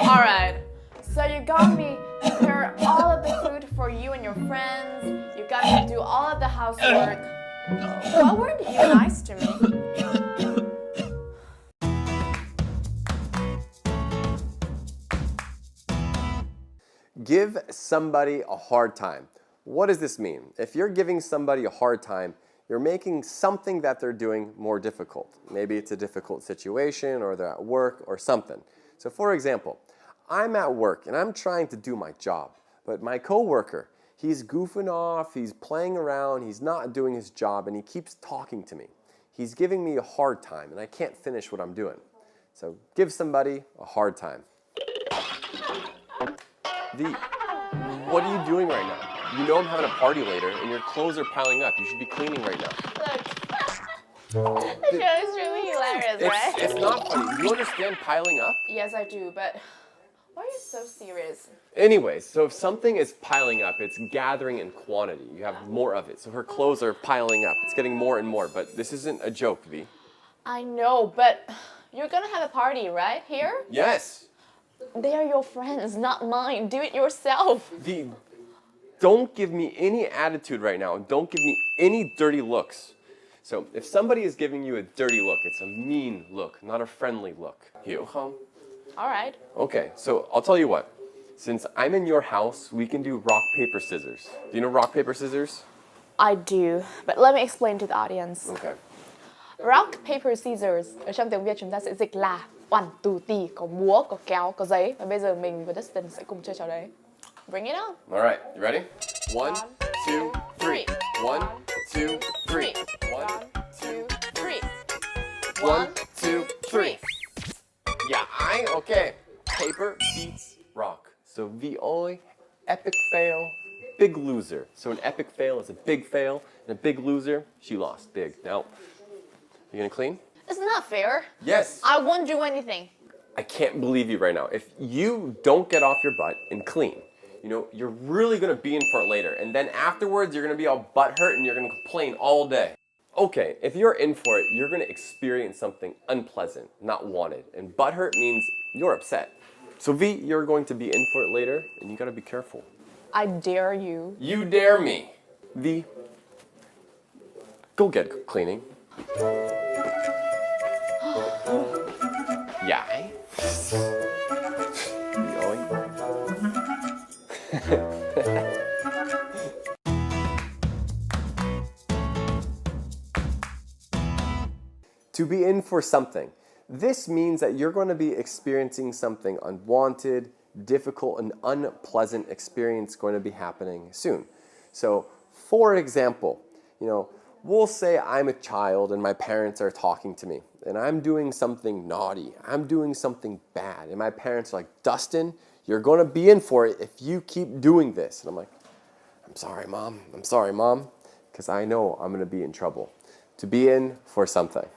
Alright, so you got me prepare all of the food for you and your friends. You got me do all of the housework. Why weren't you nice to me? Give somebody a hard time. What does this mean? If you're giving somebody a hard time, you're making something that they're doing more difficult. Maybe it's a difficult situation or they're at work or something. So for example, I'm at work and I'm trying to do my job, but my coworker, he's goofing off, he's playing around, he's not doing his job, and he keeps talking to me. He's giving me a hard time and I can't finish what I'm doing. So give somebody a hard time. What are you doing right now? You know I'm having a party later and your clothes are piling up. You should be cleaning right now. Look, the show is really hilarious, right? It's not funny. Do you understand piling up? Yes, I do, but why are you so serious? Anyways, so if something is piling up, it's gathering in quantity. You have more of it. So her clothes are piling up. It's getting more and more, but this isn't a joke, V. I know, but you're gonna have a party, right? Here? Yes. They are your friends, not mine. Do it yourself. V, don't give me any attitude right now, and don't give me any dirty looks. So if somebody is giving you a dirty look, it's a mean look, not a friendly look. Hiểu không? All right. Okay, so I'll tell you what. Since I'm in your house, we can do rock, paper, scissors. Do you know rock, paper, scissors? I do, but let me explain to the audience. Okay. Rock, paper, scissors. Ở trong tiếng Việt chúng ta sẽ dịch là one, two, three. Có búa, có kéo, có giấy. Và bây giờ mình và Dustin sẽ cùng chơi trò đấy. Bring it on. All right, you ready? 1, 2, 3. 1, 2, 3. 1, 2, 3. 1, 2, 3. Yeah, okay. Paper beats rock. So VOI, epic fail, big loser. So an epic fail is a big fail, and a big loser, she lost big. Now, you gonna clean? It's not fair. Yes. I won't do anything. I can't believe you right now. If you don't get off your butt and clean, you know, you're really gonna be in for it later. And then afterwards, you're gonna be all butthurt and you're gonna complain all day. Okay, if you're in for it, you're gonna experience something unpleasant, not wanted. And butthurt means you're upset. So V, you're going to be in for it later, and you gotta be careful. I dare you. You dare me. V, go get cleaning. Yeah. To be in for something. This means that you're going to be experiencing something unwanted, difficult, and unpleasant experience going to be happening soon. So, for example, you know, we'll say I'm a child and my parents are talking to me and I'm doing something naughty, I'm doing something bad, and my parents are like, Dustin, you're going to be in for it if you keep doing this. And I'm like, I'm sorry, Mom, because I know I'm going to be in trouble. To be in for something.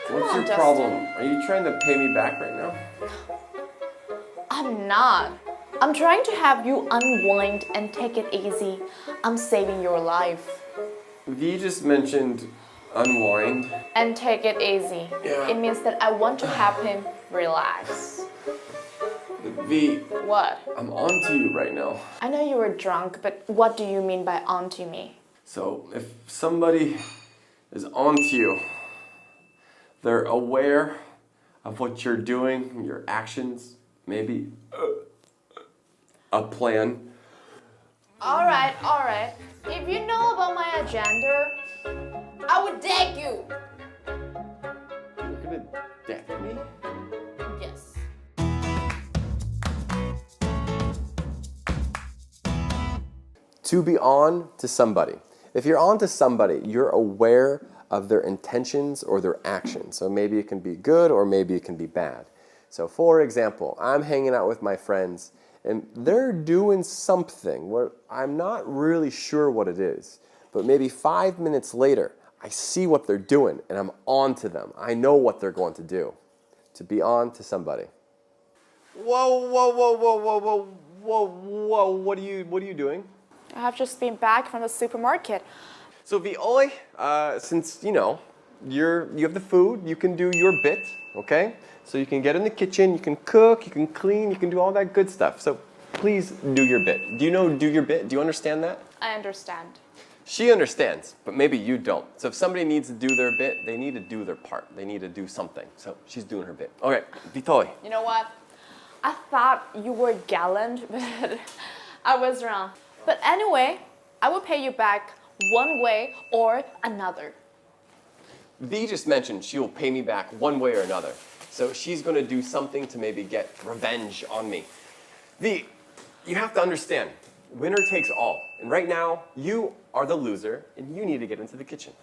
What's your problem? Are you trying to pay me back right now? I'm not. I'm trying to have you unwind and take it easy. I'm saving your life. V just mentioned unwind. And take it easy. Yeah. It means that I want to have him relax. V, What? I'm on to you right now. I know you were drunk, but what do you mean by onto me? So if somebody is onto you, they're aware of what you're doing, your actions, maybe a plan. All right. If you know about my agenda, I would deck you. You're gonna deck me? Yes. To be on to somebody. If you're on to somebody, you're aware of their intentions or their actions. So maybe it can be good or maybe it can be bad. So for example, I'm hanging out with my friends and they're doing something where I'm not really sure what it is. But maybe 5 minutes later, I see what they're doing and I'm on to them. I know what they're going to do. To be on to somebody. Whoa, what are you doing? I have just been back from the supermarket. So Violi, since you know, you have the food, you can do your bit, okay? So you can get in the kitchen, you can cook, you can clean, you can do all that good stuff. So please do your bit. Do you know do your bit? Do you understand that? I understand. She understands, but maybe you don't. So if somebody needs to do their bit, they need to do their part. They need to do something. So she's doing her bit. Okay, Vitoli. You know what? I thought you were gallant, but I was wrong. But anyway, I will pay you back one way or another. V just mentioned she will pay me back one way or another. So she's going to do something to maybe get revenge on me. V, you have to understand, winner takes all. And right now, you are the loser and you need to get into the kitchen.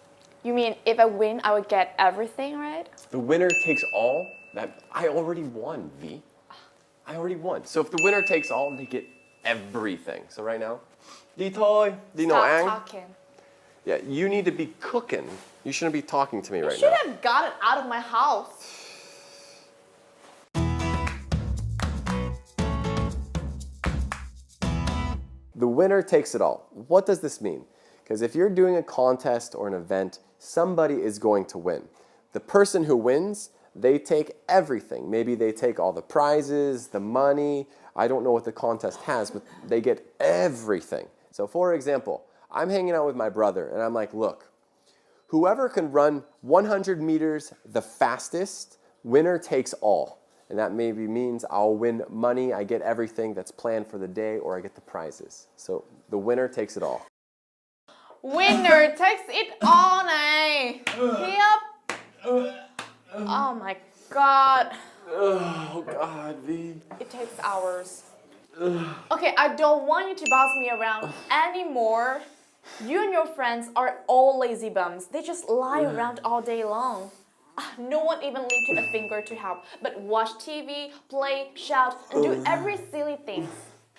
You mean if I win, I would get everything, right? The winner takes all, that I already won, V. I already won. So if the winner takes all, they get everything. So right now, Stop talking. Yeah, you need to be cooking. You shouldn't be talking to me right You should now. have got it out of my house. The winner takes it all. What does this mean? Because if you're doing a contest or an event, somebody is going to win. The person who wins, they take everything. Maybe they take all the prizes, the money. I don't know what the contest has, but they get everything. So for example, I'm hanging out with my brother and I'm like, look, whoever can run 100 meters the fastest, winner takes all. And that maybe means I'll win money, I get everything that's planned for the day, or I get the prizes. So the winner takes it all. Winner takes it all này. Khiêm. Oh my God. Oh God, V. It takes hours. Okay, I don't want you to boss me around anymore. You and your friends are all lazy bums. They just lie around all day long. No one even lifted a finger to help, but watch TV, play, shout, and do every silly thing.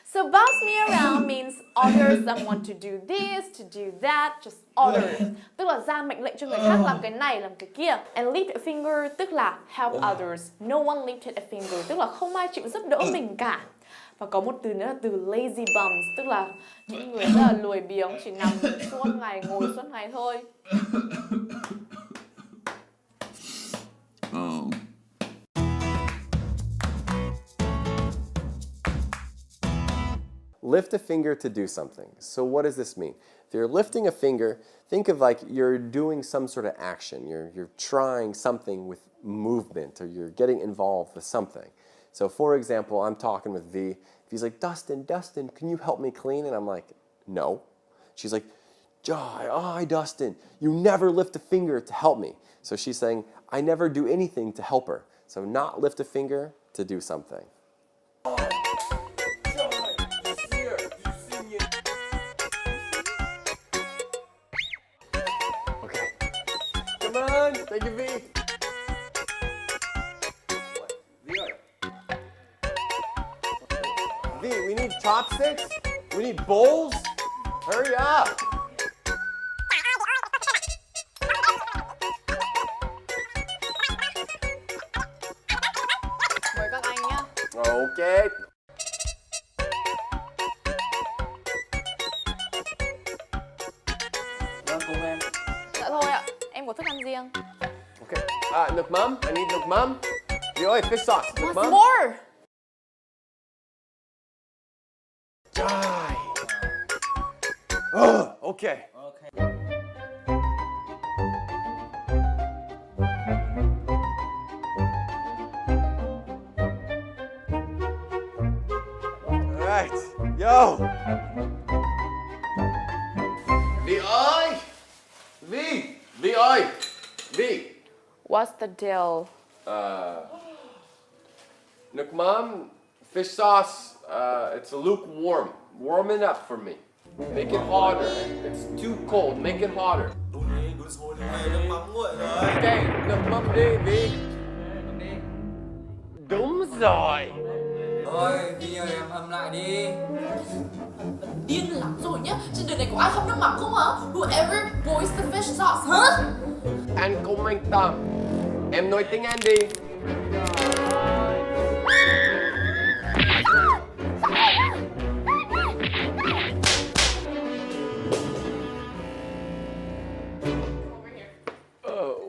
So boss me around means order someone to do this, to do that, just order. Tức là ra mệnh lệnh cho người khác làm cái này, làm cái kia. And lift a finger tức là help others. No one lifted a finger, tức là không ai chịu giúp đỡ mình cả. Và có một từ nữa là từ lazy bums, tức là những người rất là lười biếng, chỉ nằm suốt ngày, ngồi suốt ngày thôi. Lift a finger to do something. So what does this mean? If you're lifting a finger, think of like you're doing some sort of action. You're trying something with movement, or you're getting involved with something. So for example, I'm talking with V. V's like, Dustin, can you help me clean? And I'm like, no. She's like, Dustin, you never lift a finger to help me. So she's saying, I never do anything to help her. So not lift a finger to do something. Okay. Come on, thank you, V. V, we need chopsticks. We need bowls. Hurry up. Mời các anh nhé. Okay. Vâng, cùng em. Dạ thôi ạ, em có thức ăn riêng. Okay. Nước mắm. I need nước mắm. Yo, fish sauce. Nước What's mắm. more? Okay. All right, yo. Vi ơi! Vi ơi! Vi! What's the deal? Nước mắm, fish sauce, it's lukewarm. Warm it up for me. Make it hotter. It's too cold. Make it hotter. Okay, nước mắm đi, Vi. Đúng rồi. Thôi, bây giờ em hâm lại đi. Điên lắm rồi nhá. Trên đời này có ai không nước mắm không hả? Whoever boils the fish sauce, hả? Anh không anh tâm. Em nói tiếng Anh đi.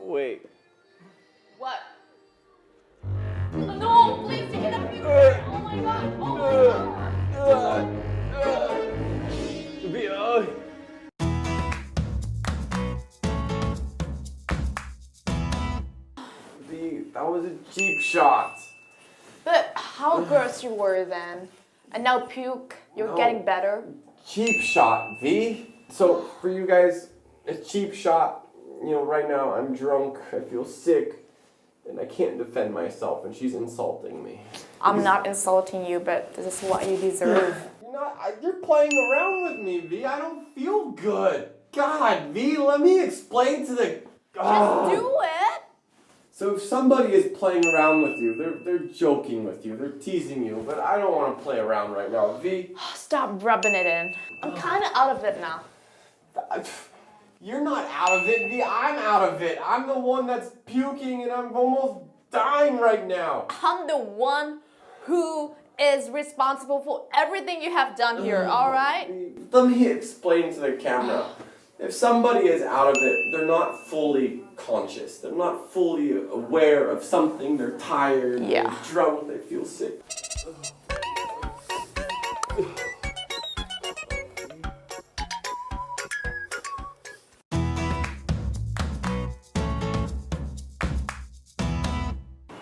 Wait. What? No, please get up here. Oh my god. Oh my god. Vi ơi. That was a cheap shot. But how gross you were then. And now puke, you're getting better. Cheap shot, V. So for you guys, a cheap shot. You know, right now I'm drunk, I feel sick, and I can't defend myself, and she's insulting me. I'm not insulting you, but this is what you deserve. You're playing around with me, V. I don't feel good. God, V, let me explain to the... Just do it. So if somebody is playing around with you, they're joking with you, they're teasing you, but I don't want to play around right now, V. Stop rubbing it in. I'm kind of out of it now. You're not out of it, V. I'm out of it. I'm the one that's puking and I'm almost dying right now. I'm the one who is responsible for everything you have done here, alright? Let me explain to the camera. If somebody is out of it, they're not fully conscious. They're not fully aware of something. They're tired, they're drunk, they feel sick.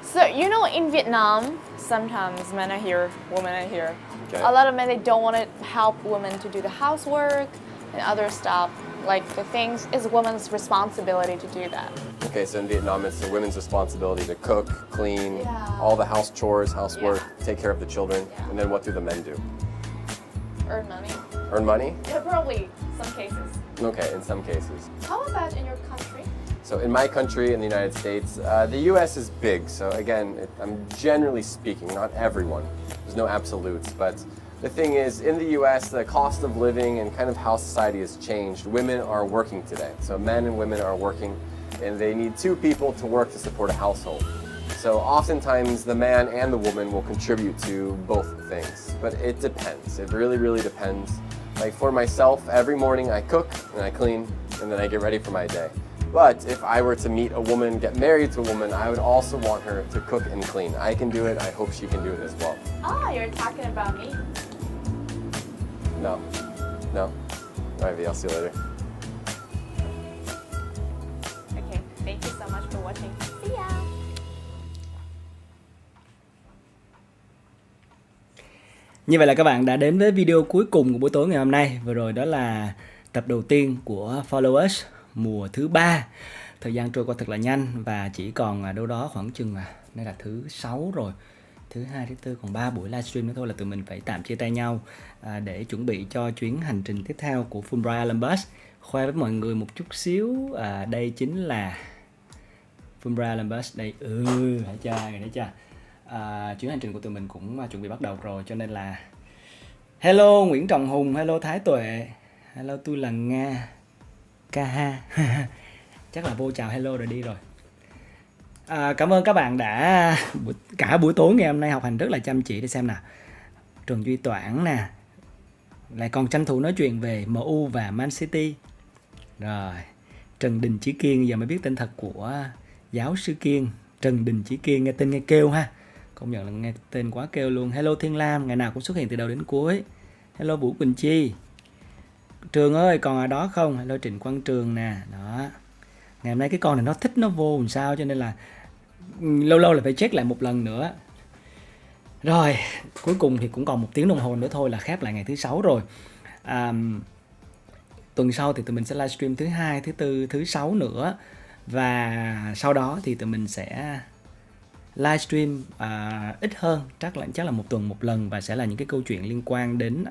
So, you know, in Vietnam, sometimes men are here, women are here. Okay. A lot of men, they don't want to help women to do the housework and other stuff. Like the things, it's a woman's responsibility to do that. Okay, so in Vietnam, it's the women's responsibility to cook, clean, all the house chores, housework, take care of the children, and then what do the men do? Earn money. Earn money? Yeah, probably some cases. Okay, in some cases. How about in your country? So in my country, in the United States, the U.S. is big. So again, I'm generally speaking, not everyone. There's no absolutes, but the thing is, in the U.S., the cost of living and kind of how society has changed. Women are working today. So men and women are working, and they need two people to work to support a household. So oftentimes, the man and the woman will contribute to both things. But it depends. It really, really depends. Like for myself, every morning I cook and I clean, and then I get ready for my day. But if I were to meet a woman, get married to a woman, I would also want her to cook and clean. I can do it. I hope she can do it as well. Ah, you're talking about me. No. All right, V, I'll see you later. Okay, thank you so much for watching. See ya. Như vậy là các bạn đã đến với video cuối cùng của buổi tối ngày hôm nay. Vừa rồi đó là tập đầu tiên của Follow Us mùa thứ 3. Thời gian trôi qua thật là nhanh và chỉ còn đâu đó khoảng chừng đây là thứ 6 rồi. Thứ 2, thứ 4 còn 3 buổi livestream nữa thôi là tụi mình phải tạm chia tay nhau để chuẩn bị cho chuyến hành trình tiếp theo của Fulbright Island Bus. Khoe với mọi người một chút xíu, đây chính là Fulbright Island Bus đây. Thấy chưa? Chuyến hành trình của tụi mình cũng chuẩn bị bắt đầu rồi, cho nên là hello Nguyễn Trọng Hùng, hello Thái Tuệ, hello tôi là Nga Kaha. Chắc là vô chào hello rồi đi rồi. Cảm ơn các bạn đã cả buổi tối ngày hôm nay học hành rất là chăm chỉ. Để xem nào, Trần Duy Toản nè, lại còn tranh thủ nói chuyện về MU và Man City. Rồi Trần Đình Chí Kiên, giờ mới biết tên thật của giáo sư Kiên. Trần Đình Chí Kiên, nghe tên nghe kêu ha, công nhận là nghe tên quá kêu luôn. Hello Thiên Lam, ngày nào cũng xuất hiện từ đầu đến cuối. Hello Vũ Quỳnh Chi. Trường ơi, còn ở đó không? Hello Trịnh Quang Trường nè. Đó. Ngày hôm nay cái con này nó thích nó vô làm sao, cho nên là lâu lâu là phải check lại một lần nữa. Rồi, cuối cùng thì cũng còn 1 tiếng đồng hồ nữa thôi là khép lại ngày thứ 6 rồi. Tuần sau thì tụi mình sẽ livestream thứ 2, thứ 4, thứ 6 nữa. Và sau đó thì tụi mình sẽ livestream ít hơn, chắc là 1 tuần 1 lần, và sẽ là những cái câu chuyện liên quan đến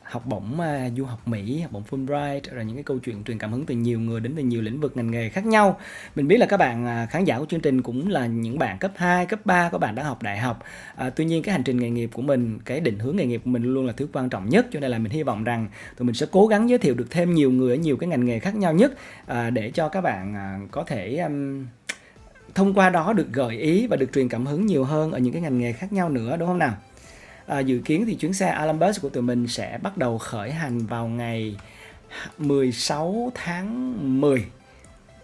học bổng du học Mỹ, học bổng Fulbright, rồi những cái câu chuyện truyền cảm hứng từ nhiều người đến từ nhiều lĩnh vực ngành nghề khác nhau. Mình biết là các bạn khán giả của chương trình cũng là những bạn cấp 2, cấp 3, các bạn đang học đại học. Tuy nhiên cái hành trình nghề nghiệp của mình, cái định hướng nghề nghiệp của mình luôn là thứ quan trọng nhất, cho nên là mình hy vọng rằng tụi mình sẽ cố gắng giới thiệu được thêm nhiều người ở nhiều cái ngành nghề khác nhau nhất, để cho các bạn có thể thông qua đó được gợi ý và được truyền cảm hứng nhiều hơn ở những cái ngành nghề khác nhau nữa, đúng không nào? Dự kiến thì chuyến xe Alambus của tụi mình sẽ bắt đầu khởi hành vào ngày 16 tháng 10.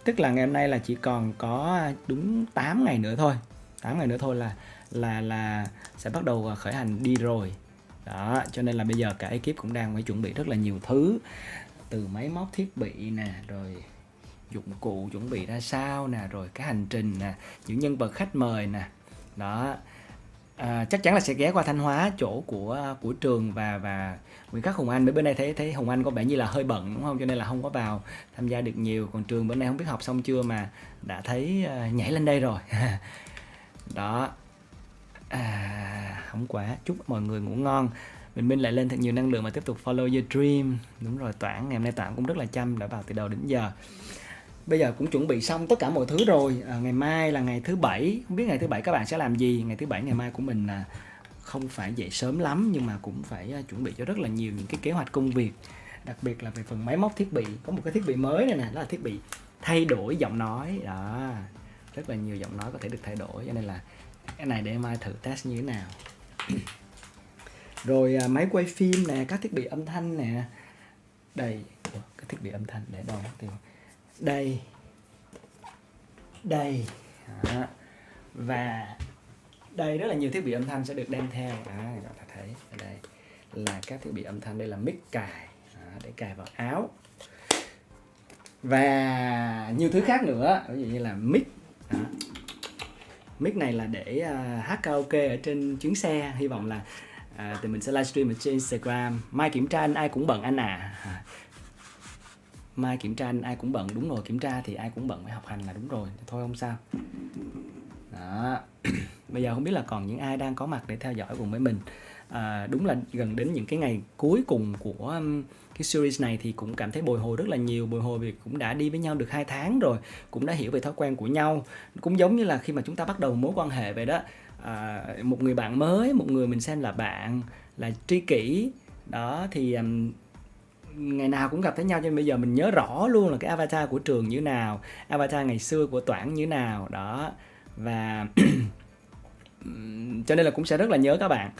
Tức là ngày hôm nay là chỉ còn có đúng 8 ngày nữa thôi. 8 ngày nữa thôi là sẽ bắt đầu khởi hành đi rồi. Đó, cho nên là bây giờ cả ekip cũng đang phải chuẩn bị rất là nhiều thứ. Từ máy móc thiết bị nè, rồi dụng cụ chuẩn bị ra sao nè, rồi cái hành trình nè, những nhân vật khách mời nè. Đó. Chắc chắn là sẽ ghé qua Thanh Hóa, chỗ của Trường và Nguyễn Khắc Hùng Anh. Bữa nay thấy Hùng Anh có vẻ như là hơi bận đúng không, cho nên là không có vào tham gia được nhiều. Còn Trường bữa nay không biết học xong chưa mà đã thấy nhảy lên đây rồi. Đó. Không quá. Chúc mọi người ngủ ngon. Minh lại lên thật nhiều năng lượng mà tiếp tục follow your dream. Đúng rồi, Toản, ngày hôm nay Toản cũng rất là chăm, đã vào từ đầu đến giờ. Bây giờ cũng chuẩn bị xong tất cả mọi thứ rồi. Ngày mai là ngày thứ 7. Không biết ngày thứ 7 các bạn sẽ làm gì. Ngày thứ 7 ngày mai của mình là không phải dậy sớm lắm, nhưng mà cũng phải chuẩn bị cho rất là nhiều những cái kế hoạch công việc. Đặc biệt là về phần máy móc thiết bị. Có một cái thiết bị mới này nè, đó là thiết bị thay đổi giọng nói. Đó, rất là nhiều giọng nói có thể được thay đổi, cho nên là cái này để mai thử test như thế nào. Rồi máy quay phim nè, các thiết bị âm thanh nè. Đây, cái thiết bị âm thanh để đâu mất tiêu. Đây. Đó. Và đây rất là nhiều thiết bị âm thanh sẽ được đem theo. Các bạn thấy ở đây là các thiết bị âm thanh. Đây là mic cài, để cài vào áo. Và nhiều thứ khác nữa, ví dụ như là mic. Mic này là để hát karaoke ở trên chuyến xe. Hy vọng là tụi mình sẽ livestream ở trên Instagram. Mai kiểm tra anh ai cũng bận anh à. Mai kiểm tra anh ai cũng bận, đúng rồi, kiểm tra thì ai cũng bận, phải học hành là đúng rồi, thôi không sao. Đó. Bây giờ không biết là còn những ai đang có mặt để theo dõi cùng với mình. Đúng là gần đến những cái ngày cuối cùng của cái series này thì cũng cảm thấy bồi hồi rất là nhiều. Bồi hồi vì cũng đã đi với nhau được 2 tháng rồi, cũng đã hiểu về thói quen của nhau. Cũng giống như là khi mà chúng ta bắt đầu mối quan hệ vậy đó. Một người bạn mới, một người mình xem là bạn, là tri kỷ. Đó thì ngày nào cũng gặp thấy nhau, cho nên bây giờ mình nhớ rõ luôn là cái avatar của Trường như thế nào, avatar ngày xưa của Toản như thế nào. Đó. Và cho nên là cũng sẽ rất là nhớ các bạn.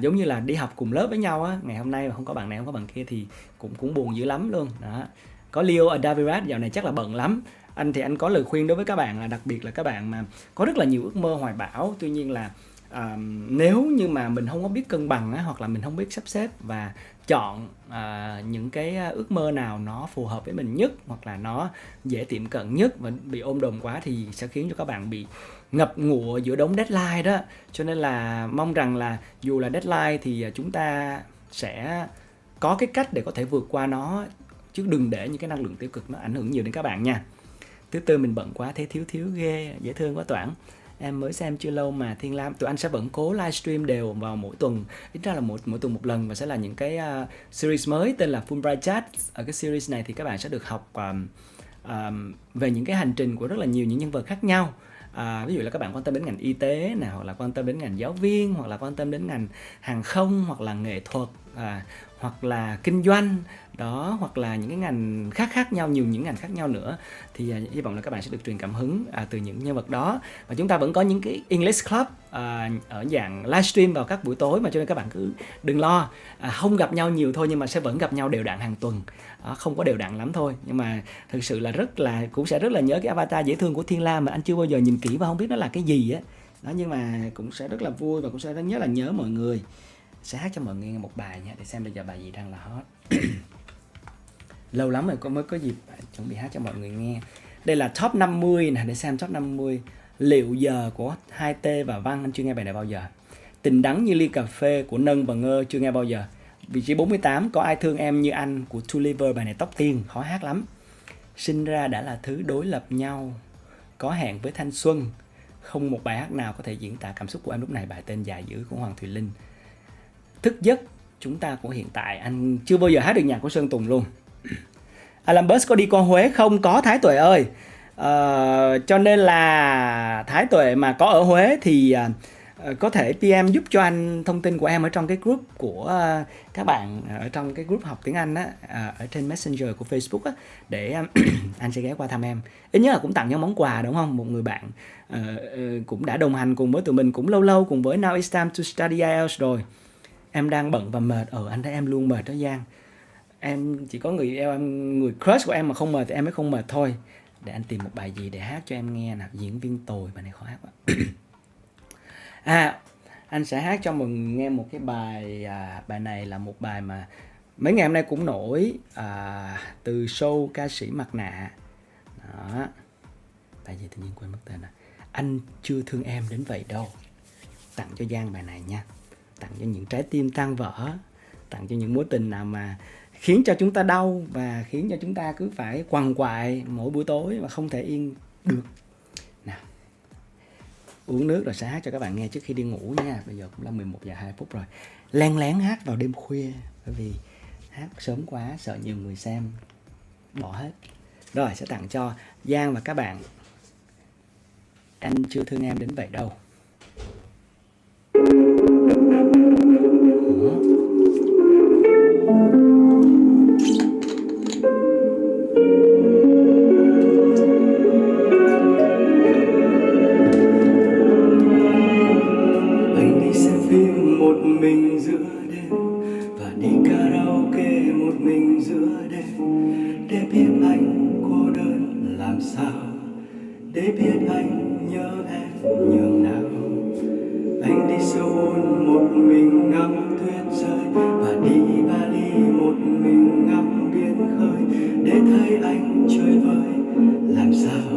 Giống như là đi học cùng lớp với nhau á, ngày hôm nay mà không có bạn này không có bạn kia thì cũng buồn dữ lắm luôn. Đó. Có Leo ở Davirat dạo này chắc là bận lắm. Anh thì anh có lời khuyên đối với các bạn là đặc biệt là các bạn mà có rất là nhiều ước mơ hoài bão, tuy nhiên là nếu như mà mình không có biết cân bằng á, hoặc là mình không biết sắp xếp và chọn những cái ước mơ nào nó phù hợp với mình nhất, hoặc là nó dễ tiệm cận nhất, và bị ôm đồm quá thì sẽ khiến cho các bạn bị ngập ngụa giữa đống deadline đó. Cho nên là mong rằng là dù là deadline thì chúng ta sẽ có cái cách để có thể vượt qua nó, chứ đừng để những cái năng lượng tiêu cực nó ảnh hưởng nhiều đến các bạn nha. Thứ tư, mình bận quá thấy thiếu ghê, dễ thương quá Toản. Em mới xem chưa lâu mà Thiên Lam. Tụi anh sẽ vẫn cố livestream đều vào mỗi tuần, ít ra là mỗi tuần một lần, và sẽ là những cái series mới tên là Fulbright Chat. Ở cái series này thì các bạn sẽ được học về những cái hành trình của rất là nhiều những nhân vật khác nhau. Ví dụ là các bạn quan tâm đến ngành y tế nào, hoặc là quan tâm đến ngành giáo viên, hoặc là quan tâm đến ngành hàng không, hoặc là nghệ thuật, hoặc là kinh doanh đó, hoặc là những cái ngành khác nhau, nhiều những ngành khác nhau nữa, thì hy vọng là các bạn sẽ được truyền cảm hứng từ những nhân vật đó. Và chúng ta vẫn có những cái English Club ở dạng livestream vào các buổi tối, mà cho nên các bạn cứ đừng lo, không gặp nhau nhiều thôi nhưng mà sẽ vẫn gặp nhau đều đặn hàng tuần. Không có đều đặn lắm thôi, nhưng mà thực sự là cũng sẽ rất là nhớ cái avatar dễ thương của Thiên Lam mà anh chưa bao giờ nhìn kỹ và không biết nó là cái gì á đó, nhưng mà cũng sẽ rất là vui và cũng sẽ rất nhớ mọi người. Sẽ hát cho mọi người nghe một bài nha, để xem bây giờ bài gì đang là hot. Lâu lắm rồi mới có dịp chuẩn bị hát cho mọi người nghe. Đây là top 50 nè, để xem top 50. Liệu giờ của 2T và Văn, anh chưa nghe bài này bao giờ. Tình đắng như ly cà phê của Nân và Ngơ, chưa nghe bao giờ. Vị trí 48, Có ai thương em như anh của Two Liver, bài này tóc tiên, khó hát lắm. Sinh ra đã là thứ đối lập nhau, Có hẹn với thanh xuân, không một bài hát nào có thể diễn tả cảm xúc của em lúc này, bài tên dài dữ của Hoàng Thùy Linh. Thức giấc chúng ta của hiện tại, anh chưa bao giờ hát được nhạc của Sơn Tùng luôn. Alan Bus có đi qua Huế không? Có Thái Tuệ ơi. Cho nên là Thái Tuệ mà có ở Huế thì có thể PM giúp cho anh thông tin của em ở trong cái group của các bạn, ở trong cái group học tiếng Anh á, ở trên Messenger của Facebook á, để anh sẽ ghé qua thăm em. Ít nhất là cũng tặng nhau món quà, đúng không? Một người bạn cũng đã đồng hành cùng với tụi mình cũng lâu lâu cùng với Now It's Time to Study IELTS rồi. Em đang bận và mệt. Anh thấy em luôn mệt đó Giang. Em chỉ có người crush của em mà không mệt thì em mới không mệt thôi. Để anh tìm một bài gì để hát cho em nghe nào. Diễn viên tồi, bài này khó hát quá. Anh sẽ hát cho mọi người nghe một cái bài. Bài này là một bài mà mấy ngày hôm nay cũng nổi, từ show Ca sĩ Mặt Nạ đó. Bài gì tự nhiên quên mất tên rồi. Anh chưa thương em đến vậy đâu. Tặng cho Giang bài này nha. Tặng cho những trái tim tan vỡ, tặng cho những mối tình nào mà khiến cho chúng ta đau và khiến cho chúng ta cứ phải quằn quại mỗi buổi tối mà không thể yên được. Nào, uống nước rồi sẽ hát cho các bạn nghe trước khi đi ngủ nha. Bây giờ cũng là 11 giờ 2 phút rồi. Lén lén hát vào đêm khuya, bởi vì hát sớm quá sợ nhiều người xem bỏ hết. Rồi sẽ tặng cho Giang và các bạn. Anh chưa thương em đến vậy đâu. Anh đi xem phim một mình giữa đêm và đi karaoke một mình giữa đêm, để biết anh cô đơn làm sao, để biết anh nhớ em nhường nào. Anh đi Seoul một mình ngắm tuyết rơi và đi Bali một mình ngắm biển khơi, để thấy anh chơi vơi làm sao,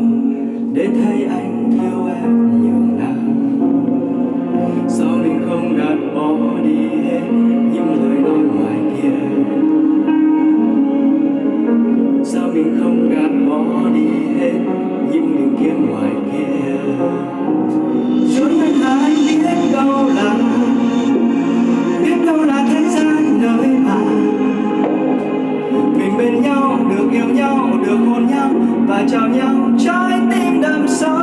để thấy anh yêu em nhường nào. Sao mình không gạt bỏ đi hết những lời nói ngoài kia, sao mình không gạt bỏ đi hết những định kiến ngoài kia. Rồi ngày anh biết đâu là thế gian nơi mà mình bên nhau, được yêu nhau, được hôn nhau và chào nhau trái tim đậm sâu.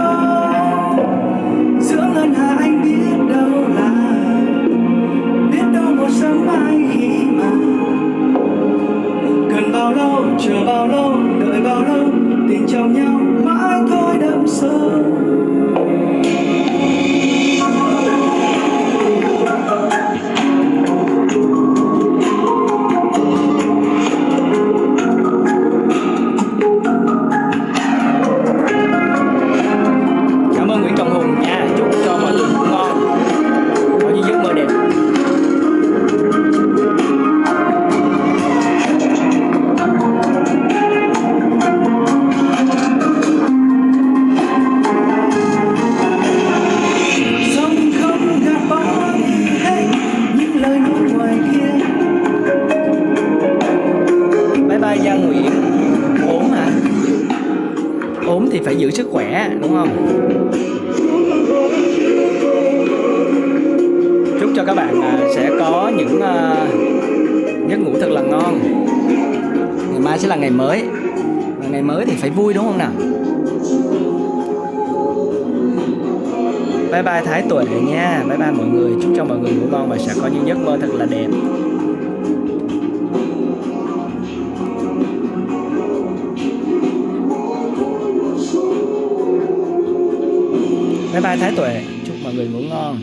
Giữa ngân hà anh biết đâu một sớm mai khi mà cần bao lâu, chờ bao lâu, đợi bao lâu, tình trong nhau mãi thôi đậm sâu. Cảm ơn Nguyễn Trọng Hùng nha. Chúc cho mọi người ngủ ngon, có những giấc mơ đẹp. Sao mình không gạt bỏ đi hết những lời nói ngoài kia. Bye bye Giang Nguyễn. Ốm hả? Ốm thì phải giữ sức khỏe, đúng không? Chúc cho các bạn sẽ có những giấc ngủ thật là ngon. Ngày mai sẽ là ngày mới, và ngày mới thì phải vui, đúng không nào? Bye bye Thái Tuệ nha. Bye bye mọi người. Chúc cho mọi người ngủ ngon và sẽ có những giấc mơ thật là đẹp. Bye bye Thái Tuệ. Chúc mọi người ngủ ngon.